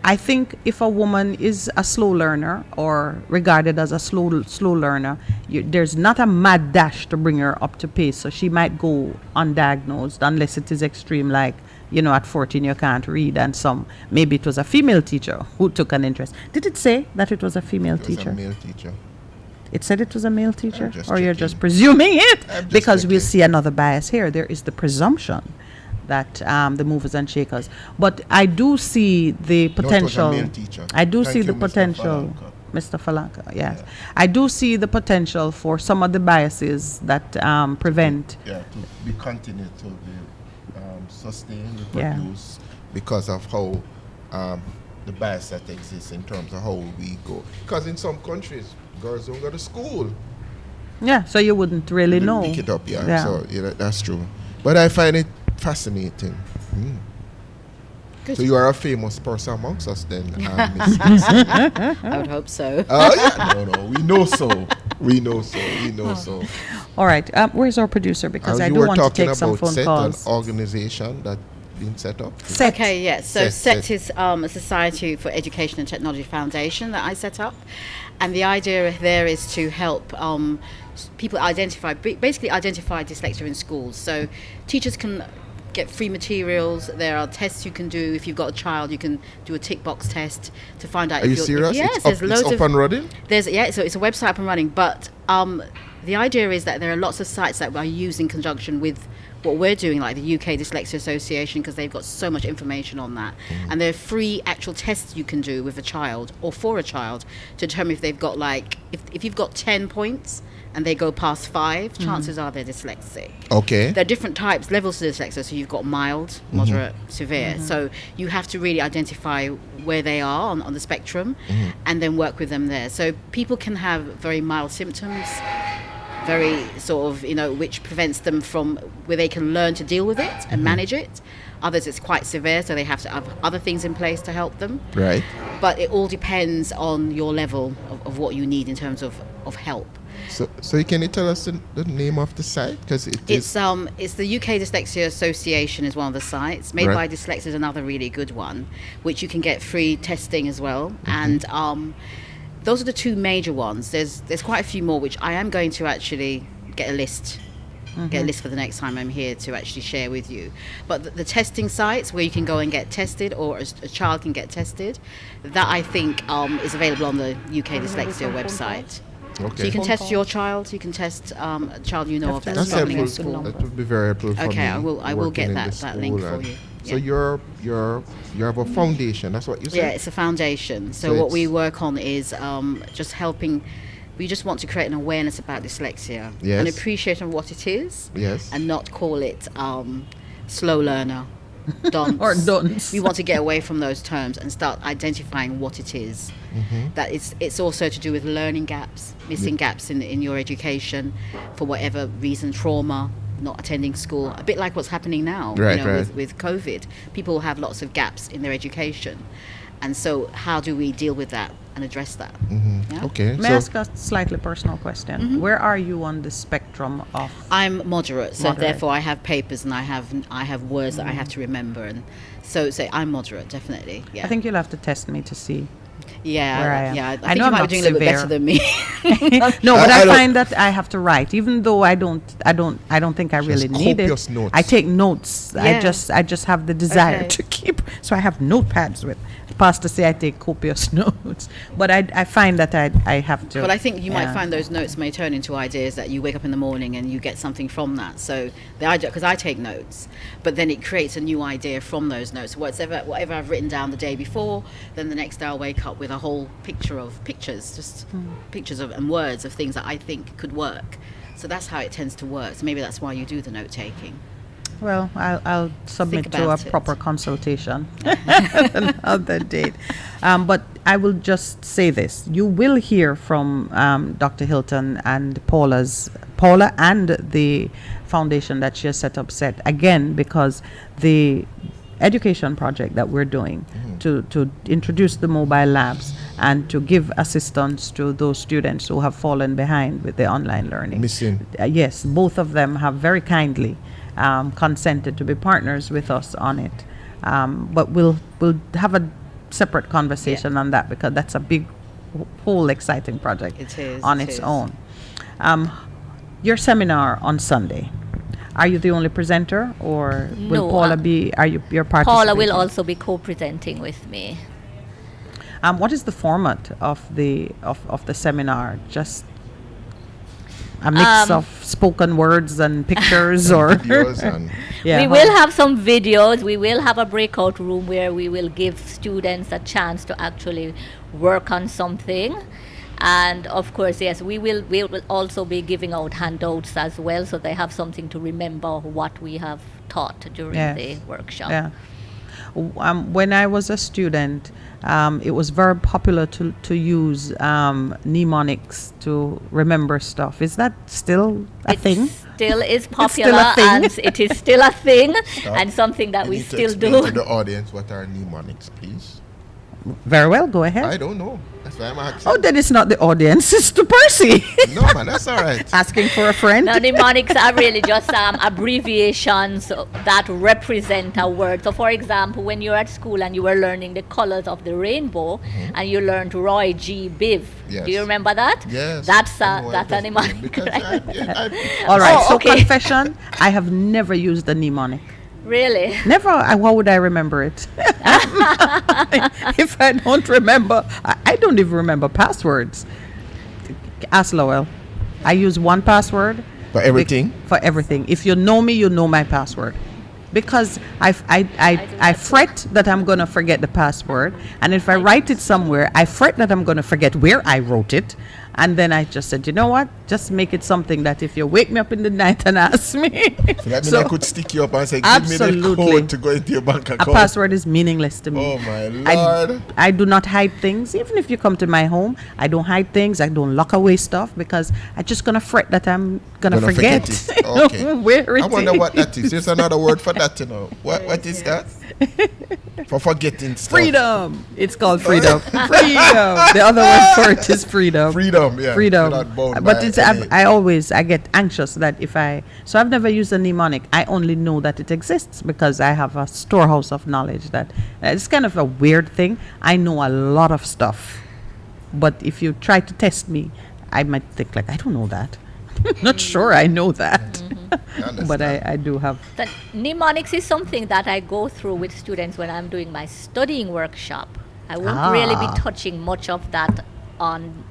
I think if a woman is a slow learner or regarded as a slow learner, there's not a mad dash to bring her up to pace. So she might go undiagnosed unless it is extreme, like, at 14 you can't read, and maybe it was a female teacher who took an interest. Did it say that it was a female It was teacher? a male teacher. It said it was a male teacher? just Or you're checking. just presuming it? I'm just Because we'll checking. see another bias here. There is the presumption that the movers and shakers. But I do see the No, it was a potential. male teacher. I do Thank see you, the Mr. potential. Falanka. Mr. Falanka, yes. Yeah. I do see the potential for some of the biases that prevent. Yeah, to be continued to be sustained, Yeah. reproduced because of how the bias that exists in terms of how we go. Because in some countries, girls don't go to school. Yeah, so you wouldn't really know. Pick it up, yeah. So that's true. But I find it fascinating. Mm. Good. So you are a famous person amongst us then, Miss. I would hope so. Oh yeah, no, we know so. We know so. All right, where's our producer? Because I you do were want to talking take some about phone SET, calls. an organization that been set up. Set. Okay, yeah. So SET. SET is a Society for Education and Technology Foundation that I set up, and the idea there is to help people basically identify dyslexia in schools. So teachers can get free materials. There are tests you can do. If you've got a child, you can do a tick box test to find out. Are you if serious? Yes, it's there's up, loads it's up of. and running? So it's a website up and running, but the idea is that there are lots of sites that are used in conjunction with what we're doing, like the UK Dyslexia Association, because they've got so much information on that. And there are free actual tests you can do with a child or for a child to determine if they've got if you've got 10 points and they go past 5, chances are they're dyslexic. Okay. There are different levels to dyslexia. So you've got mild, moderate, severe. So you have to really identify where they are on the spectrum and then work with them there. So people can have very mild symptoms, very sort of, which prevents them from where they can learn to deal with it and manage it. Others, it's quite severe, so they have to have other things in place to help them. Right. But it all depends on your level of what you need in terms of help. So can you tell us the name of the site? Because It's the UK Dyslexia Association is one of the sites. Made Right. by Dyslexia is another really good one, which you can get free testing as well. And those are the two major ones. There's quite a few more, which I am going to actually get a list. Get a list for the next time I'm here to actually share with you. But the testing sites where you can go and get tested, or a child can get tested, that I think is available on the UK Dyslexia website. Okay. So you can test your child. You can test a child you know of that's That's struggling in helpful. school. That would be very helpful for me. Okay, I will working get in that the link school for and- you. So Yeah. you have a foundation. That's what you said. Yeah, it's a foundation. So So what we it's- work on is just helping. We just want to create an awareness about dyslexia, Yes. an appreciation of what it is, Yes. and not call it slow learner, dunce. Or dunce. We want to get away from those terms and start identifying what it is. That it's also to do with learning gaps, missing gaps in your education for whatever reason, trauma, not attending school, a bit like what's happening now. Right, right. With COVID, people have lots of gaps in their education, and so how do we deal with that and address that? Yeah? Okay. May I ask a slightly personal question? Mm-hmm. Where are you on the spectrum of? I'm moderate, so Moderate. therefore I have papers and I have words that I have to remember, and so I'm moderate, definitely. Yeah, I think you'll have to test me to see. yeah, where I am. yeah. I I think know you I'm might not be doing a little bit severe. better than me. No, but I I don't- find that I have to write, even though I don't think I really need it. copious notes. I take notes. Yeah. I just have the desire Okay. to keep. So I have notepads with. Pastor say I take copious notes, but I find that I have to. But I think you might yeah. find those notes may turn into ideas that you wake up in the morning and you get something from that. So the idea, because I take notes, but then it creates a new idea from those notes. Whatever I've written down the day before, then the next day I'll wake up with a whole picture of pictures, just pictures of and words of things that I think could work. So that's how it tends to work. So maybe that's why you do the note taking. Well, I'll submit to a about it. proper consultation another date. But I will just say this: you will hear from Dr. Hilton and Paula and the foundation that she has set up. Set again because the education project that we're doing to introduce the mobile labs and to give assistance to those students who have fallen behind with the online learning. Missing. Yes, both of them have very kindly consented to be partners with us on it. But we'll have a separate conversation on that, because that's a big, whole exciting project It is, on it its is. own. Your seminar on Sunday. Are you the only presenter, or will No, Paula be? Are you're participating? Paula will also be co-presenting with me. What is the format of the seminar? Just a mix of spoken words and pictures, or Videos and yeah, We will have some videos. We will have a breakout room where we will give students a chance to actually work on something. And of course, yes, we will also be giving out handouts as well, so they have something to remember what we have taught during Yes. the workshop. Yeah. When I was a student, it was very popular to use mnemonics to remember stuff. Is that still a thing? Still is still popular, a thing. and it is still a thing, Stop. and something that You we need to still explain do. to the audience what are mnemonics, please. Very well, go ahead. I don't know. That's why I'm asking. Oh, then it's not the audience, it's to Percy. No, man, that's all right. Asking for a friend. Now, mnemonics are really just abbreviations that represent a word. So, for example, when you're at school and you were learning the colors of the rainbow, and you learned Roy G. Biv. Yes. Do you remember that? Yes. That's I know a everything, mnemonic. because right? All right, Oh, so okay. confession, I have never used a mnemonic. Really? Never. How would I remember it? If I don't remember, I don't even remember passwords. Ask Lowell. I use one password. For everything? For everything. If you know me, you know my password. Because I fret that I'm going to forget the password. And if I write it somewhere, I fret that I'm going to forget where I wrote it. And then I just said, you know what? Just make it something that if you wake me up in the night and ask me. So that means I could stick you up and say, give me the Absolutely. code to go into your bank A account. password is meaningless to me. Oh, my Lord. I do not hide things. Even if you come to my home, I don't hide things. I don't lock away stuff because I'm just going to fret that I'm going to forget. it. Okay. Where it I wonder is. what that is. There's another word for that, you know. What is that? For forgetting stuff. Freedom. It's called freedom. Freedom. The other word for it is freedom. Freedom, yeah. Freedom. You're not bound But by it's any- I get anxious that so I've never used a mnemonic. I only know that it exists because I have a storehouse of knowledge that it's kind of a weird thing. I know a lot of stuff, but if you try to test me, I might think like I don't know that. Not sure I know that. But I do have. The mnemonics is something that I go through with students when I'm doing my studying workshop. I won't really be touching much of that on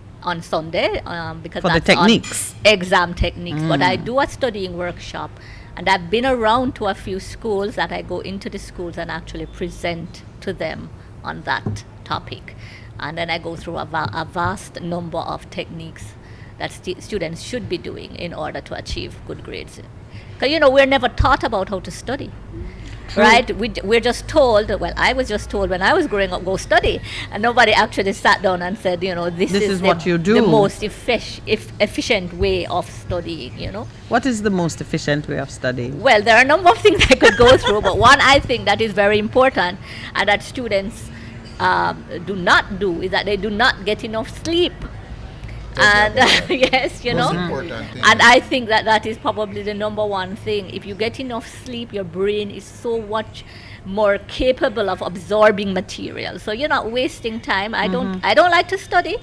Sunday because For the that's on techniques. exam techniques. But I do a studying workshop, and I've been around to a few schools that I go into the schools and actually present to them on that topic. And then I go through a vast number of techniques that students should be doing in order to achieve good grades. Because, we're never taught about how to study. Right? We're just told, well, I was just told when I was growing up, go study. And nobody actually sat down and said, this is what you do. the most efficient way of studying, What is the most efficient way of studying? Well, there are a number of things I could go through, but one I think that is very important and that students do not do is that they do not get enough sleep. And yes, Most important thing. and I think that is probably the number one thing. If you get enough sleep, your brain is so much more capable of absorbing material. So you're not wasting time. I don't like to study.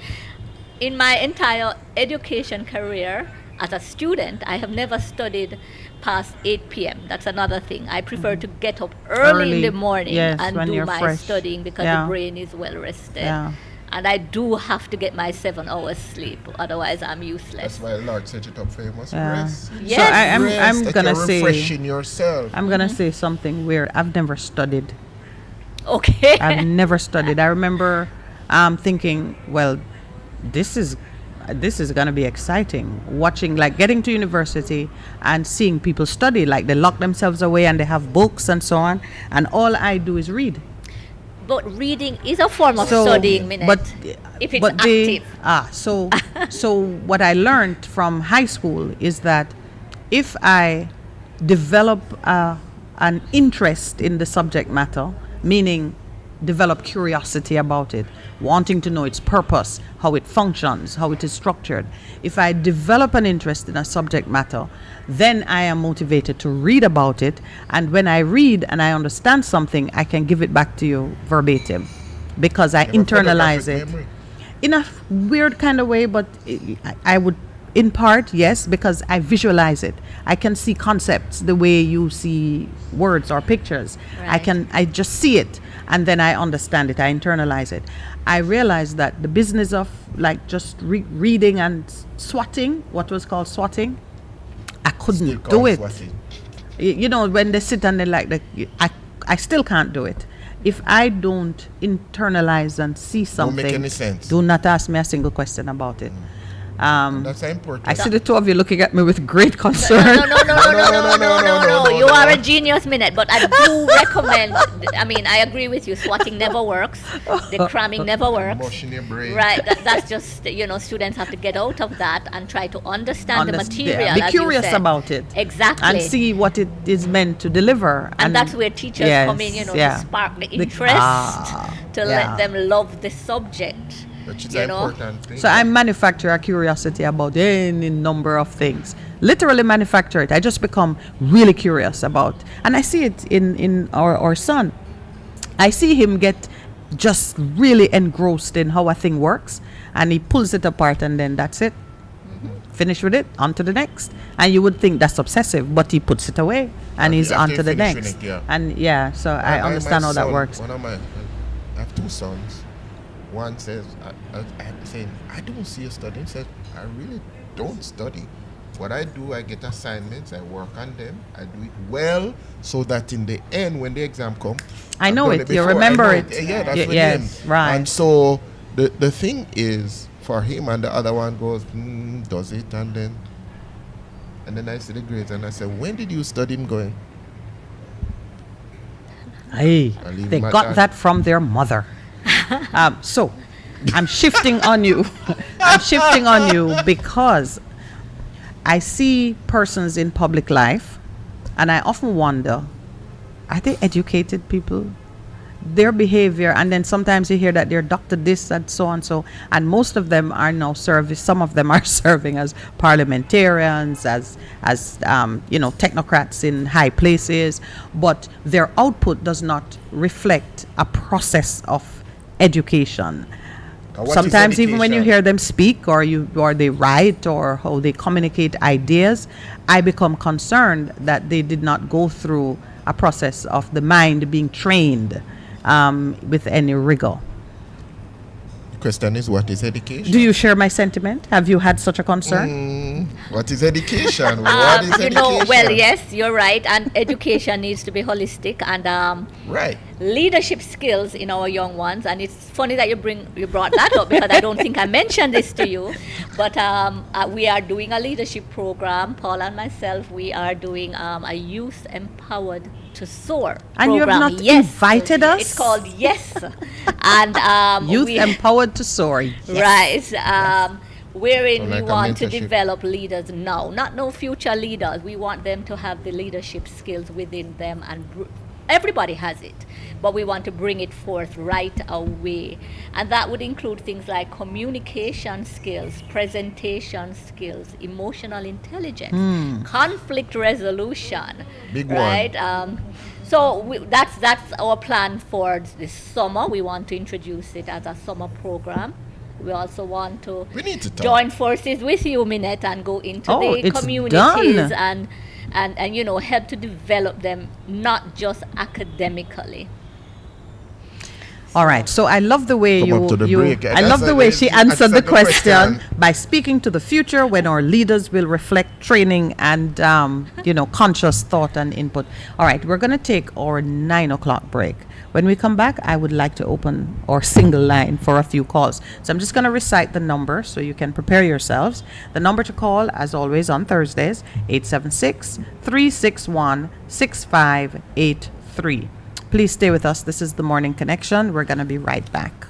In my entire education career as a student, I have never studied past 8 p.m. That's another thing. I prefer to get up early in the morning yes, and when do you're my fresh. studying because Yeah. the brain is well rested. Yeah. And I do have to get my 7 hours sleep, otherwise I'm useless. That's why the Lord set it up for you. Must Yeah. rest. Yes. So I'm Rest, like gonna you're say refreshing yourself. I'm gonna say something weird. I've never studied. Okay. I've never studied. I remember thinking, well, this is going to be exciting. Watching, like, getting to university and seeing people study, like they lock themselves away and they have books and so on, and all I do is read. But reading is a form of So, studying, Minette. but if it's but active. so what I learned from high school is that if I develop a an interest in the subject matter, meaning develop curiosity about it, wanting to know its purpose, how it functions, how it is structured. If I develop an interest in a subject matter, then I am motivated to read about it. And when I read and I understand something, I can give it back to you verbatim because I internalize it Memory. in a weird kind of way, but I would, in part, yes, because I visualize it. I can see concepts the way you see words or pictures. Right. I just see it, and then I understand it. I internalize it. I realized that the business of like just reading and swatting, what was called swatting, I couldn't Still do called it. swatting. You know, when they sit and they I still can't do it. If I don't internalize and see something, make any sense. do not ask me a single question about it. That's important. I see the two of you looking at me with great concern. No. You are a genius, Minette. But I do recommend. I mean, I agree with you. Swatting never works. The cramming never works. Mush in your brain. Right. That's just students have to get out of that and try to understand the material. Be as you curious said. about it. Exactly. And see what it is meant to deliver. And that's where teachers yes, come in, yeah. to spark the The- interest, to yeah. let them love the subject. Which is you an know. important thing. So I manufacture a curiosity about any number of things. Literally manufacture it. I just become really curious about. And I see it in our son. I see him get just really engrossed in how a thing works, and he pulls it apart, and then that's it. Finish with it, on to the next. And you would think that's obsessive, but he puts it away and he's on After to the you finish next. with it, yeah. And yeah, so I My understand how that son, works. I have two sons. One says, I'm saying, I don't see you studying. He says, I really don't study. What I do, I get assignments, I work on them, I do it well, so that in the end, when the exam comes, I know it. You before. remember I know it. Yeah, that's with yes, him. right. And so the thing is, for him, and the other one goes, does it, and then I see the grades, and I say, when did you study? Him going, Hey, I leave they him at got that. that from their mother. So I'm shifting on you. I'm shifting on you because I see persons in public life, and I often wonder, are they educated people? Their behavior, and then sometimes you hear that they're doctor this and so and so, and most of them are now serving. Some of them are serving as parliamentarians, as technocrats in high places, but their output does not reflect a process of education. What is Sometimes even when you education? hear them speak, or they write, or how they communicate ideas, I become concerned that they did not go through a process of the mind being trained with any rigor. The question is, what is education? Do you share my sentiment? Have you had such a concern? What is education? What is education? Well, yes, you're right. And education needs to be holistic and Right. leadership skills in our young ones. And it's funny that you brought that up because I don't think I mentioned this to you. But we are doing a leadership program. Paul and myself, we are doing a youth empowered to soar And you have program. not Yes. invited us? It's called Yes. And Youth we, empowered to soar. Yes. right. Wherein So we like a want to mentorship. develop leaders now, not no future leaders. We want them to have the leadership skills within them, and everybody has it, but we want to bring it forth right away. And that would include things like communication skills, presentation skills, emotional intelligence, conflict resolution. Big one. Right? So that's our plan for this summer. We want to introduce it as a summer program. We also want to We need to talk. join forces with you, Minette, and go into Oh, the it's communities done. and help to develop them, not just academically. All right. So I love the way Come up to the break. I love the way she That's answered a the good question. question by speaking to the future when our leaders will reflect training and conscious thought and input. All right. We're going to take our 9 o'clock break. When we come back, I would like to open our single line for a few calls. So I'm just going to recite the number so you can prepare yourselves. The number to call, as always on Thursdays, 876-361-6583. Please stay with us. This is the Morning Connection. We're going to be right back.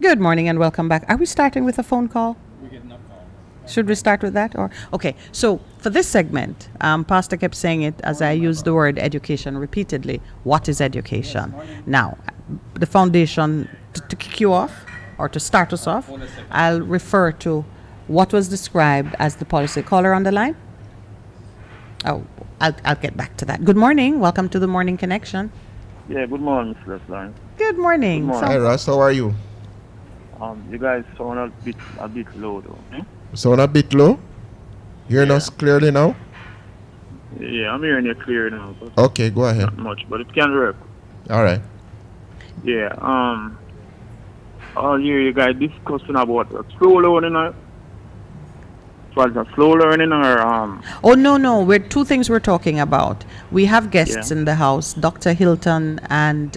Good morning and welcome back. Are we starting with a phone call? Should we start with that? Or okay, so for this segment, Pastor kept saying it as I used the word education repeatedly. What is education? Now, the foundation, to kick you off or to start us off, I'll refer to what was described as the policy. Caller on the line? Oh, I'll get back to that. Good morning. Welcome to the Morning Connection. Yeah, good morning, Mr. Lawrence. Good morning. Good morning. Hi, Russ. How are you? You guys sound a bit low though. Sound a bit low? Hearing us clearly now? Yeah, I'm hearing you clear now, but Okay, go ahead. not much, but it can work. All right. Yeah, all year you guys discussing about slow learning, was a slow learning or Oh, no. We're two things we're talking about. We have guests Yeah. in the house, Dr. Hilton and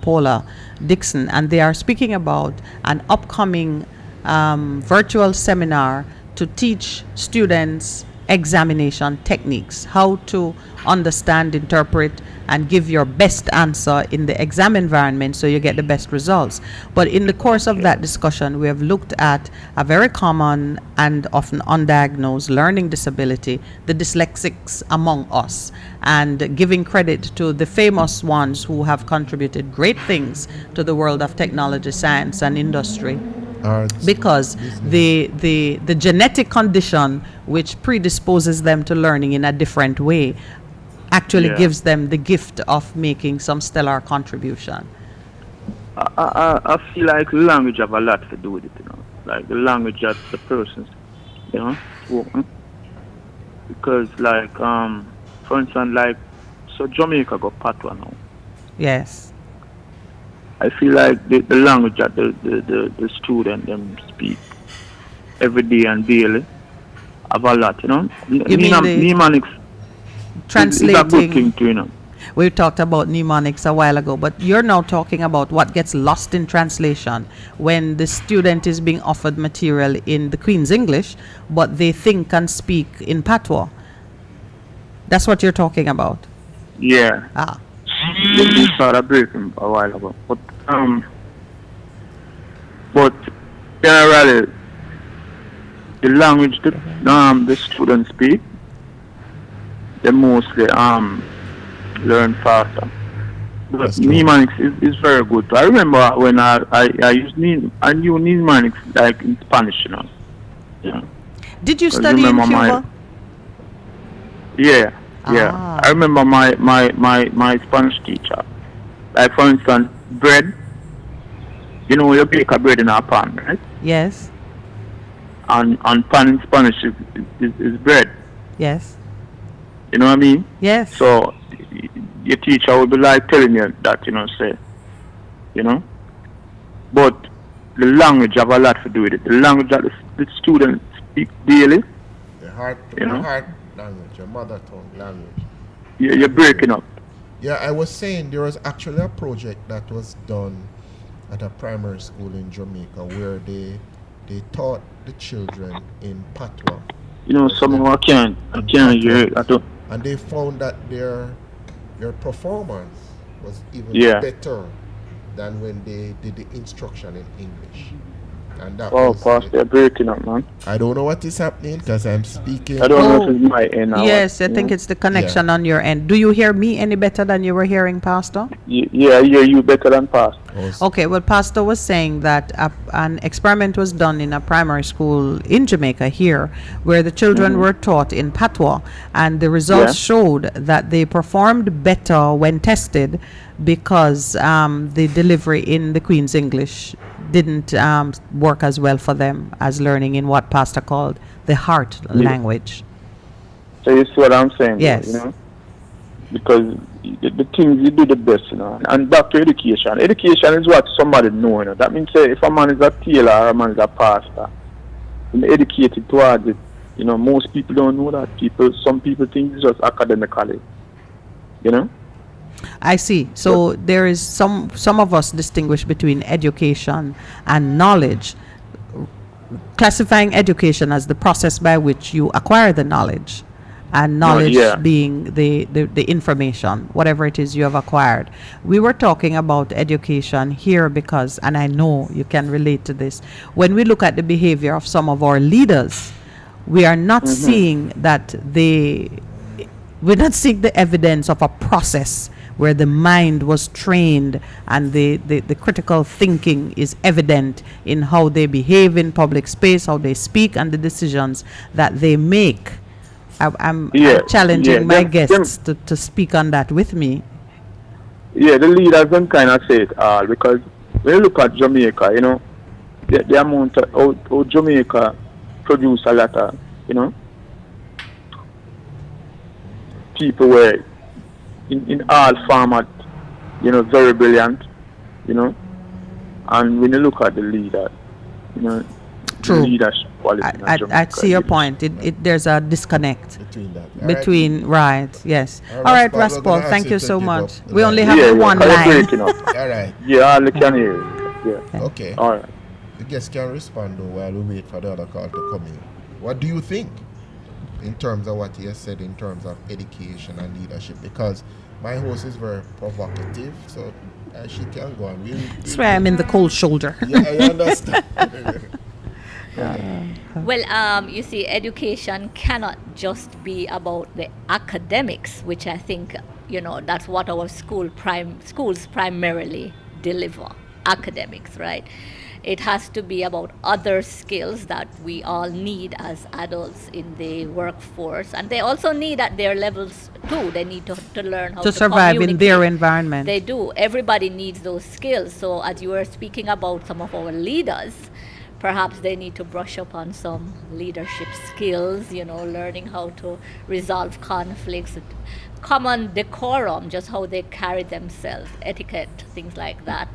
Paula Dixon, and they are speaking about an upcoming virtual seminar to teach students examination techniques, how to understand, interpret, and give your best answer in the exam environment so you get the best results. But in the course of that discussion, we have looked at a very common and often undiagnosed learning disability, the dyslexics among us, and giving credit to the famous ones who have contributed great things to the world of technology, science, and industry. Because the genetic condition which predisposes them to learning in a different way actually gives them the gift of making some stellar contribution. I feel like language have a lot to do with it, like the language that the person, spoken. Because like for instance, like so Jamaica got patois now. Yes. I feel like the language that the student them speak every day and daily have a lot, Mnemonics Translating. is a good thing too, We talked about mnemonics a while ago, but you're now talking about what gets lost in translation when the student is being offered material in the Queen's English, but they think and speak in patois. That's what you're talking about. Yeah. Ah. We started breaking a while ago, but generally the language that the students speak, they mostly learn faster. But mnemonics is very good. I remember when I used I knew mnemonics like in Spanish, Did you study in Cuba? Yeah. Ah. I remember my Spanish teacher. Like for instance, bread. You bake a bread in a pan, right? Yes. And pan in Spanish is bread. Yes. You know what I mean? Yes. So your teacher would be like telling you that, But the language have a lot to do with it. The language that the students speak daily. The heart language, your mother tongue language. You're breaking up. Yeah, I was saying there was actually a project that was done at a primary school in Jamaica where they taught the children in patois. Somehow I can't hear it. I don't. And they found that their performance was even better than when they did the instruction in English. And that Pastor, they're breaking up, man. I don't know what is happening because I'm speaking. I don't know if it's my end now. Yes, I think it's the connection on your end. Do you hear me any better than you were hearing Pastor? Yeah, I hear you better than Pastor. Okay, well, Pastor was saying that an experiment was done in a primary school in Jamaica here where the children were taught in patois, and the results showed that they performed better when tested because the delivery in the Queen's English didn't work as well for them as learning in what Pastor called the heart language. So you see what I'm saying? Yes. Because the things you do the best, and back to education. Education is what somebody know, That means if a man is a tailor or a man is a pastor, I'm educated towards it. Most people don't know that. Some people think it's just academically. I see. So there is some of us distinguish between education and knowledge, classifying education as the process by which you acquire the knowledge, and knowledge yeah. being the information, whatever it is you have acquired. We were talking about education here because, and I know you can relate to this, when we look at the behavior of some of our leaders, we are not seeing that we're not seeing the evidence of a process where the mind was trained and the critical thinking is evident in how they behave in public space, how they speak, and the decisions that they make. I'm challenging my guests to speak on that with me. Yeah, the leaders don't kind of say it all, because when you look at Jamaica, you know, the amount of how Jamaica produce a lot of, you know, people were in all format, you know, very brilliant, you know, and when you look at the leader, you know, True. the leadership quality in I Jamaica, see your point. There's a disconnect Between that. between, right, yes. All All right, right, Rascal, we're Raspal, gonna thank ask you you to so give much. up the We only line. have the one because line. breaking up. All right. Yeah, all can hear you. Yeah. Okay. All right. The guest can respond though while we wait for the other call to come in. What do you think in terms of what he has said in terms of education and leadership? Because my host is very provocative, so she can go on. That's why I'm in the cold shoulder. Yeah, I understand. Well, you see, education cannot just be about the academics, which I think, you know, that's what our schools primarily deliver, academics, right? It has to be about other skills that we all need as adults in the workforce. And they also need at their levels too. They need to learn how To to survive in their communicate. environment. They do. Everybody needs those skills. So as you were speaking about some of our leaders, perhaps they need to brush up on some leadership skills, you know, learning how to resolve conflicts, common decorum, just how they carry themselves, etiquette, things like that.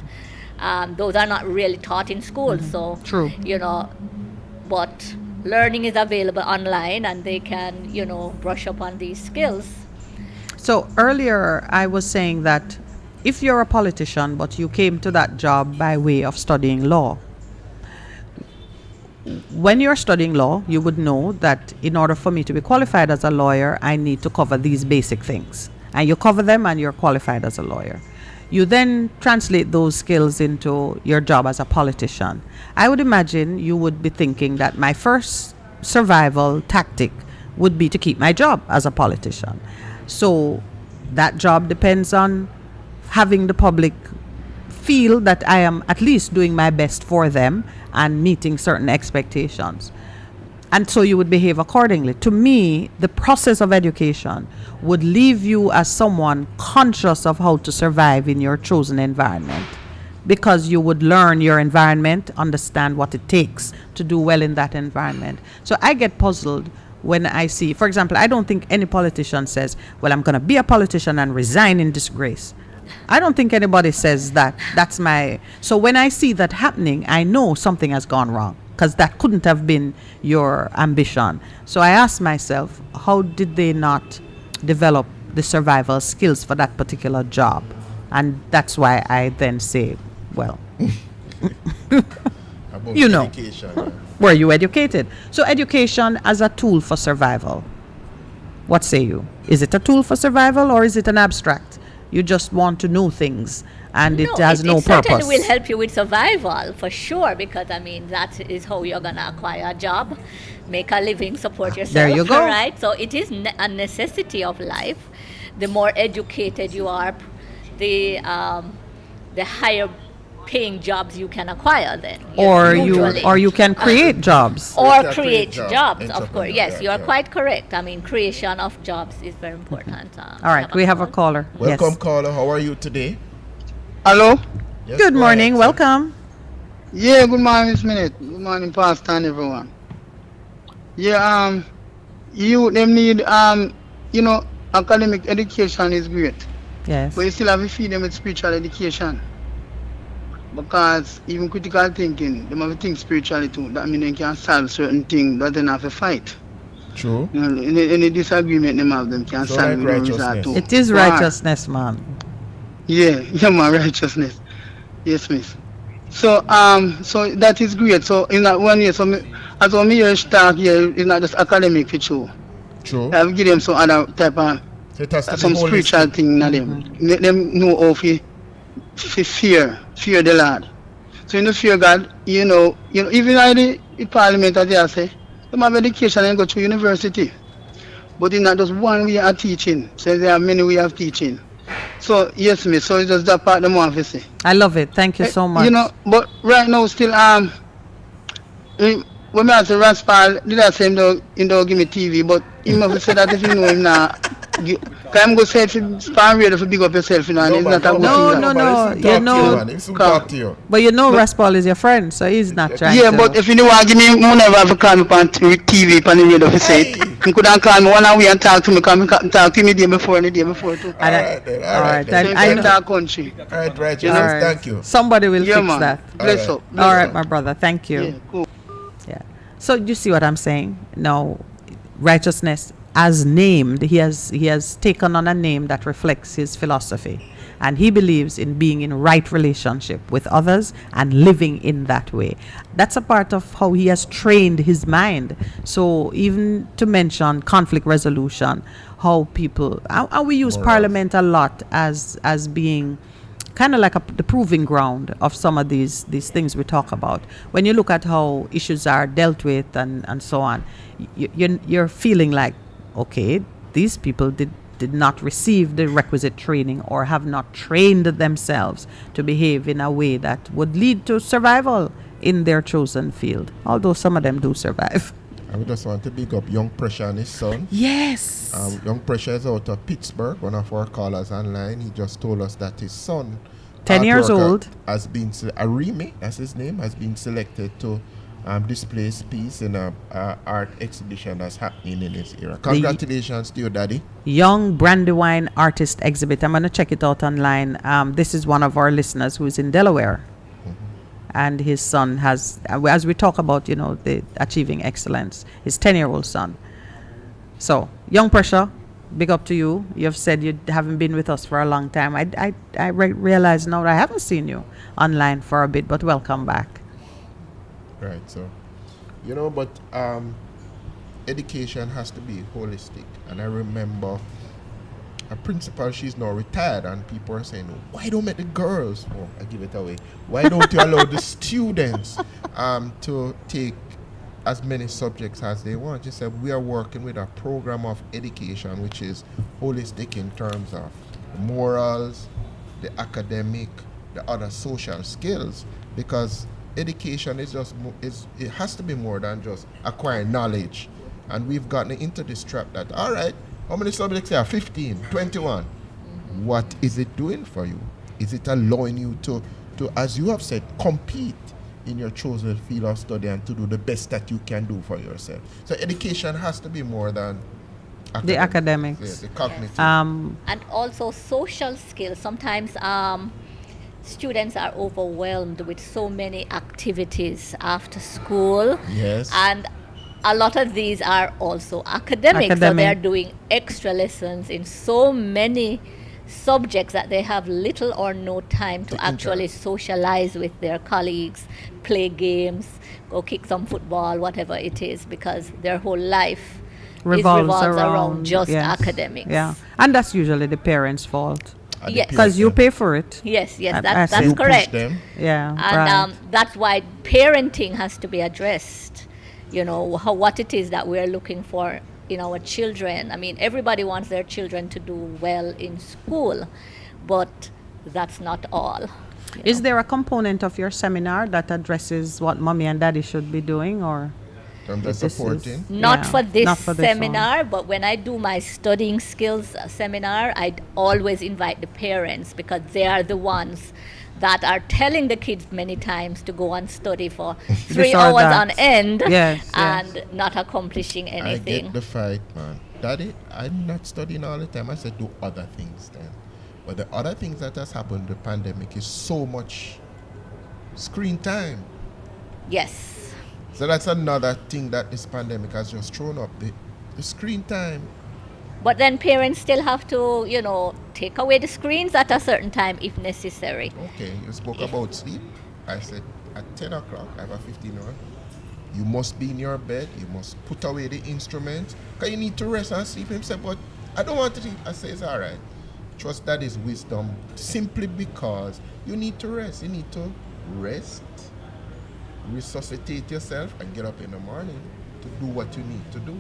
Those are not really taught in school, so True. you know, but learning is available online, and they can, you know, brush up on these skills. So earlier I was saying that if you're a politician but you came to that job by way of studying law, when you're studying law, you would know that in order for me to be qualified as a lawyer, I need to cover these basic things. And you cover them and you're qualified as a lawyer. You then translate those skills into your job as a politician. I would imagine you would be thinking that my first survival tactic would be to keep my job as a politician. So that job depends on having the public feel that I am at least doing my best for them and meeting certain expectations. And so you would behave accordingly. To me, the process of education would leave you as someone conscious of how to survive in your chosen environment, because you would learn your environment, understand what it takes to do well in that environment. So I get puzzled when I see, for example, I don't think any politician says, well, I'm going to be a politician and resign in disgrace. I don't think anybody says that. That's my... So when I see that happening, I know something has gone wrong, because that couldn't have been your ambition. So I ask myself, how did they not develop the survival skills for that particular job? And that's why I then say, well, About You know. education, yeah. were you educated? So education as a tool for survival. What say you? Is it a tool for survival, or is it an abstract? You just want to know things and it has no it certainly purpose. will help you with survival for sure, because I mean that is how you're gonna acquire a job, make a living, support yourself. There you go. Right? So it is a necessity of life. The more educated you are, the higher paying jobs you can acquire. Then usually. Or you can create jobs. Or can create create jobs, jobs, of course. entrepreneur, Yes, you are yeah. quite correct. I mean, creation of jobs is very important. All right, we have a caller. Welcome, Yes. caller. How are you today? Hello? Yes, Good go morning. ahead, sir. Welcome. Yeah, good morning, Miss Minute. Good morning, Pastor and everyone. Yeah, you them need academic education is great. Yes. But you still have to feed them with spiritual education. Because even critical thinking, they have to think spiritually too. That means they can solve certain things that they have to fight. True. You know, any disagreement they have, them can So solve like it with resort righteousness. to. It is Right. righteousness, man. Yeah, my righteousness. Yes, miss. So so that is great. So in that one year, so as when me hear talk here, it's not just academic for you. True. I have to give them some other type of So it has to be some spiritual holistic. thing in them. Let them know how to fear the Lord. So in the fear God, even in the parliament as they say, them have education and go to university. But it's not just one way of teaching. So there are many ways of teaching. So yes, me. So it's just that part them want to say. I love it. Thank you so much. But right now still when I say Raspal, did I say him don't give me TV, but he must say that if you know him now, I'm going to say if you span radio for big up yourself, and it's not a good No, thing. no. He still talk to you. But Raspal is your friend, so he's not trying Yeah, to. but if you don't want to give me, you never have to call me on TV, on the radio for say it. You could call me one hour and talk to me, because I talk to me the day before and the day before too. All right, then. All right, right, then. then. So I in know- that country. All right, Jesus. All right. Thank you. Somebody will Yeah, fix man. that. Bless All up. right. All right, my brother. Thank you. Yeah, cool. Yeah. So you see what I'm saying? No, righteousness as named, he has taken on a name that reflects his philosophy, and he believes in being in right relationship with others and living in that way. That's a part of how he has trained his mind. So even to mention conflict resolution, how people, how we use parliament a lot as being kind of like the proving ground of some of these things we talk about. When you look at how issues are dealt with and so on, you're feeling like, okay, these people did not receive the requisite training or have not trained themselves to behave in a way that would lead to survival in their chosen field, although some of them do survive. I would just want to big up Young Pressure and his son. Yes. Young Pressure is out of Pittsburgh, one of our callers online. He just told us that his son, 10 years artwork, old, has been Arimi, that's his name, has been selected to display his piece in a art exhibition that's happening in his era. Congratulations to you, Daddy. Young Brandywine Artist Exhibit. I'm going to check it out online. This is one of our listeners who's in Delaware. And his son has, as we talk about, the achieving excellence, his 10-year-old son. So, Young Pressure, big up to you. You've said you haven't been with us for a long time. I realize now that I haven't seen you online for a bit, but welcome back. Right, so, but education has to be holistic. And I remember a principal, she's now retired, and people are saying, why don't make the girls, I give it away, why don't you allow the students to take as many subjects as they want? She said, we are working with a program of education which is holistic in terms of the morals, the academic, the other social skills, because education is it has to be more than just acquiring knowledge. And we've gotten into this trap that, all right, how many subjects are 15, 21? What is it doing for you? Is it allowing you to, as you have said, compete in your chosen field of study and to do the best that you can do for yourself? So education has to be more than The academics. the cognitive. And also social skills. Sometimes students are overwhelmed with so many activities after school. Yes. And a lot of these are also academic. So Academic. they're doing extra lessons in so many subjects that they have little or no time to actually interact. socialize with their colleagues, play games, go kick some football, whatever it is, because their whole life Revolves around just yes. academics. Yeah. And that's usually the parents' fault. And the yes. Because you person, pay for it. Yes, I that's see. you correct. push them. Yeah. And right. that's why parenting has to be addressed. What it is that we're looking for in our children. I mean, everybody wants their children to do well in school, but that's not all. Is there a component of your seminar that addresses what mommy and daddy should be doing, or In terms of this is- supporting. Not Yeah, for this not for this seminar, but when I do my studying skills seminar, I always invite the parents, because they are the ones that are telling the kids many times to go and study for 3 This or hours that. on end Yes, and not accomplishing I anything. get the fight, man. Daddy, I'm not studying all the time. I said do other things then. But the other things that has happened, the pandemic, is so much screen time. Yes. So that's another thing that this pandemic has just thrown up, the screen time. But then parents still have to, take away the screens at a certain time if necessary. Okay, you spoke about sleep. I said at 10 o'clock, I have a 15-hour. You must be in your bed. You must put away the instruments. Because you need to rest and sleep. Him say, but I don't want to sleep. I say, it's all right. Trust Daddy's wisdom simply because you need to rest. You need to rest, resuscitate yourself, and get up in the morning to do what you need to do.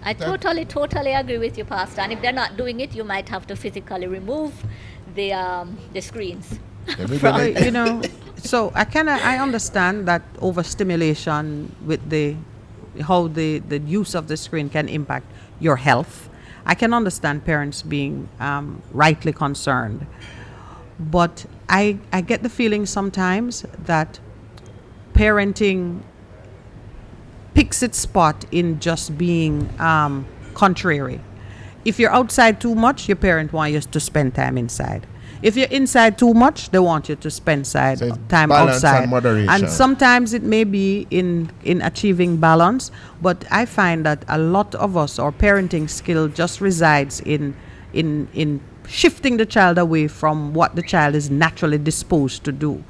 I totally agree with you, Pastor. And if they're not doing it, you might have to physically remove the screens. You know, so I understand that overstimulation with how the use of the screen can impact your health. I can understand parents being rightly concerned, but I get the feeling sometimes that parenting picks its spot in just being contrary. If you're outside too much, your parent wants you to spend time inside. If you're inside too much, they want you to spend time balance outside. and moderation. And sometimes it may be in achieving balance, but I find that a lot of us, our parenting skill just resides in shifting the child away from what the child is naturally disposed to do.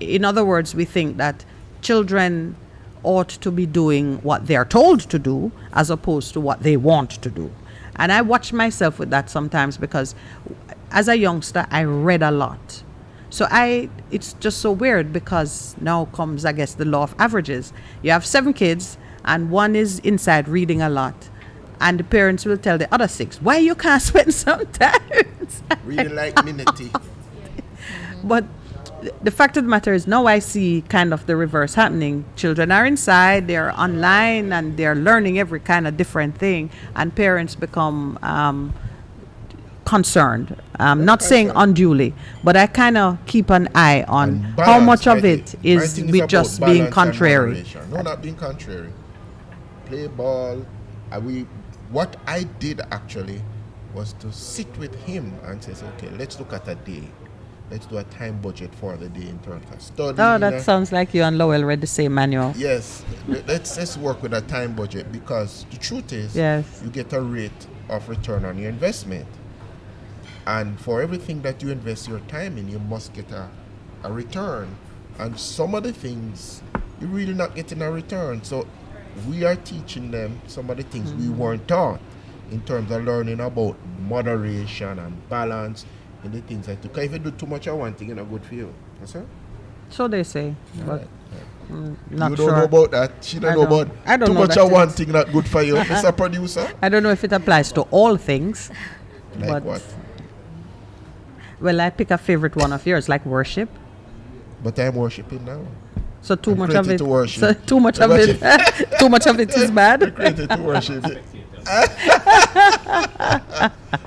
In other words, we think that children ought to be doing what they're told to do as opposed to what they want to do. And I watch myself with that sometimes because as a youngster, I read a lot. So it's just so weird because now comes, I guess, the law of averages. You have 7 kids and one is inside reading a lot. And the parents will tell the other 6, why you can't spend some time inside? Reading like minute. But the fact of the matter is now I see kind of the reverse happening. Children are inside, they're online, and they're learning every kind of different thing. And parents become concerned. Not saying unduly, but I kind of keep an eye on how much of it is with just being contrary. No, not being contrary. Play ball. What I did actually was to sit with him and say, okay, let's look at a day. Let's do a time budget for the day in terms of study. Oh, that sounds like you and Lowell read the same manual. Yes. Let's work with a time budget because the truth is you get a rate of return on your investment. And for everything that you invest your time in, you must get a return. And some of the things, you're really not getting a return. So we are teaching them some of the things we weren't taught in terms of learning about moderation and balance in the things I do. Because if you do too much of one thing, it's not good for you. Yes, sir? So they say. But not you sure. don't know about that. She don't know about I don't too know much that of one thing not good for you, Mr. Producer. I don't know if it applies to all things. Like but what? Well, I pick a favorite one of yours, like worship. But I'm worshiping now. So too I'm much of created it. to worship. So too much of it. Too much of it is bad. I'm created to worship.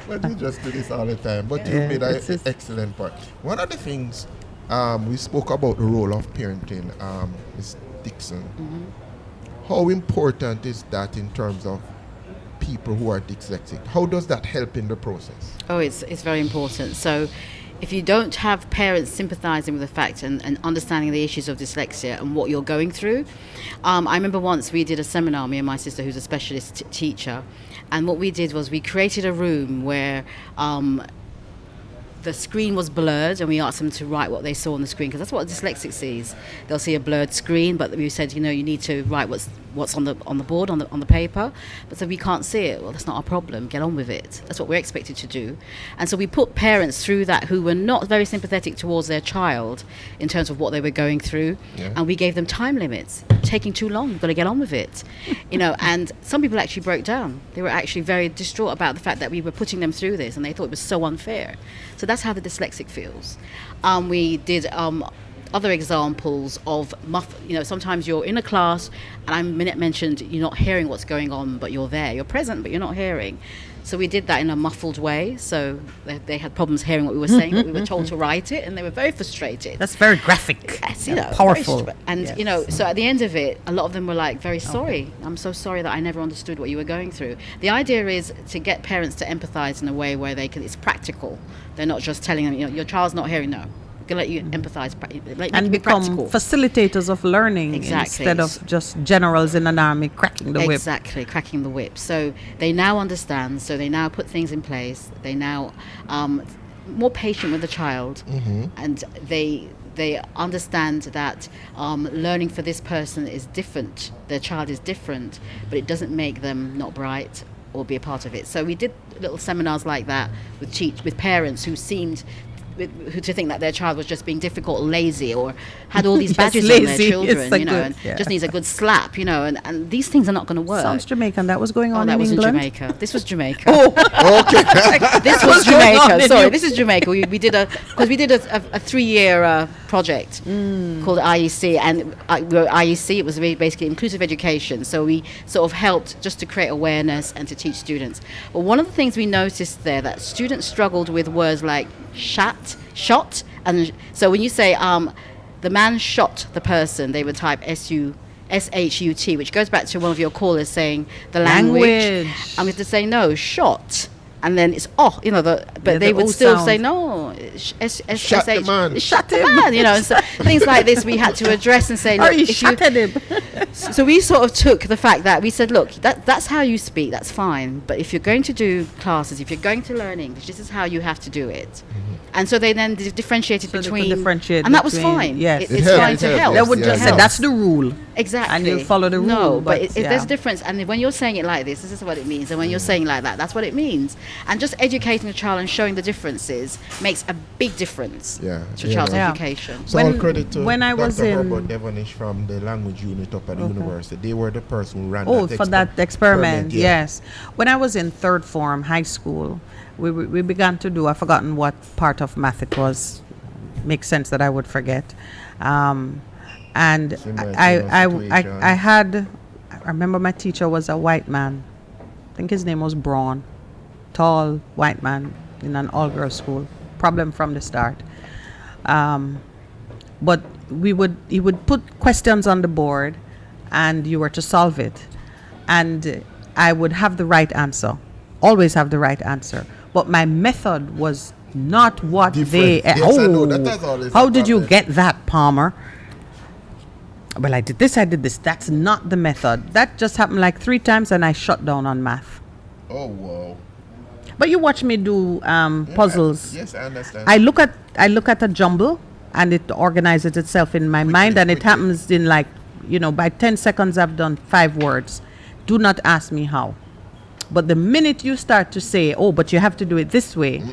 But we just do this all the time. But you made an excellent point. One of the things we spoke about the role of parenting, Ms. Dixon. How important is that in terms of people who are dyslexic? How does that help in the process? Oh, it's very important. So if you don't have parents sympathizing with the fact and understanding the issues of dyslexia and what you're going through. I remember once we did a seminar, me and my sister, who's a specialist teacher, and what we did was we created a room where the screen was blurred, and we asked them to write what they saw on the screen, because that's what a dyslexic sees. They'll see a blurred screen, but we said, you need to write what's on the board, on the paper. But so we can't see it. Well, that's not our problem. Get on with it. That's what we're expected to do. And so we put parents through that who were not very sympathetic towards their child in terms of what they were going through, and we gave them time limits. Taking too long. You've got to get on with it. And some people actually broke down. They were actually very distraught about the fact that we were putting them through this, and they thought it was so unfair. So that's how the dyslexic feels. We did other examples of sometimes you're in a class, and I mentioned you're not hearing what's going on, but you're there. You're present, but you're not hearing. So we did that in a muffled way. So they had problems hearing what we were saying, but we were told to write it, and they were very frustrated. That's very graphic. Yes, powerful. So at the end of it, a lot of them were like, very sorry. I'm so sorry that I never understood what you were going through. The idea is to get parents to empathize in a way where it's practical. They're not just telling them, your child's not hearing. No. Can let you empathize and become facilitators of learning instead of just generals in an army cracking the whip. Exactly, cracking the whip. So they now understand. So they now put things in place. They now more patient with the child, and they understand that learning for this person is different. Their child is different, but it doesn't make them not bright or be a part of it. So we did little seminars like that with parents who seemed to think that their child was just being difficult or lazy, or had all these Yes, badges on their lazy. children, It's a you know, good- and yeah. just needs a good slap, you know, and these things are not going to work. Sounds Jamaican. That was going Oh, on that in was England. in Jamaica. This was Jamaica. Oh, This was What's going on Jamaica. in Sorry, you? this is Jamaica. We did a 3-year project called IEC, and IEC, it was basically inclusive education. So we sort of helped just to create awareness and to teach students. But one of the things we noticed there, that students struggled with words like shot, and so when you say the man shot the person, they would type SHUT, which goes back to one of your callers saying the language. I'm going to say no, shot. And then it's but they the would O still sound. say no. Shut the man. Shut the man. You know, and so things like this we had to address and say, or look, he if you, shot at him. so we sort of took the fact that we said, look, that's how you speak, that's fine. But if you're going to do classes, if you're going to learn English, this is how you have to do it. And so they then differentiated So they could between, differentiate and that was between- fine. yes. It's helped, fine it to helped, help. yes, They would yeah, just it say helps. that's the rule. Exactly. And you'll follow the rule, No, but but yeah. there's a difference. And when you're saying it like this is what it means. And when you're saying like that, that's what it means. And just educating the child and showing the differences makes a big difference Yeah, to a yeah. child's Yeah. education. So When- all credit to when I Dr. was in- Herbert Devonish from the language unit up at the university. They were the person who ran Oh, that for that experiment, yeah. yes. When I was in third form high school, we began to do, I've forgotten what part of math it was. Makes sense that I would forget. And Similar to I your situation. I remember my teacher was a white man. I think his name was Braun. Tall white man in an all-girls school. Problem from the start. But he would put questions on the board and you were to solve it. And I would have the right answer. Always have the right answer. But my method was not what they... Different. Yes, I know. That has always how a did you problem. get that, Palmer? Well, I did this, I did this. That's not the method. That just happened like 3 times and I shut down on math. Oh, wow. But you watch me do puzzles. Yes, I understand. I look at a jumble and it organizes itself in my mind, and it quickly. happens in like, by 10 seconds I've done 5 words. Do not ask me how. But the minute you start to say, oh, but you have to do it this way,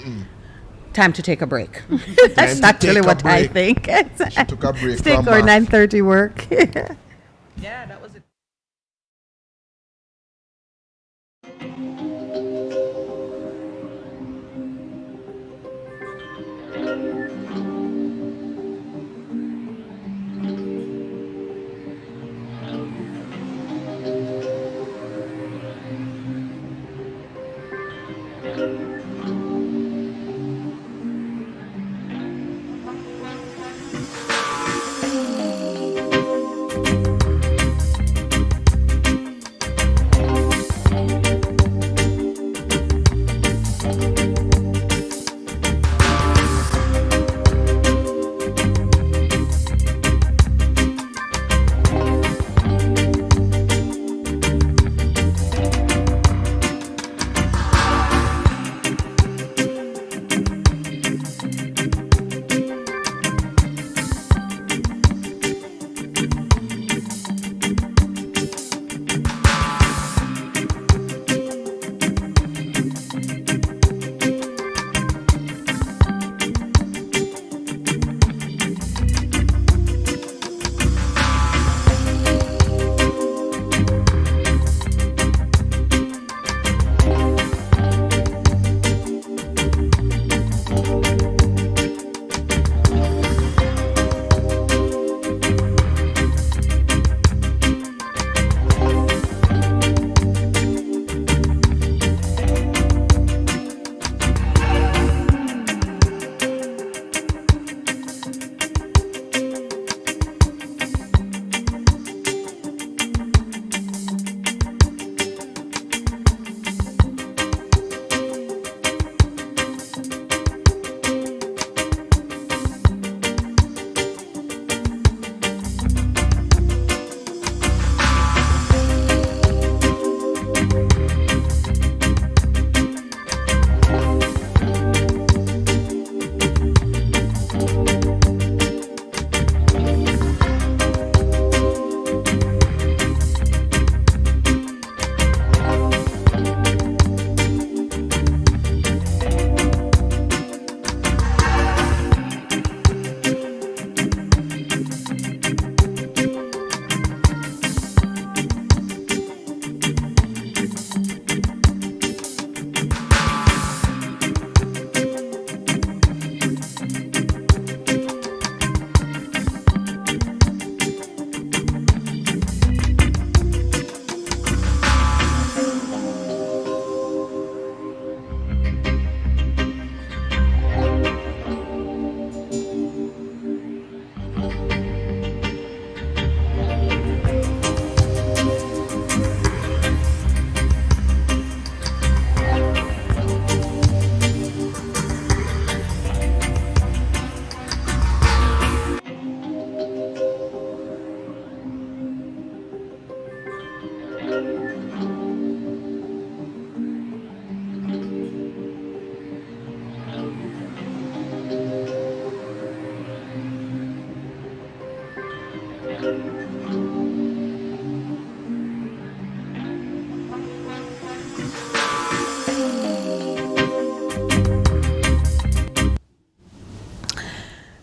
time to take a break. That's to actually take a what I break. think. She took a break Stick from or math. 9:30 work. Yeah, that was it.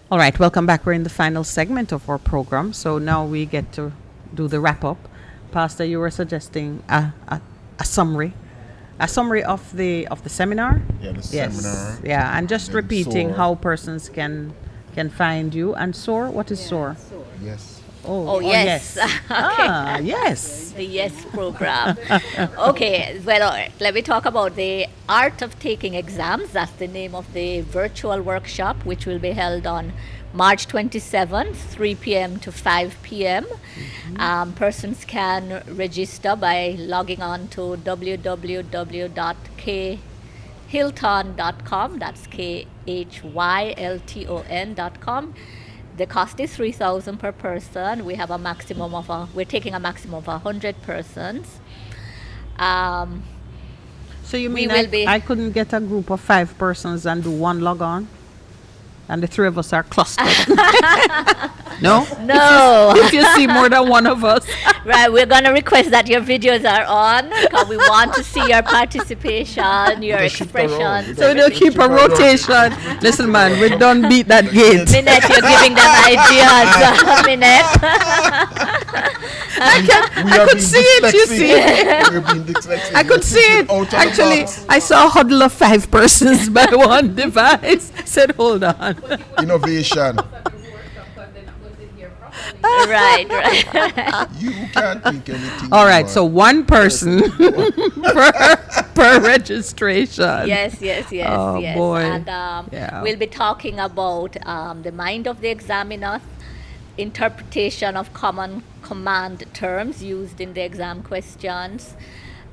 All right, welcome back. We're in the final segment of our program. So now we get to do the wrap up. Pastor, you were suggesting a summary. A summary of the seminar? Yeah, the Yes. seminar. Yeah, and just Then repeating SOAR. how persons can find you. And SOAR, what is SOAR? Yes. Oh, yes. Ah, yes. The YES program. Okay, well, all right. Let me talk about the Art of Taking Exams. That's the name of the virtual workshop, which will be held on March 27th, 3 p.m. to 5 p.m. Persons can register by logging on to www.khylton.com. That's KHYLTON.com. The cost is $3,000 per person. We have a maximum of we're taking a maximum of 100 persons. So you We mean will be- I couldn't get a group of 5 persons and do one log on? And the 3 of us are clustered. No? No. If you see more than one of us. Right, we're going to request that your videos are on because we want to see your participation, your Just shift around. expressions. So we'll keep a rotation. Listen, man, we don't beat that gate. Minette, you're giving them ideas. Minette. We I are could being see it, you see. dyslexic. We're being dyslexic. I could see it. Out of the Actually, box. I saw a huddle of 5 persons by one device. Said, hold on. Innovation. Right. You can't think anything. All right, more. so one person per registration. Yes. Oh, yes. boy. And Yeah. we'll be talking about the mind of the examiner, interpretation of common command terms used in the exam questions,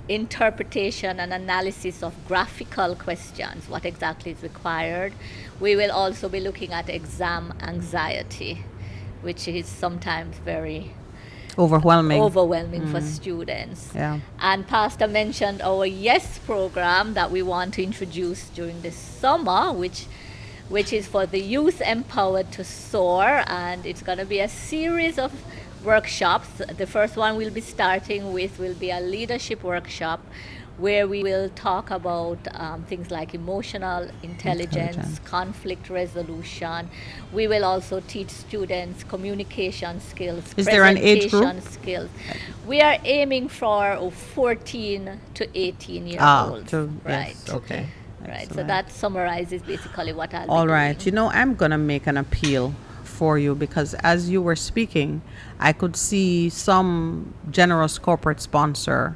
interpretation and analysis of graphical questions, what exactly is required. We will also be looking at exam anxiety, which is sometimes very Overwhelming. for students. Yeah. And Pastor mentioned our YES program that we want to introduce during the summer, which is for the youth empowered to soar, and it's going to be a series of workshops. The first one we'll be starting with will be a leadership workshop where we will talk about things like emotional intelligence, conflict resolution. We will also teach students communication skills, Is there an age group? presentation skills. We are aiming for 14 to 18 year olds. Right. Yes, okay. Right. So Excellent. that summarizes basically what I'll All be right. doing. You know, I'm going to make an appeal for you because as you were speaking, I could see some generous corporate sponsor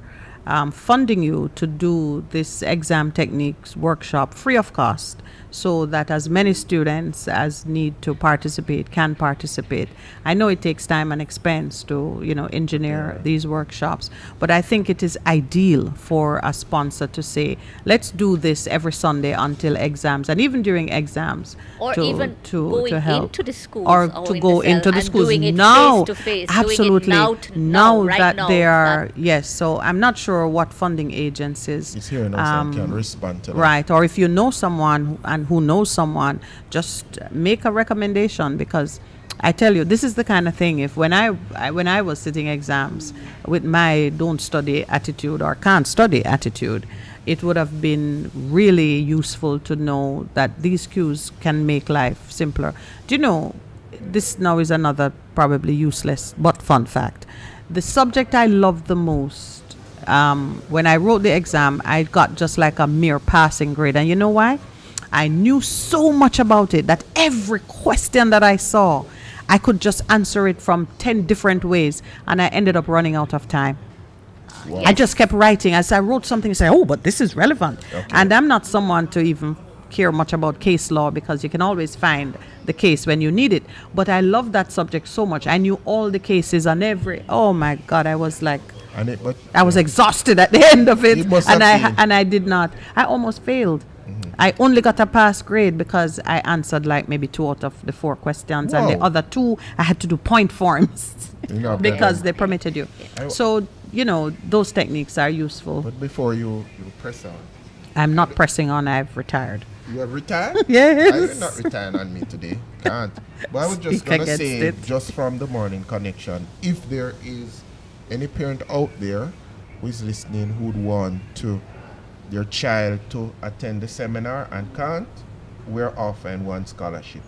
funding you to do this exam techniques workshop free of cost so that as many students as need to participate can participate. I know it takes time and expense to, engineer these workshops, but I think it is ideal for a sponsor to say, let's do this every Sunday until exams and even during exams Or to, even to, going to help. into the schools or or to in go the into cell the and schools doing it now. face-to-face, doing it Absolutely. now to now now, right that now, they are, that- yes. So I'm not sure what funding agencies. It's here now, so I can respond to that. Right, or if you know someone who knows someone, just make a recommendation because I tell you, this is the kind of thing. If when I was sitting exams with my don't study attitude or can't study attitude, it would have been really useful to know that these cues can make life simpler. Do you know? This now is another probably useless but fun fact. The subject I loved the most. When I wrote the exam, I got just like a mere passing grade. And you know why? I knew so much about it that every question that I saw, I could just answer it from 10 different ways. And I ended up running out of time. Wow. I just kept writing. As I wrote something, I say, oh, but this is relevant. Okay. And I'm not someone to even care much about case law because you can always find the case when you need it. But I love that subject so much. I knew all the cases on oh my God, I was like, I was exhausted at the end of it. You must And have been. I did not. I almost failed. I only got a pass grade because I answered like maybe 2 out of the 4 questions, and the Wow. other 2 I had to do point forms Yeah, because but- they permitted you. I- So those techniques are useful. But before you press on, I'm not pressing on. I've retired. you have retired? Yes. I did not retire on me today. Can't. But I was just Speak going to against say, it. just from the morning connection, if there is any parent out there who is listening who would want their child to attend the seminar and can't, we're offering one scholarship.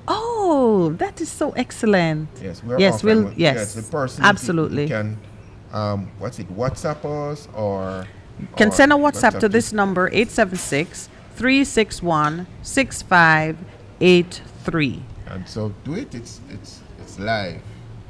Oh, Oh, that is so excellent. Yes, we're Yes, offering. we'll. Yes, the person absolutely. can, WhatsApp us or Can or send a WhatsApp to this number 876-361-6583. And so do it. It's live.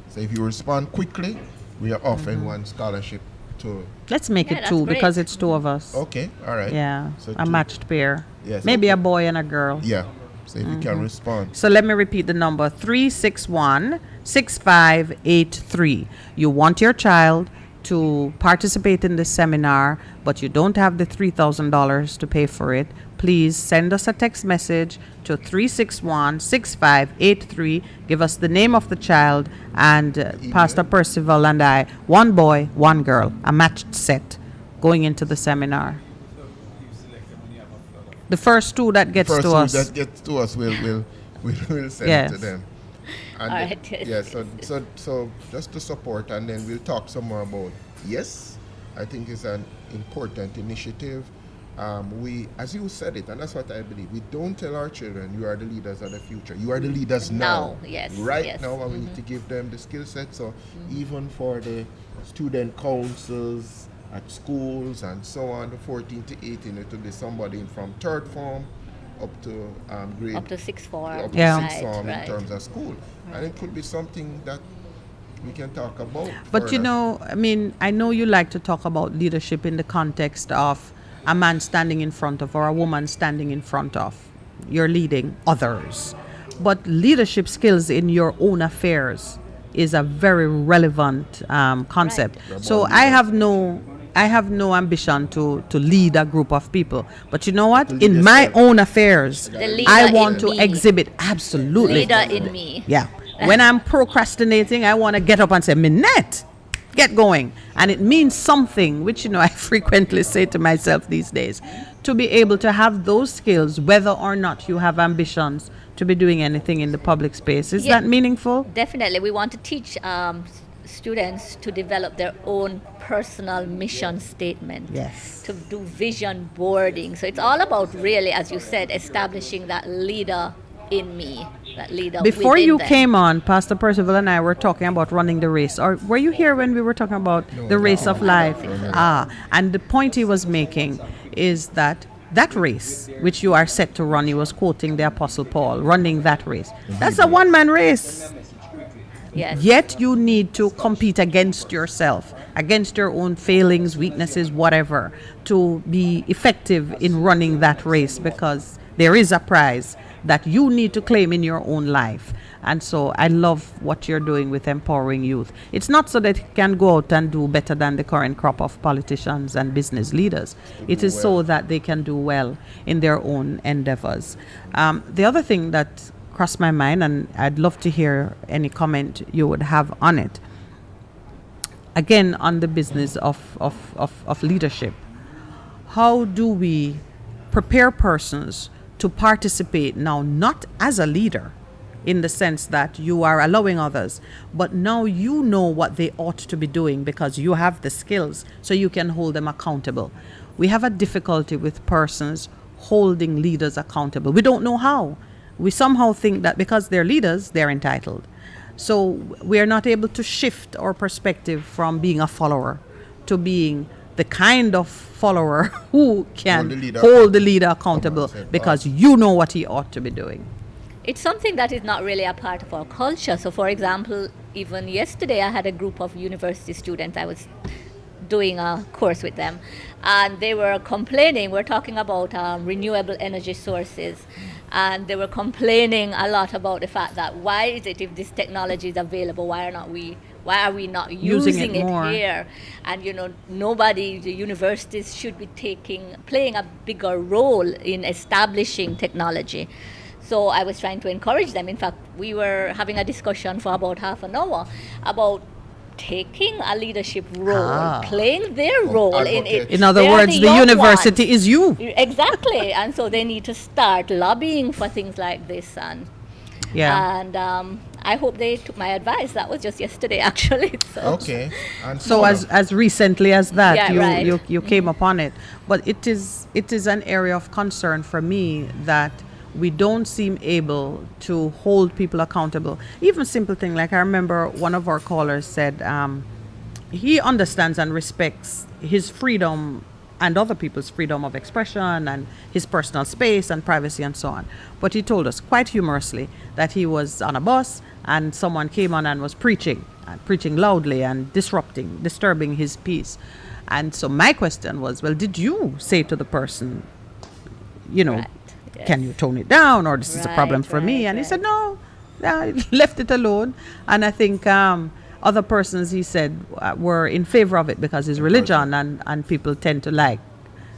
So if you respond quickly, we are offering one scholarship to. Let's make Yeah, it that's two great. because it's two of us. Okay, all right. Yeah, So a two. matched pair. Yes, Maybe okay. a boy and a girl. Yeah. So if you can respond. So let me repeat the number 361-6583. You want your child to participate in this seminar, but you don't have the $3,000 to pay for it. Please send us a text message to 361-6583. Give us the name of the child, and Pastor Percival and I, one boy, one girl, a matched set going into the seminar. The first two that gets First to who us. that gets to us, we'll send Yes. it to them. And All then- right. yeah. So just to support, and then we'll talk some more about. Yes, I think it's an important initiative. We, as you said it, and that's what I believe. We don't tell our children, "You are the leaders of the future." You are the leaders now. Yes, Right yes. now, and we need to give them the skill set. So even for the student councils at schools and so on, the 14 to 18, it will be somebody from third form up to grade Up to sixth form. up to Yeah. sixth form in Right. terms of school, and it could be something that we can talk about. But you further. know, I mean, I know you like to talk about leadership in the context of a man standing in front of or a woman standing in front of. You're leading others. But leadership skills in your own affairs is a very relevant concept. So I have no ambition to lead a group of people. But you know what? lead In my yourself. own affairs, leader I in want to me. exhibit absolutely. Leader in me. Yeah. When I'm procrastinating, I want to get up and say, Minette, get going. And it means something, which, you know, I frequently say to myself these days, to be able to have those skills, whether or not you have ambitions to be doing anything in the public space. Is Yeah. that meaningful? Definitely. We want to teach students to develop their own personal mission statement. Yes. To do vision boarding. So it's all about really, as you said, establishing that leader in me, that leader Before within you them. came on, Pastor Percival and I were talking about running the race. Or were you here when we were talking about the race of life? And the point he was making is that race, which you are set to run, he was quoting the Apostle Paul, running that race. That's a one-man race. Yes. Yet you need to compete against yourself, against your own failings, weaknesses, whatever, to be effective in running that race, because there is a prize that you need to claim in your own life. And so I love what you're doing with empowering youth. It's not so that you can go out and do better than the current crop of politicians and business leaders. It is so that they can do well in their own endeavors. The other thing that crossed my mind, and I'd love to hear any comment you would have on it, again, on the business of leadership. How do we prepare persons to participate now, not as a leader, in the sense that you are allowing others, but now you know what they ought to be doing because you have the skills, so you can hold them accountable. We have a difficulty with persons holding leaders accountable. We don't know how. We somehow think that because they're leaders, they're entitled. So we are not able to shift our perspective from being a follower to being the kind of follower who can hold the leader accountable because you know what he ought to be doing. It's something that is not really a part of our culture. So, for example, even yesterday I had a group of university students. I was doing a course with them, and they were complaining. We're talking about renewable energy sources, and they were complaining a lot about the fact that why is it, if this technology is available, why are we not using it more here? And nobody, the universities should be playing a bigger role in establishing technology. So I was trying to encourage them. In fact, we were having a discussion for about half an hour about taking a leadership role, playing their role in it. In other They're words, the young university ones. is you. Exactly. And so they need to start lobbying for things like this. And I hope they took my advice. That was just yesterday, actually. Okay. And So as recently as that, Yeah, right. you came upon it. But it is an area of concern for me that we don't seem able to hold people accountable. Even simple thing like I remember one of our callers said he understands and respects his freedom and other people's freedom of expression and his personal space and privacy and so on. But he told us quite humorously that he was on a bus and someone came on and was preaching loudly and disturbing his peace. And so my question was, well, did you say to the person, Right. Yes. can you tone it down, or this is a problem for me? And he said, no, I left it alone. And I think other persons, he said, were in favor of it because it's religion, and people tend to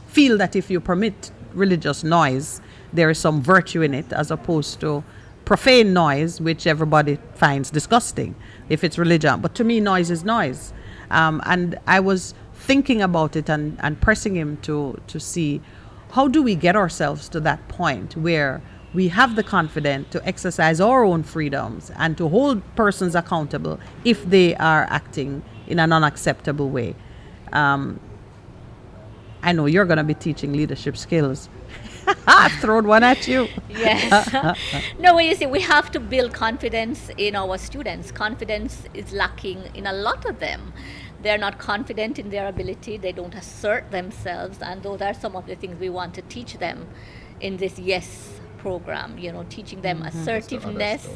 feel that if you permit religious noise, there is some virtue in it, as opposed to profane noise, which everybody finds disgusting if it's religion. But to me, noise is noise. And I was thinking about it and pressing him to see, how do we get ourselves to that point where we have the confidence to exercise our own freedoms and to hold persons accountable if they are acting in an unacceptable way. I know you're going to be teaching leadership skills. I've thrown one at you. Yes. No, you see, we have to build confidence in our students. Confidence is lacking in a lot of them. They're not confident in their ability. They don't assert themselves. And those are some of the things we want to teach them in this YES program, teaching them assertiveness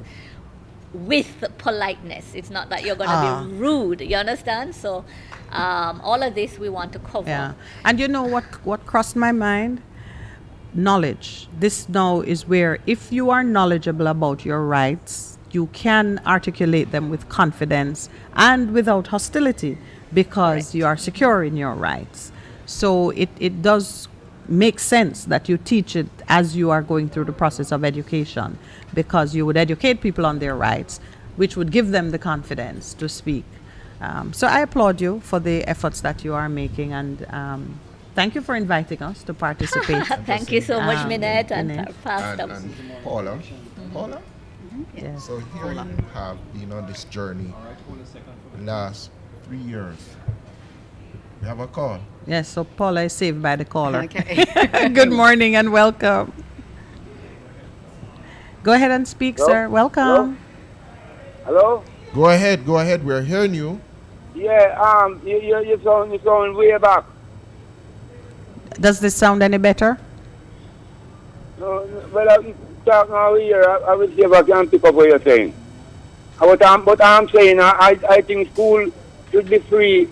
with politeness. It's not that you're going to be rude, you understand? So all of this we want to cover. Yeah. And you know what crossed my mind? Knowledge. This now is where if you are knowledgeable about your rights, you can articulate them with confidence and without hostility, because you are secure in your rights. So it does make sense that you teach it as you are going through the process of education, because you would educate people on their rights, which would give them the confidence to speak. So I applaud you for the efforts that you are making, and thank you for inviting us to participate. Thank you so much, Minette and Minette. Pastor. And Paula, Paula. Yes. So here you have been on this journey last 3 years. We have a call. Yes, so Paula is saved by the caller. Okay. Good morning and welcome. Go ahead and speak, sir. Welcome. Hello? Go ahead. We're hearing you. Yeah, you sound way back. Does this sound any better? No, well, I'm talking now here. I will see if I can pick up what you're saying. But I'm saying, I think school should be free.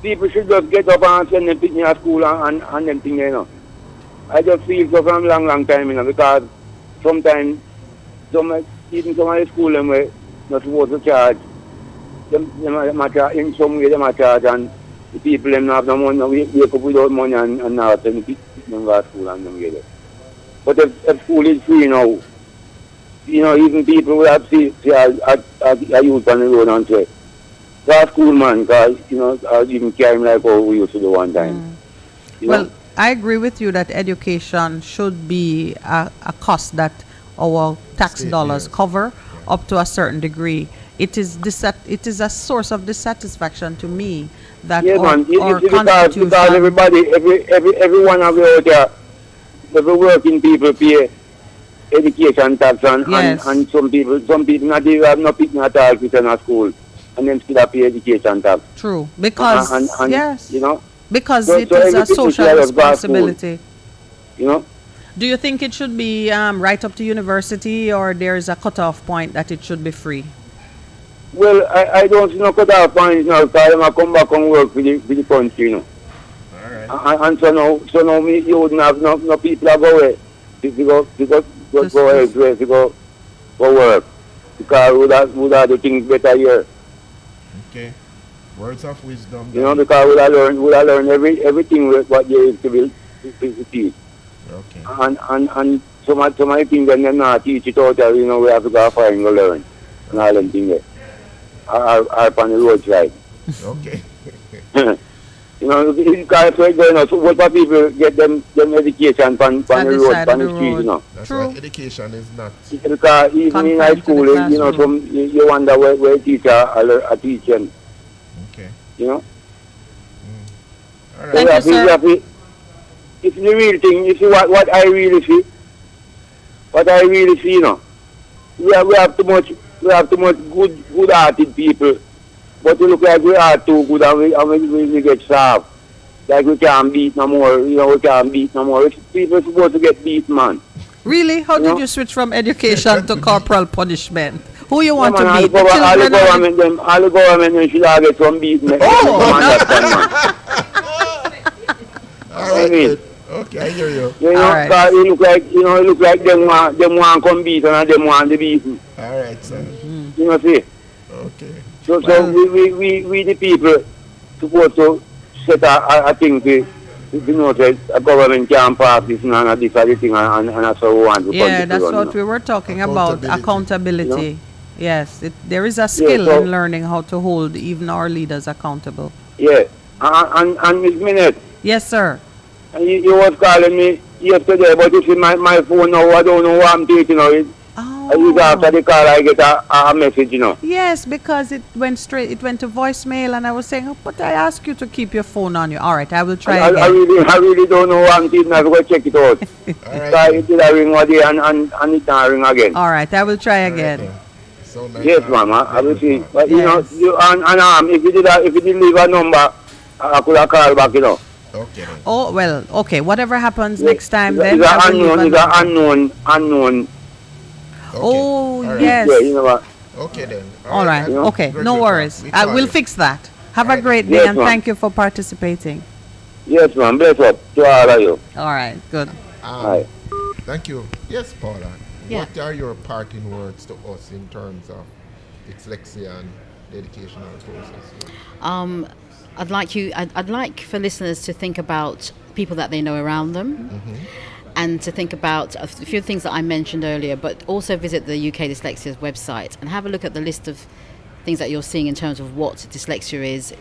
People should just get up and send them to school and them things, I just feel so from long time, because sometimes even some of the school them were not supposed to charge. Them in some way they charge, and the people them not have no money, wake up without money and now send them go to school and them get it. But if school is free now, even people will have to see a youth on the road and say, that's cool, man, because, I even carry him like how we used to do one time. Well, I agree with you that education should be a cost that our tax State, dollars yes. cover up to a certain degree. It is a source of dissatisfaction to me that Yeah, our man, because constitution... everybody, everyone of you out there, every working people pay education tax, Yes. and some people not even have no picking at all to a school, and them still have pay education tax. True, because, and yes, because So- it so is a everything social should have got school. responsibility. Do you think it should be right up to university, or there's a cutoff point that it should be free? Well, I don't see no cut-off point now, because I come back and work for the country, All right. And so now you wouldn't have no people that go away to go elsewhere to go for work, because would have the things better here. Okay. Words of wisdom. Because would have learn everything what there is to be to teach. Okay. And some of the things that they're not teach it out there, we have to go find and go learn. And all them things there. Are on the roadside. Okay. Because so what people get them education on the road, on the street, That's True. why education is not. Because even in high Confined to the school, classroom. you wonder where teacher are teaching, Okay. All Thank right. you, sir. It's the real thing. You see what I really see? what I really see, we have too much good-hearted people, but we look like we are too good and we get starved. Like we can't beat no more, we can't beat no more. People are supposed to get beat, man. Really? How did you switch from education to corporal punishment? Who you want man, to beat? The children all or the government them should have get some beat. All right, good. Okay, I hear you. You know, All right. 'cause it look like them want come beat and them want the beating. All right, son. You know, see. Okay. So we the people supposed to set a thing to say a government can pass this and this other thing and that's how we want to Yeah, continue that's on, what we were talking about, accountability. Yes, there is a so- skill in learning how to hold even our leaders accountable. Yeah. And Miss Minute, Yes, sir. you was calling me yesterday, but you see my phone now, I don't know what I'm taking now. It's after the call I get a message, Yes, because it went to voicemail, and I was saying, but I asked you to keep your phone on you. All right, I will try I again. really don't know what I'm taking. I go check it out. All right. So it did a ring one day and it not ring again. All right, I will try All right, again. then. So nice Yes, to have ma'am. I will see. Yes. But if you did leave a number, I could have called back, Okay, then. Oh, well, okay. Whatever happens next time, It's then a I will leave a it's a number. unknown. Okay. Oh, All right. yes. Yeah, you know what? Okay, then. All right. Yeah. Okay. Good No to worries. talk. We call We'll you. fix that. Have a Right. great day, Yes, and ma'am. thank you for participating. Yes, ma'am. Bless up to all of you. All right. Good. Right. Thank you. Yes, Paula. Yeah. What are your parting words to us in terms of dyslexia and the educational process? I'd like for listeners to think about people that they know around them, and to think about a few things that I mentioned earlier, but also visit the UK Dyslexia's website and have a look at the list of things that you're seeing in terms of what dyslexia is,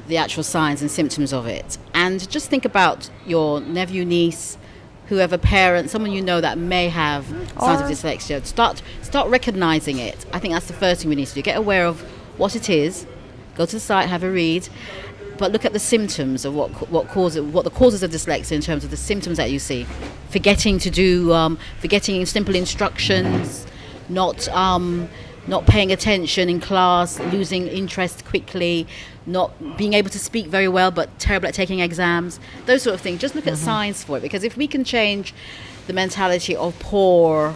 the actual signs and symptoms of it, and just think about your nephew, niece, whoever parent, someone you know that may have signs of dyslexia. Start recognizing it. I think that's the first thing we need to do. Get aware of what it is. Go to the site, have a read, but look at the symptoms of what the causes of dyslexia in terms of the symptoms that you see. Forgetting simple instructions, not paying attention in class, losing interest quickly, not being able to speak very well but terrible at taking exams, those sort of things. Just look at signs for it, because if we can change the mentality of poor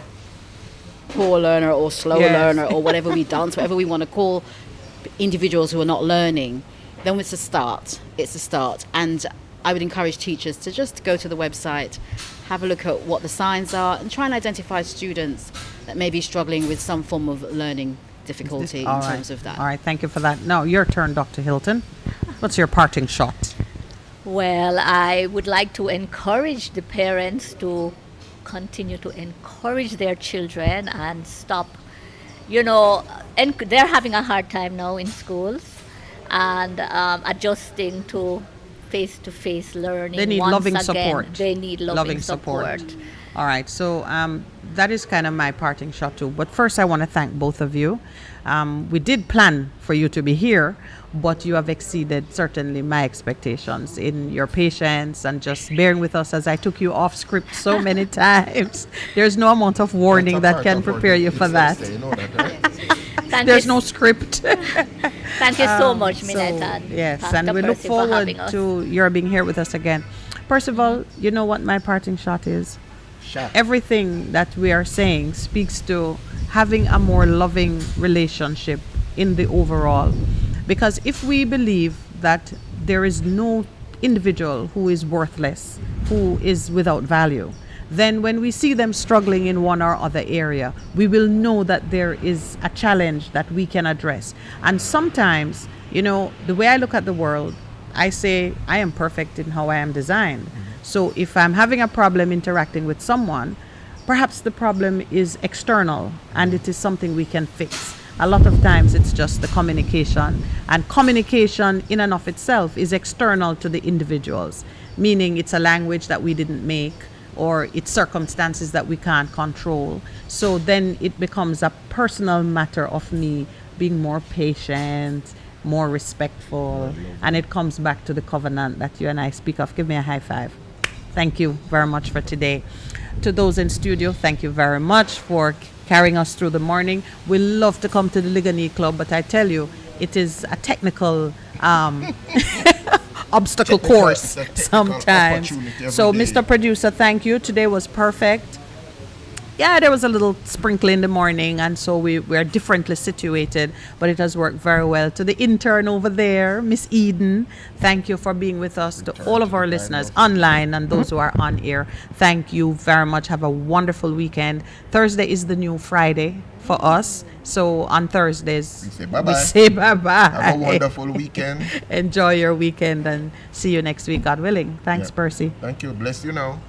learner or slow Yes. learner or whatever we dance, whatever we want to call individuals who are not learning, then it's a start. And I would encourage teachers to just go to the website, have a look at what the signs are, and try and identify students that may be struggling with some form of learning difficulty All in right. terms of that. All right. Thank you for that. Now, your turn, Dr. Hilton. What's your parting shot? Well, I would like to encourage the parents to continue to encourage their children and stop, and they're having a hard time now in schools and adjusting to face-to-face learning. They need once loving again. support. They need loving support. All right. So that is kind of my parting shot too. But first, I want to thank both of you. We did plan for you to be here, but you have exceeded certainly my expectations in your patience and just bearing with us as I took you off script so many times. There's no amount of warning that can prepare you for that. You know that, right? Thank There's you, no script. thank you so much, Minette. And Yes, Pastor and we look Percy, for forward having us. to your being here with us again. Percival, you know what my parting shot is? Shot. Everything that we are saying speaks to having a more loving relationship in the overall. Because if we believe that there is no individual who is worthless, who is without value, then when we see them struggling in one or other area, we will know that there is a challenge that we can address. And sometimes, the way I look at the world, I say I am perfect in how I am designed. So if I'm having a problem interacting with someone, perhaps the problem is external and it is something we can fix. A lot of times it's just the communication, and communication in and of itself is external to the individuals, meaning it's a language that we didn't make, or it's circumstances that we can't control. So then it becomes a personal matter of me being more patient, more respectful, and it comes back to the covenant that you and I speak of. Give me a high five. Thank you very much for today. To those in studio, thank you very much for carrying us through the morning. We love to come to the Ligani Club, but I tell you, it is a technical obstacle course sometimes. So, Mr. Producer, thank you. Today was perfect. Yeah, there was a little sprinkle in the morning, and so we are differently situated, but it has worked very well. To the intern over there, Miss Eden, thank you for being with us. To all of our listeners online and those who are on air, thank you very much. Have a wonderful weekend. Thursday is the new Friday for us. So on Thursdays, We say bye-bye. we say bye-bye. Have a wonderful weekend. Enjoy your weekend and see you next week, God willing. Thanks, Yeah. Percy. Thank you. Bless you now.